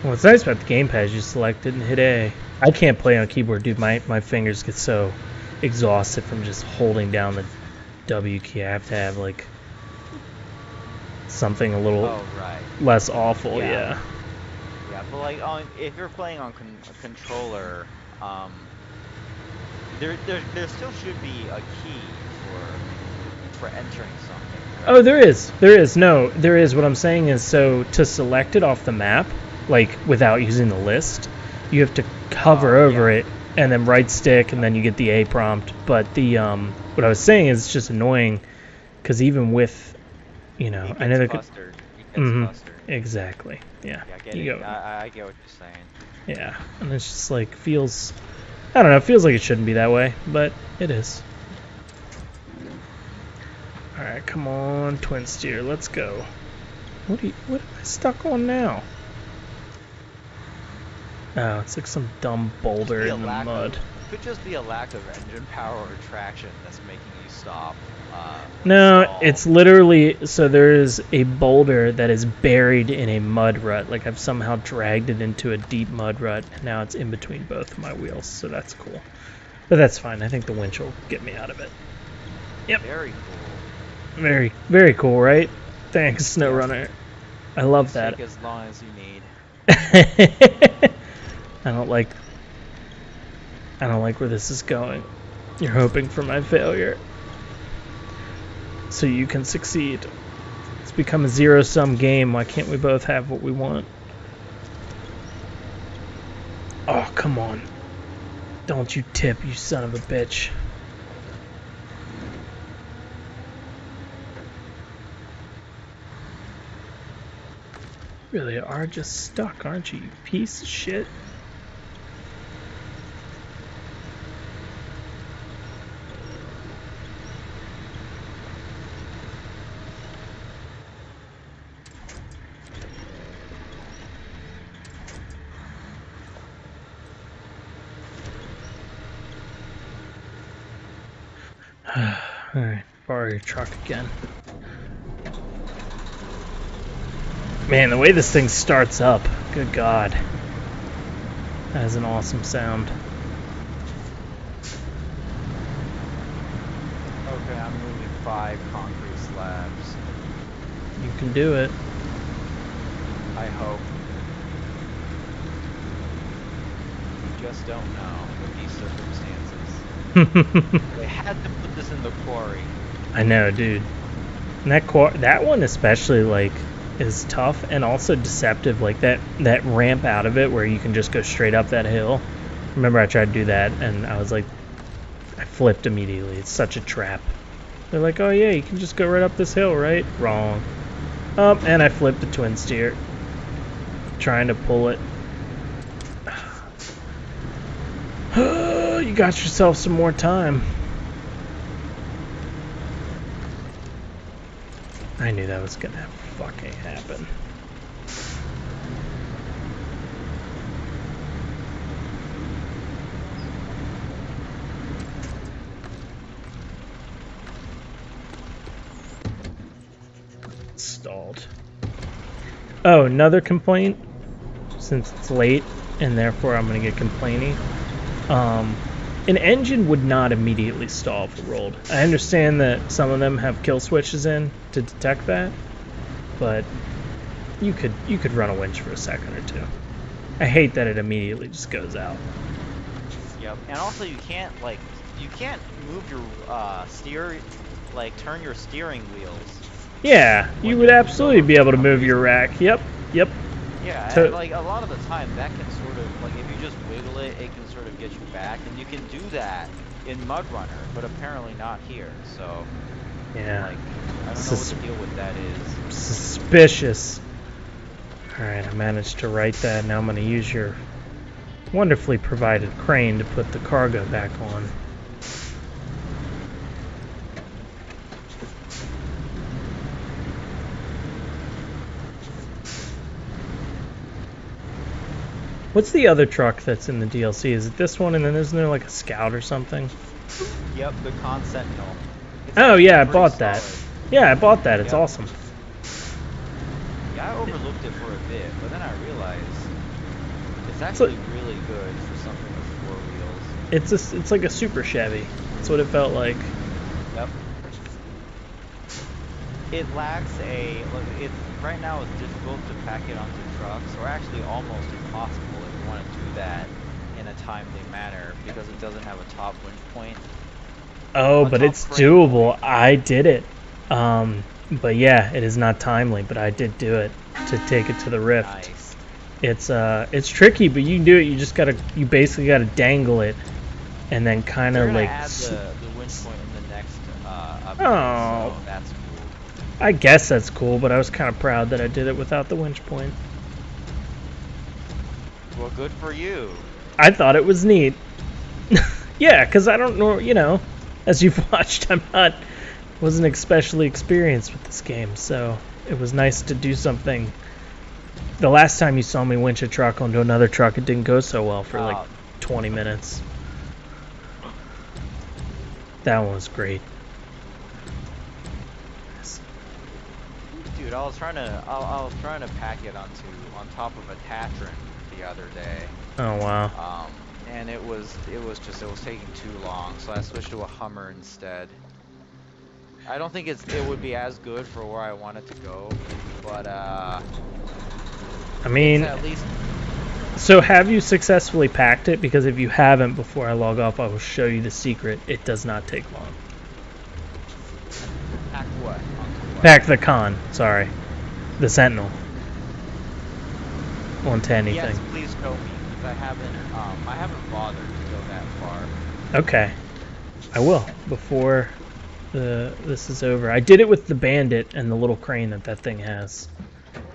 Well, what's nice about the gamepad is you select it and hit A. I can't play on keyboard, dude. My fingers get so exhausted from just holding down the W key. I have to have like something a little less awful. Yeah. Yeah, but like if you're playing on a controller, there still should be a key for entering something. Right? Oh, there is. No, there is. What I'm saying is, so to select it off the map, like without using the list, you have to hover over it and then right stick, and then you get the A prompt. But the what I was saying is it's just annoying because even with, you know, I know clustered. It gets clustered. Exactly. Yeah. I get it. I get what you're saying. Yeah, and it's just like feels, I don't know, it feels like it shouldn't be that way, but it is. All right, come on, twin steer, let's go. What am I stuck on now? Oh, it's like some dumb boulder in the mud. It could just be a lack of engine power or traction that's making you stop. No, stall. it's literally, so there's a boulder that is buried in a mud rut. Like I've somehow dragged it into a deep mud rut, and now it's in between both of my wheels, so that's cool. But that's fine. I think the winch will get me out of it. Yep. Very cool. Very, very cool, right? Thanks, Snowrunner. I love that. Take as long as you need. I don't like where this is going. You're hoping for my failure so you can succeed. It's become a zero-sum game. Why can't we both have what we want? Oh, come on. Don't you tip, you son of a bitch. Really are just stuck, aren't you, you piece of shit? Alright, borrow your truck again. Man, the way this thing starts up, good God. That is an awesome sound. Okay, I'm moving 5 concrete slabs. You can do it. I hope. You just don't know with these circumstances. They had to put this in the quarry. I know, dude. And that one especially, like, is tough and also deceptive. Like that ramp out of it where you can just go straight up that hill. Remember I tried to do that and I was like, I flipped immediately. It's such a trap. They're like, oh yeah, you can just go right up this hill, right? Wrong. And I flipped the twin steer. Trying to pull it. You got yourself some more time. I knew that was gonna fucking happen. Stalled. Oh, another complaint, since it's late, and therefore I'm gonna get complainy. An engine would not immediately stall if it rolled. I understand that some of them have kill switches in to detect that, but you could run a winch for a second or two. I hate that it immediately just goes out. Yep. And also you can't move your turn your steering wheels. Yeah, you would absolutely be able to move your rack. Yep. Yeah, So- and like a lot of the time that can sort of like if you just wiggle it, it can sort of get you back, and you can do that in Mud Runner, but apparently not here. So Yeah. like I don't know what the deal with that is. Suspicious. Alright, I managed to write that. Now I'm going to use your wonderfully provided crane to put the cargo back on. What's the other truck that's in the DLC? Is it this one, and then isn't there like a Scout or something? Yep, the Con Sentinel. It's Oh actually yeah, I pretty bought that. solid. Yeah, I bought that. It's Yep. awesome. Yeah, I overlooked it for a bit, but then I realized it's actually really good for something with 4 wheels. It's like a Super Chevy. That's what it felt like. Yep. It lacks right now it's difficult to pack it onto trucks, or actually almost impossible if you want to do that in a timely manner because it doesn't have a top winch point. Oh, A but top it's crane doable. point. I did it. But yeah, it is not timely, but I did do it to take it to the Rift. Nice. It's tricky, but you can do it. You basically gotta dangle it, and then kind They're of gonna like. add the winch point in the next update, Oh. so that's cool. I guess that's cool, but I was kind of proud that I did it without the winch point. Well, good for you. I thought it was neat. Yeah, because I don't know, as you've watched, wasn't especially experienced with this game, so it was nice to do something. The last time you saw me winch a truck onto another truck, it didn't go so well for like 20 minutes. That one was great. Dude, I was trying to pack it on top of a Tatran the other day. Oh wow. And it was taking too long, so I switched to a Hummer instead. I don't think it would be as good for where I want it to go, but I mean, it's at least. so have you successfully packed it? Because if you haven't, before I log off, I will show you the secret. It does not take long. Pack what? Onto what? Pack the Con, sorry. The Sentinel. Onto anything. Yes, please show me, because I haven't bothered to go that far. Okay. I will, before this is over. I did it with the Bandit and the little crane that thing has.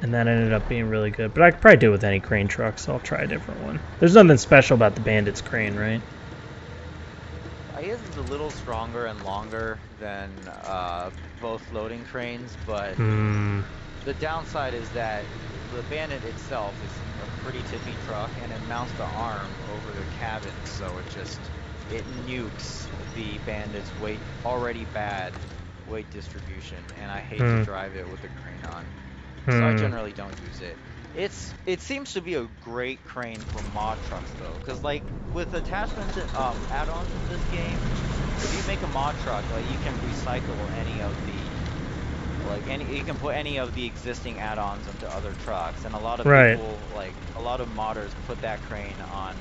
And that ended up being really good. But I could probably do it with any crane truck, so I'll try a different one. There's nothing special about the Bandit's crane, right? I guess it's a little stronger and longer than both loading cranes, but the downside is that the Bandit itself is a pretty tippy truck, and it mounts the arm over the cabin, so it nukes the Bandit's already bad weight distribution, and I hate to drive it with the crane on. So I generally don't use it. It seems to be a great crane for mod trucks though, because like with attachments and add-ons in this game, if you make a mod truck, like you can recycle you can put any of the existing add-ons into other trucks, and a lot of people, like a lot of modders, put that crane on,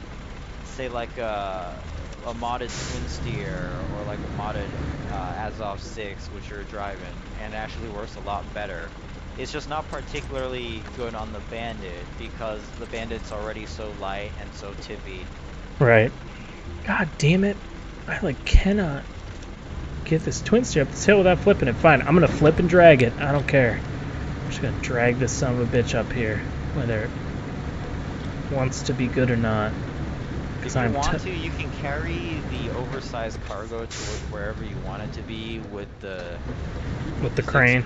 say like a modded twin steer or like a modded Azov 6, which you're driving, and it actually works a lot better. It's just not particularly good on the Bandit because the Bandit's already so light and so tippy. Right. God damn it. I like cannot get this twin steer up this hill without flipping it. Fine, I'm gonna flip and drag it. I don't care. I'm just gonna drag this son of a bitch up here, whether it wants to be good or not. If you want to, you can carry the oversized cargo to wherever you want it to be with the crane.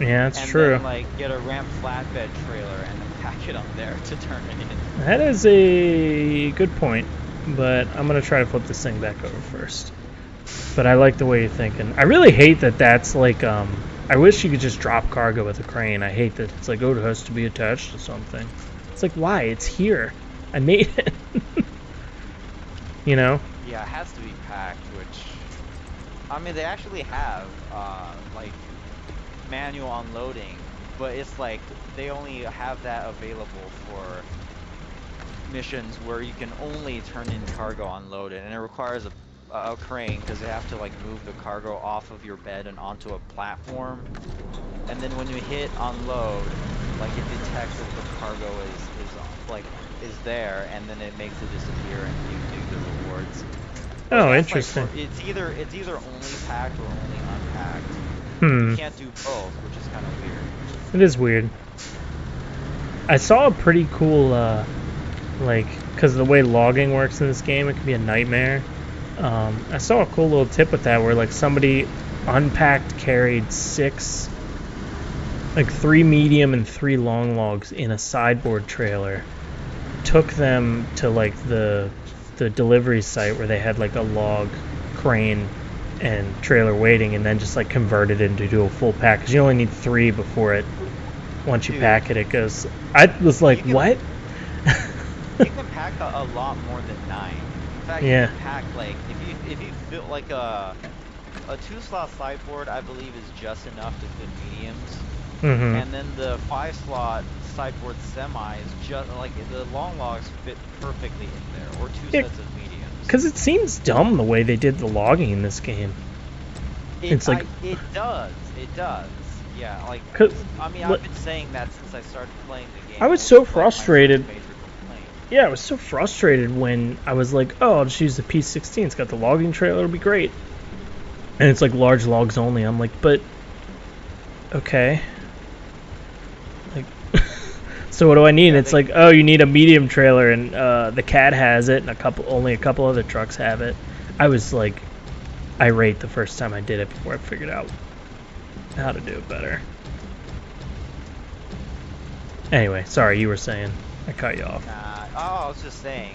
Yeah, that's and true. then like get a ramp flatbed trailer and then pack it on there to turn it in. That is a good point, but I'm gonna try to flip this thing back over first. But I like the way you're thinking. I really hate that that's like, I wish you could just drop cargo with a crane. I hate that it's like, oh, it has to be attached to something. It's like, why? It's here. I made it. You know? Yeah, it has to be packed, which I mean they actually have like manual unloading, but it's like they only have that available for missions where you can only turn in cargo unloaded, and it requires a crane because they have to like move the cargo off of your bed and onto a platform, and then when you hit unload, like it detects that the cargo is there, and then it makes it disappear and you do the rewards. But Oh, that's interesting. like it's either only packed or only unpacked. Hmm. You can't do both, which is kind of weird. It is weird. I saw a pretty cool, like, because the way logging works in this game, it can be a nightmare. I saw a cool little tip with that where, like, somebody unpacked, carried 6, like 3 medium and 3 long logs in a sideboard trailer, took them to, like, the delivery site where they had, like, a log crane and trailer waiting, and then just, like, converted it into a full pack, because you only need 3 before it, once you Dude. pack it, it goes... I was like, what? You can pack a lot more than 9. In fact, Yeah. you can pack like if you feel like a 2-slot sideboard, I believe is just enough to fit mediums, Mm-hmm. and then the 5-slot sideboard semis, just like the long logs fit perfectly in there, or 2 Yeah. sets of mediums. Because it seems dumb the way they did the logging in this game. It's like... It does. Yeah, like 'Cause I mean, what- I've been saying that since I started playing the game. I was It so like my frustrated. first major complaint. Yeah, I was so frustrated when I was like, oh, I'll just use the P16. It's got the logging trailer. It'll be great. And it's like large logs only. I'm like, but... Okay. Like... So what do I need? Yeah, It's like, oh, you need a medium trailer, and the Cat has it, and only a couple other trucks have it. I was like irate the first time I did it before I figured out how to do it better. Anyway, sorry, you were saying. I cut you off. I was just saying,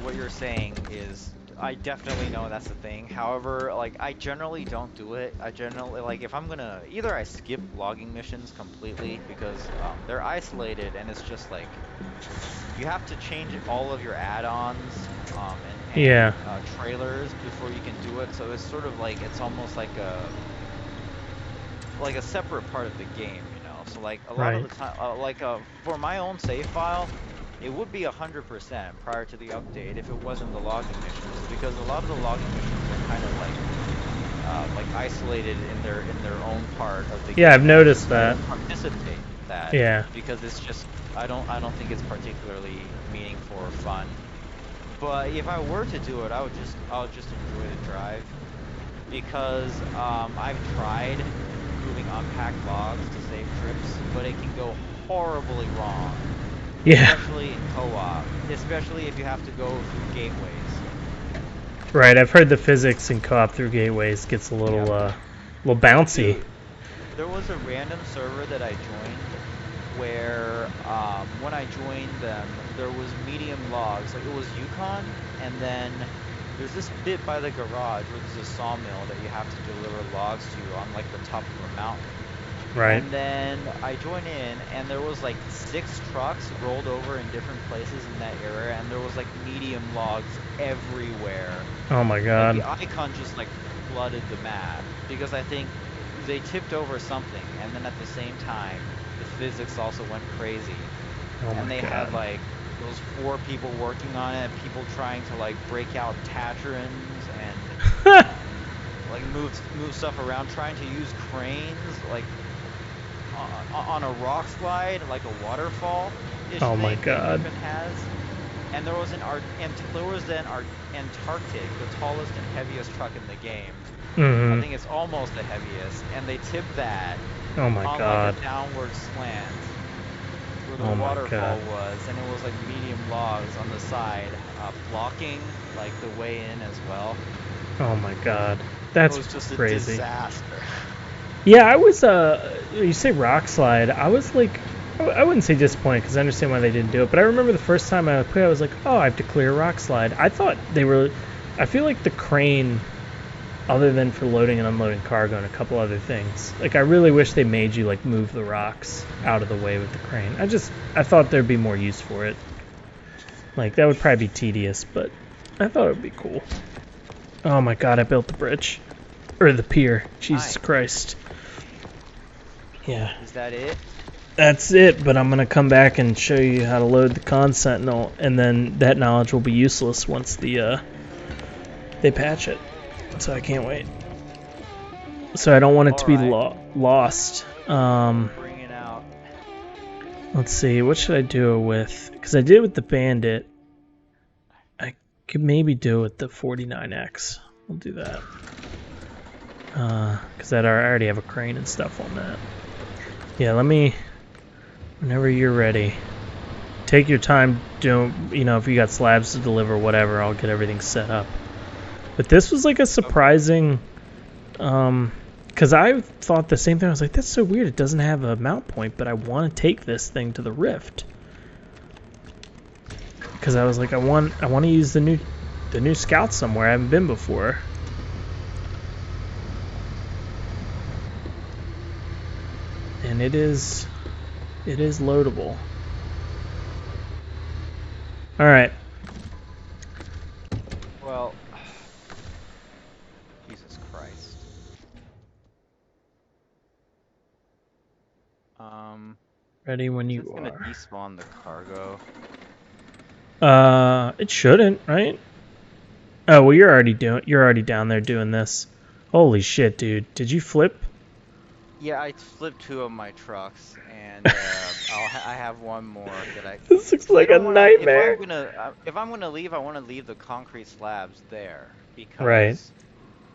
what you're saying is, I definitely know that's the thing. However, like, I generally don't do it. I generally, like, if I'm gonna, either I skip logging missions completely because they're isolated and it's just like, you have to change all of your add-ons and Yeah. trailers before you can do it. So it's sort of like, it's almost like a separate part of the game, you know. So like a lot of the time, for my own save file, it would be 100% prior to the update if it wasn't the logging missions, because a lot of the logging missions are kind of like isolated in their own part of the game. Yeah, I've noticed I that. don't participate in that. Yeah. Because it's just I don't think it's particularly meaningful or fun. But if I were to do it, I'll just enjoy the drive, because I've tried moving unpacked logs to save trips, but it can go horribly wrong. Yeah. Especially in co-op, especially if you have to go through gateways. Right, I've heard the physics in co-op through gateways gets a little, little bouncy. Dude, there was a random server that I joined where, when I joined them, there was medium logs, like it was Yukon, and then there's this bit by the garage where there's a sawmill that you have to deliver logs to on like the top of a mountain. Right. And then I joined in, and there was like 6 trucks rolled over in different places in that area, and there was like medium logs everywhere. Oh my god. Like, the icon just like flooded the map, because I think they tipped over something, and then at the same time, the physics also went crazy. Oh And my they god. had like those 4 people working on it, people trying to like break out Tatrans and like move stuff around, trying to use cranes like on a rock slide, like a waterfall. Oh my god. Has. And there was an Antarctic, the tallest and heaviest truck in the game. I think it's almost the heaviest, and they tipped that Oh my on god. like a downward slant where the Oh my waterfall God. was, and it was like medium logs on the side, blocking like the way in as well. Oh my god. That's It was just crazy. a disaster. Yeah, I was. You say rock slide? I was like, I wouldn't say disappointed because I understand why they didn't do it. But I remember the first time I played, I was like, oh, I have to clear rock slide. I thought they were. I feel like the crane, other than for loading and unloading cargo and a couple other things, like I really wish they made you like move the rocks out of the way with the crane. I thought there'd be more use for it. Like that would probably be tedious, but I thought it would be cool. Oh my god, I built the bridge. Or the pier. Jesus Nice. Christ. Yeah. Is that it? That's it, but I'm going to come back and show you how to load the Con Sentinel, and then that knowledge will be useless once they patch it. So I can't wait. So I don't want it to be lost. Bring it out. Let's see, what should I do it with? Because I did it with the Bandit. I could maybe do it with the 49X. We'll do that. Because I already have a crane and stuff on that. Yeah, let me... Whenever you're ready. Take your time doing, if you got slabs to deliver, whatever, I'll get everything set up. But this was like a surprising... Because I thought the same thing. I was like, that's so weird. It doesn't have a mount point, but I want to take this thing to the Rift. Because I was like, I want to use the new scout somewhere I haven't been before. And it is loadable. All right. Well, Jesus Christ. Ready when Is you this gonna are. despawn the cargo? It shouldn't, right? Oh, well, you're already down there doing this. Holy shit, dude. Did you flip? Yeah, I flipped 2 of my trucks, and I have one more that I. This looks like a nightmare. If I'm gonna leave, I want to leave the concrete slabs there because Right.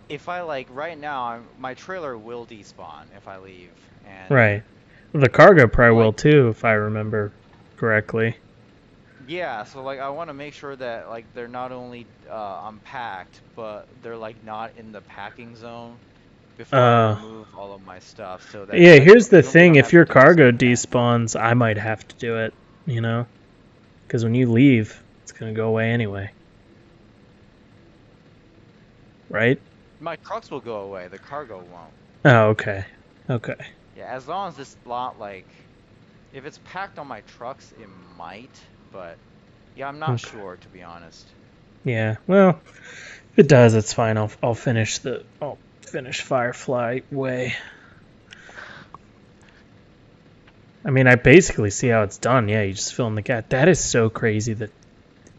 if I right now, my trailer will despawn if I leave, and Right. Well, the cargo probably will like- too, if I remember correctly. yeah, so I want to make sure that they're not only unpacked, but they're not in the packing zone before I remove all of my stuff. So that Yeah, here's the nobody thing. don't If have your to cargo do something. despawns, I might have to do it, Because when you leave, it's going to go away anyway. Right? My trucks will go away. The cargo won't. Oh, okay. Okay. Yeah, as long as it's not if it's packed on my trucks, it might. But yeah, I'm not Okay. sure to be honest. Yeah, well, if it does, it's fine. I'll finish Firefly way. I mean, I basically see how it's done. Yeah, you just fill in the gap. That is so crazy that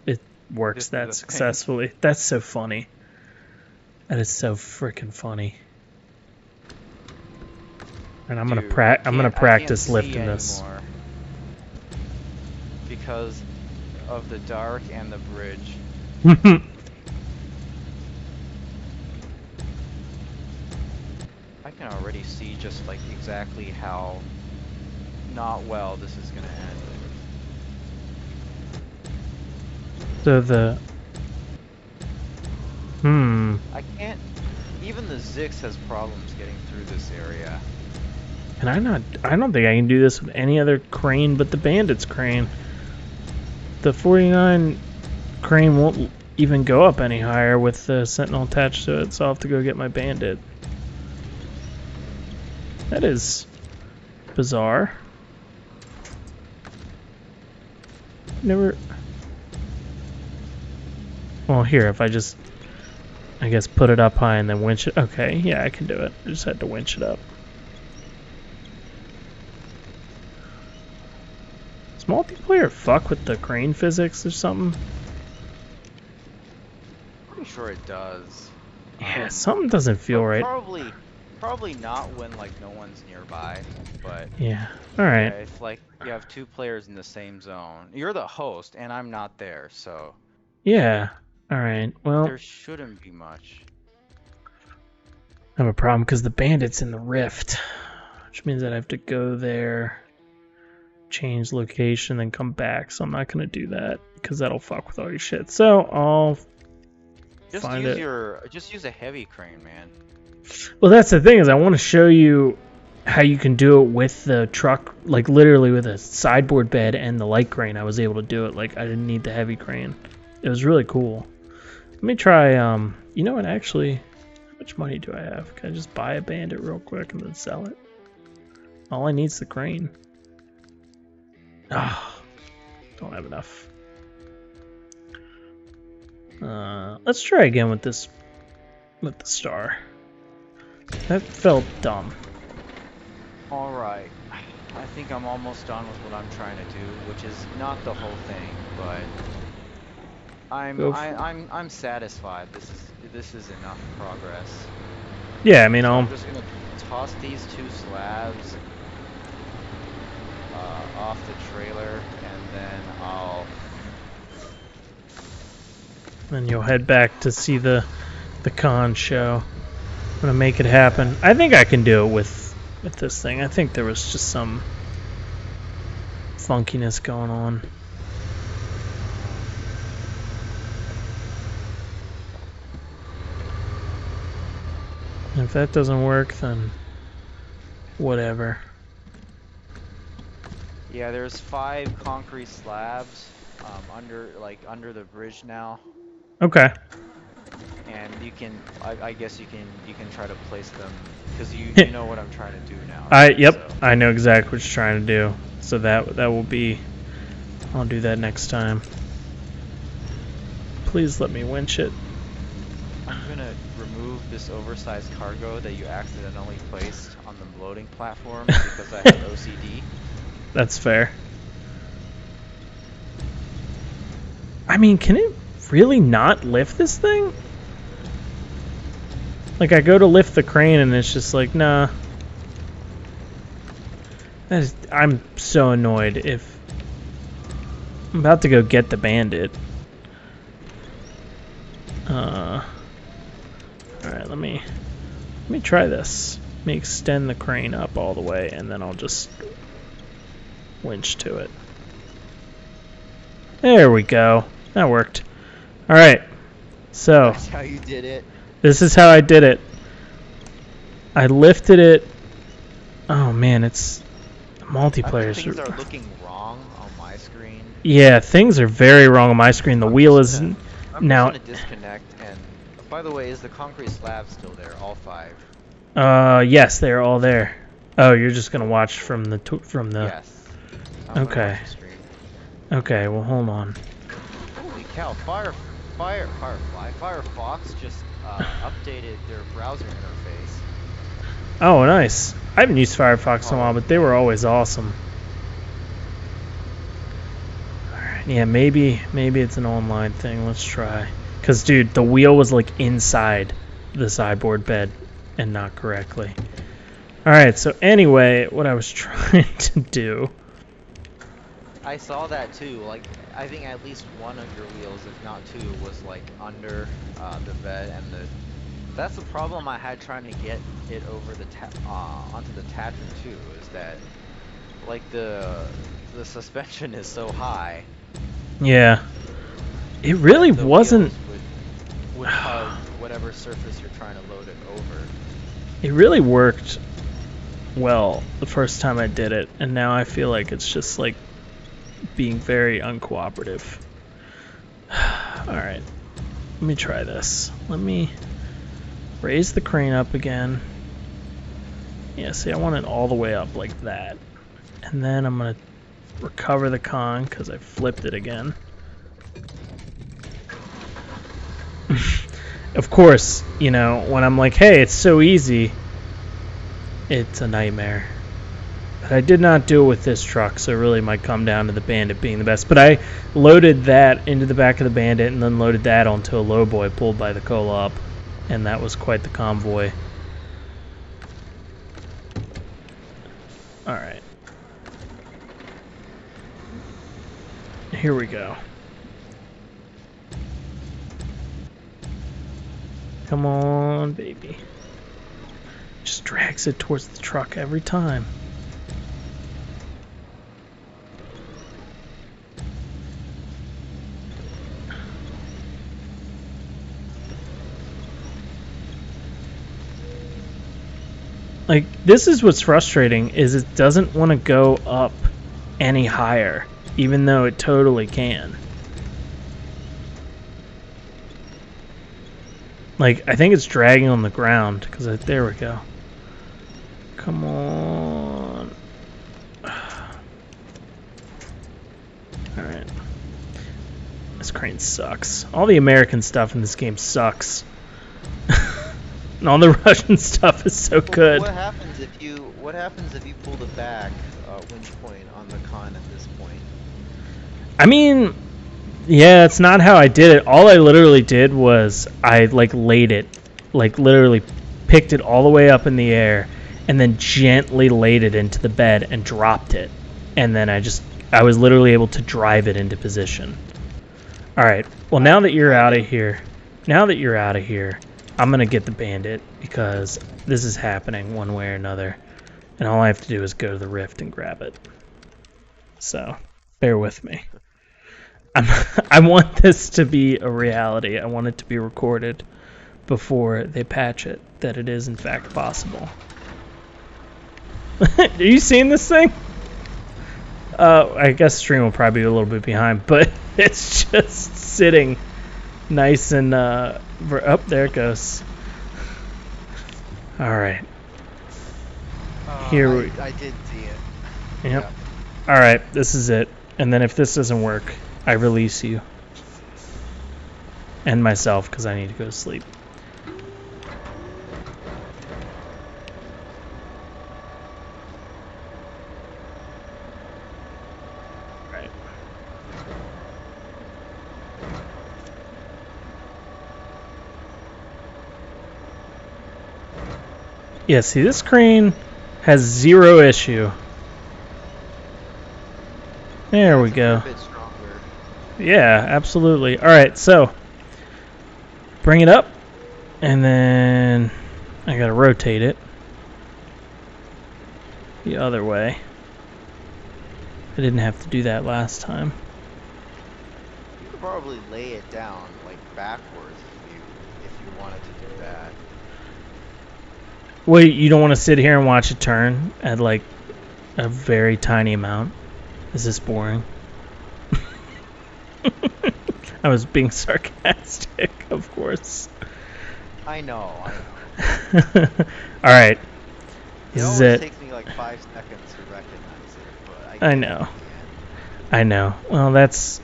it works This that is a thing. successfully. That's so funny. That is so freaking funny. And I'm Dude, gonna practice I can't lifting see this. anymore because of the dark and the bridge. I can already see just exactly how not well this is gonna end. So the I can't. Even the Zix has problems getting through this area. and I don't think I can do this with any other crane but the Bandit's crane. The 49 crane won't even go up any higher with the Sentinel attached to it, so I'll have to go get my Bandit. That is bizarre. Never. Well, here, if I guess put it up high and then winch it. Okay, yeah, I can do it. I just had to winch it up. Does multiplayer fuck with the crane physics or something? Pretty sure it does. Yeah, something doesn't feel right. Probably not when no one's nearby, but Yeah. All right. yeah, if you have 2 players in the same zone, you're the host and I'm not there, so Yeah. All right. Well, there shouldn't be much. I have a problem because the Bandit's in the Rift, which means I'd have to go there, change location, then come back. So I'm not gonna do that because that'll fuck with all your shit. So I'll Just find use it. just use a heavy crane, man. Well, that's the thing is I want to show you how you can do it with the truck, like literally with a sideboard bed and the light crane. I was able to do it. Like I didn't need the heavy crane. It was really cool. Let me try. You know what? Actually, how much money do I have? Can I just buy a bandit real quick and then sell it? All I need is the crane. Ah, don't have enough. Let's try again with this, with the star. That felt dumb. All right. I think I'm almost done with what I'm trying to do, which is not the whole thing, but I'm satisfied. This is enough progress. Yeah, I mean, So I'm just gonna toss these 2 slabs off the trailer, and then then you'll head back to see the con show. I'm gonna make it happen. I think I can do it with this thing. I think there was just some funkiness going on. And if that doesn't work, then whatever. Yeah, there's 5 concrete slabs under the bridge now, Okay. and you can I guess you can try to place them because you know what I'm trying to do now, Yep, So, I know exactly what you're trying to do. So that will be. I'll do that next time. Please let me winch it. I'm gonna remove this oversized cargo that you accidentally placed on the loading platform because I have OCD. That's fair. I mean, can it really not lift this thing? Like, I go to lift the crane and it's just like, nah. I'm so annoyed. If I'm about to go get the bandit. Alright, let me try this. Let me extend the crane up all the way and then I'll just winch to it. There we go. That worked. Alright. So That's how you did it. this is how I did it. I lifted it. Oh man, it's multiplayer. Things are looking wrong on my screen. Yeah, things are very wrong on my screen. The wheel is I'm now. just gonna disconnect. And by the way, is the concrete slab still there? All 5? Yes, they're all there. Oh, you're just gonna watch from the Yes. I'm gonna Okay. watch the stream. Okay, well hold on. Holy cow! Firefox just updated their browser interface. Oh, nice. I haven't used Firefox in a while, but they were always awesome. Alright, yeah, maybe it's an online thing. Let's try. Cause dude, the wheel was like inside the sideboard bed and not correctly. Alright, so anyway, what I was trying to do. I saw that too. Like, I think at least one of your wheels, if not 2, was like under the bed, and that's the problem I had trying to get it over the onto the attachment too. Is that like the suspension is so high. Yeah. It really the wasn't. wheels would hug whatever surface you're trying to load it over. It really worked well the first time I did it, and now I feel like it's just like being very uncooperative. Alright, let me try this. Let me raise the crane up again. Yeah, see, I want it all the way up like that. And then I'm going to recover the con because I flipped it again. Of course, you know, when I'm like, hey, it's so easy, it's a nightmare. But I did not do it with this truck, so it really might come down to the Bandit being the best. But I loaded that into the back of the Bandit and then loaded that onto a lowboy pulled by the co-op, and that was quite the convoy. Alright. Here we go. Come on, baby. Just drags it towards the truck every time. Like, this is what's frustrating, is it doesn't want to go up any higher, even though it totally can. Like, I think it's dragging on the ground, because there we go. Come on. Alright. This crane sucks. All the American stuff in this game sucks. And all the Russian stuff is so good. What happens if you pull the back winch point on the con at this point? I mean, yeah, it's not how I did it. All I literally did was I like laid it, like literally picked it all the way up in the air and then gently laid it into the bed and dropped it. And then I was literally able to drive it into position. All right. Well, now that you're out of here, I'm going to get the bandit because this is happening one way or another. And all I have to do is go to the rift and grab it. So, bear with me. I want this to be a reality. I want it to be recorded before they patch it, that it is in fact possible. Are you seeing this thing? I guess stream will probably be a little bit behind, but it's just sitting nice and up. There it goes. All right. Here I did see it. Yep. Yeah. All right, this is it. And then if this doesn't work, I release you and myself because I need to go to sleep. Right. Yeah, see, this crane has zero issue. There we go. Yeah, absolutely. All right, so bring it up, and then I gotta rotate it the other way. I didn't have to do that last time. You could probably lay it down like backwards if you wanted to do that. Wait, you don't want to sit here and watch it turn at like a very tiny amount? Is this boring? I was being sarcastic, of course. I know. Alright. This is it. It takes me like 5 seconds to recognize it, but I know. I know. Well, that's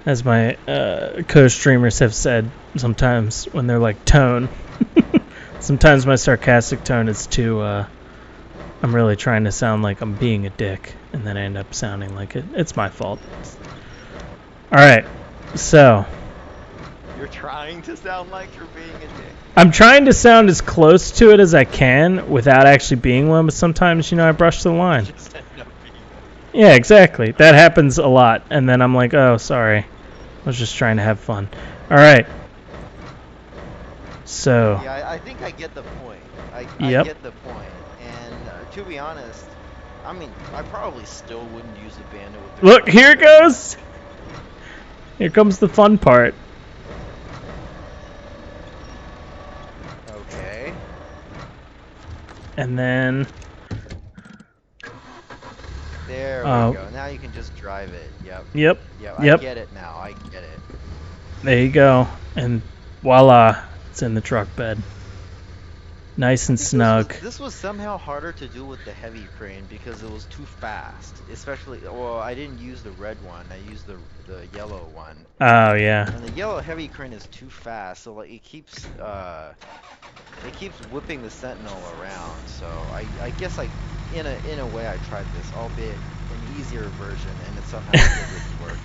as my co-streamers have said sometimes when they're like tone. Sometimes my sarcastic tone is too, I'm really trying to sound like I'm being a dick, and then I end up sounding like it. It's my fault. Alright, so. You're trying to sound like you're being a dick. I'm trying to sound as close to it as I can without actually being one, but sometimes, I brush the line. Yeah, exactly. That happens a lot, and then I'm like, oh, sorry. I was just trying to have fun. Alright. So. Yeah, I think I get the point. I get the point. And to be honest, I mean, I probably still wouldn't use a bandit with the Look, here it goes! Here comes the fun part. Okay. And then. There we go. Now you can just drive it. Yep. I get it now. I get it. There you go. And voila. It's in the truck bed. Nice and snug. This was somehow harder to do with the heavy crane because it was too fast. Especially, well, I didn't use the red one. I used the yellow one. Oh yeah. And the yellow heavy crane is too fast, so like it keeps whipping the sentinel around. So I guess like in a way I tried this, albeit an easier version, and it somehow didn't work.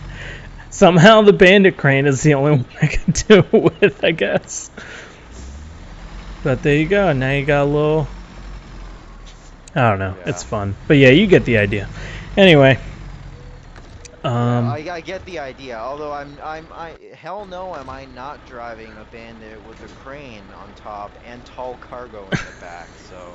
Somehow the bandit crane is the only one I can do it with, I guess. But there you go. Now you got a little. I don't know. Yeah. It's fun, but yeah, you get the idea. Anyway. I get the idea. Although hell no, am I not driving a bandit with a crane on top and tall cargo in the back? So.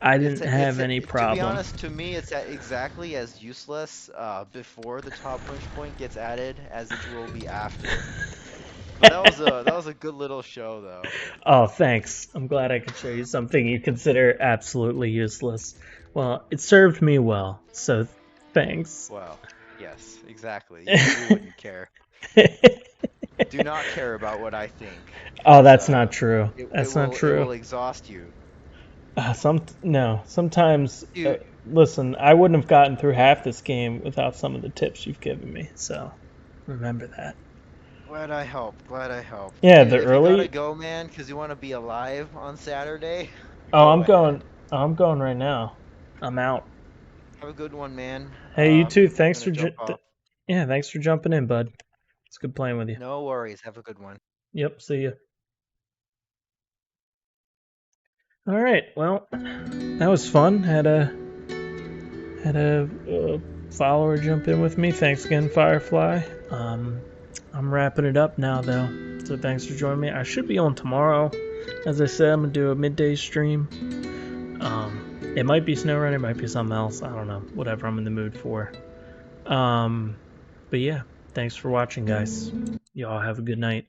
I didn't have any problem. To be honest, to me, it's exactly as useless before the top winch point gets added as it will be after. But that was a good little show though. Oh, thanks. I'm glad I could show you something you consider absolutely useless. Well, it served me well, so thanks. Well, yes, exactly. You wouldn't care. Do not care about what I think, Oh, 'cause that's not true. That's not it true. will exhaust you. Sometimes. Dude, Listen, I wouldn't have gotten through half this game without some of the tips you've given me. So remember that. glad I helped. Glad I helped. Yeah, Dude, the if you gotta early. go, man, 'cause you want to be alive on Saturday, Oh, go I'm ahead. going. I'm going right now. I'm out. Have a good one, man. Hey, you too. I'm Thanks gonna for jump off. yeah, thanks for jumping in, bud. It's good playing with you. No worries. Have a good one. Yep. See you. All right. Well, that was fun. Had a follower jump in with me. Thanks again, Firefly. I'm wrapping it up now though. So thanks for joining me. I should be on tomorrow. As I said, I'm gonna do a midday stream. It might be Snowrunner, it might be something else. I don't know. Whatever I'm in the mood for. But yeah, thanks for watching, guys. Y'all have a good night.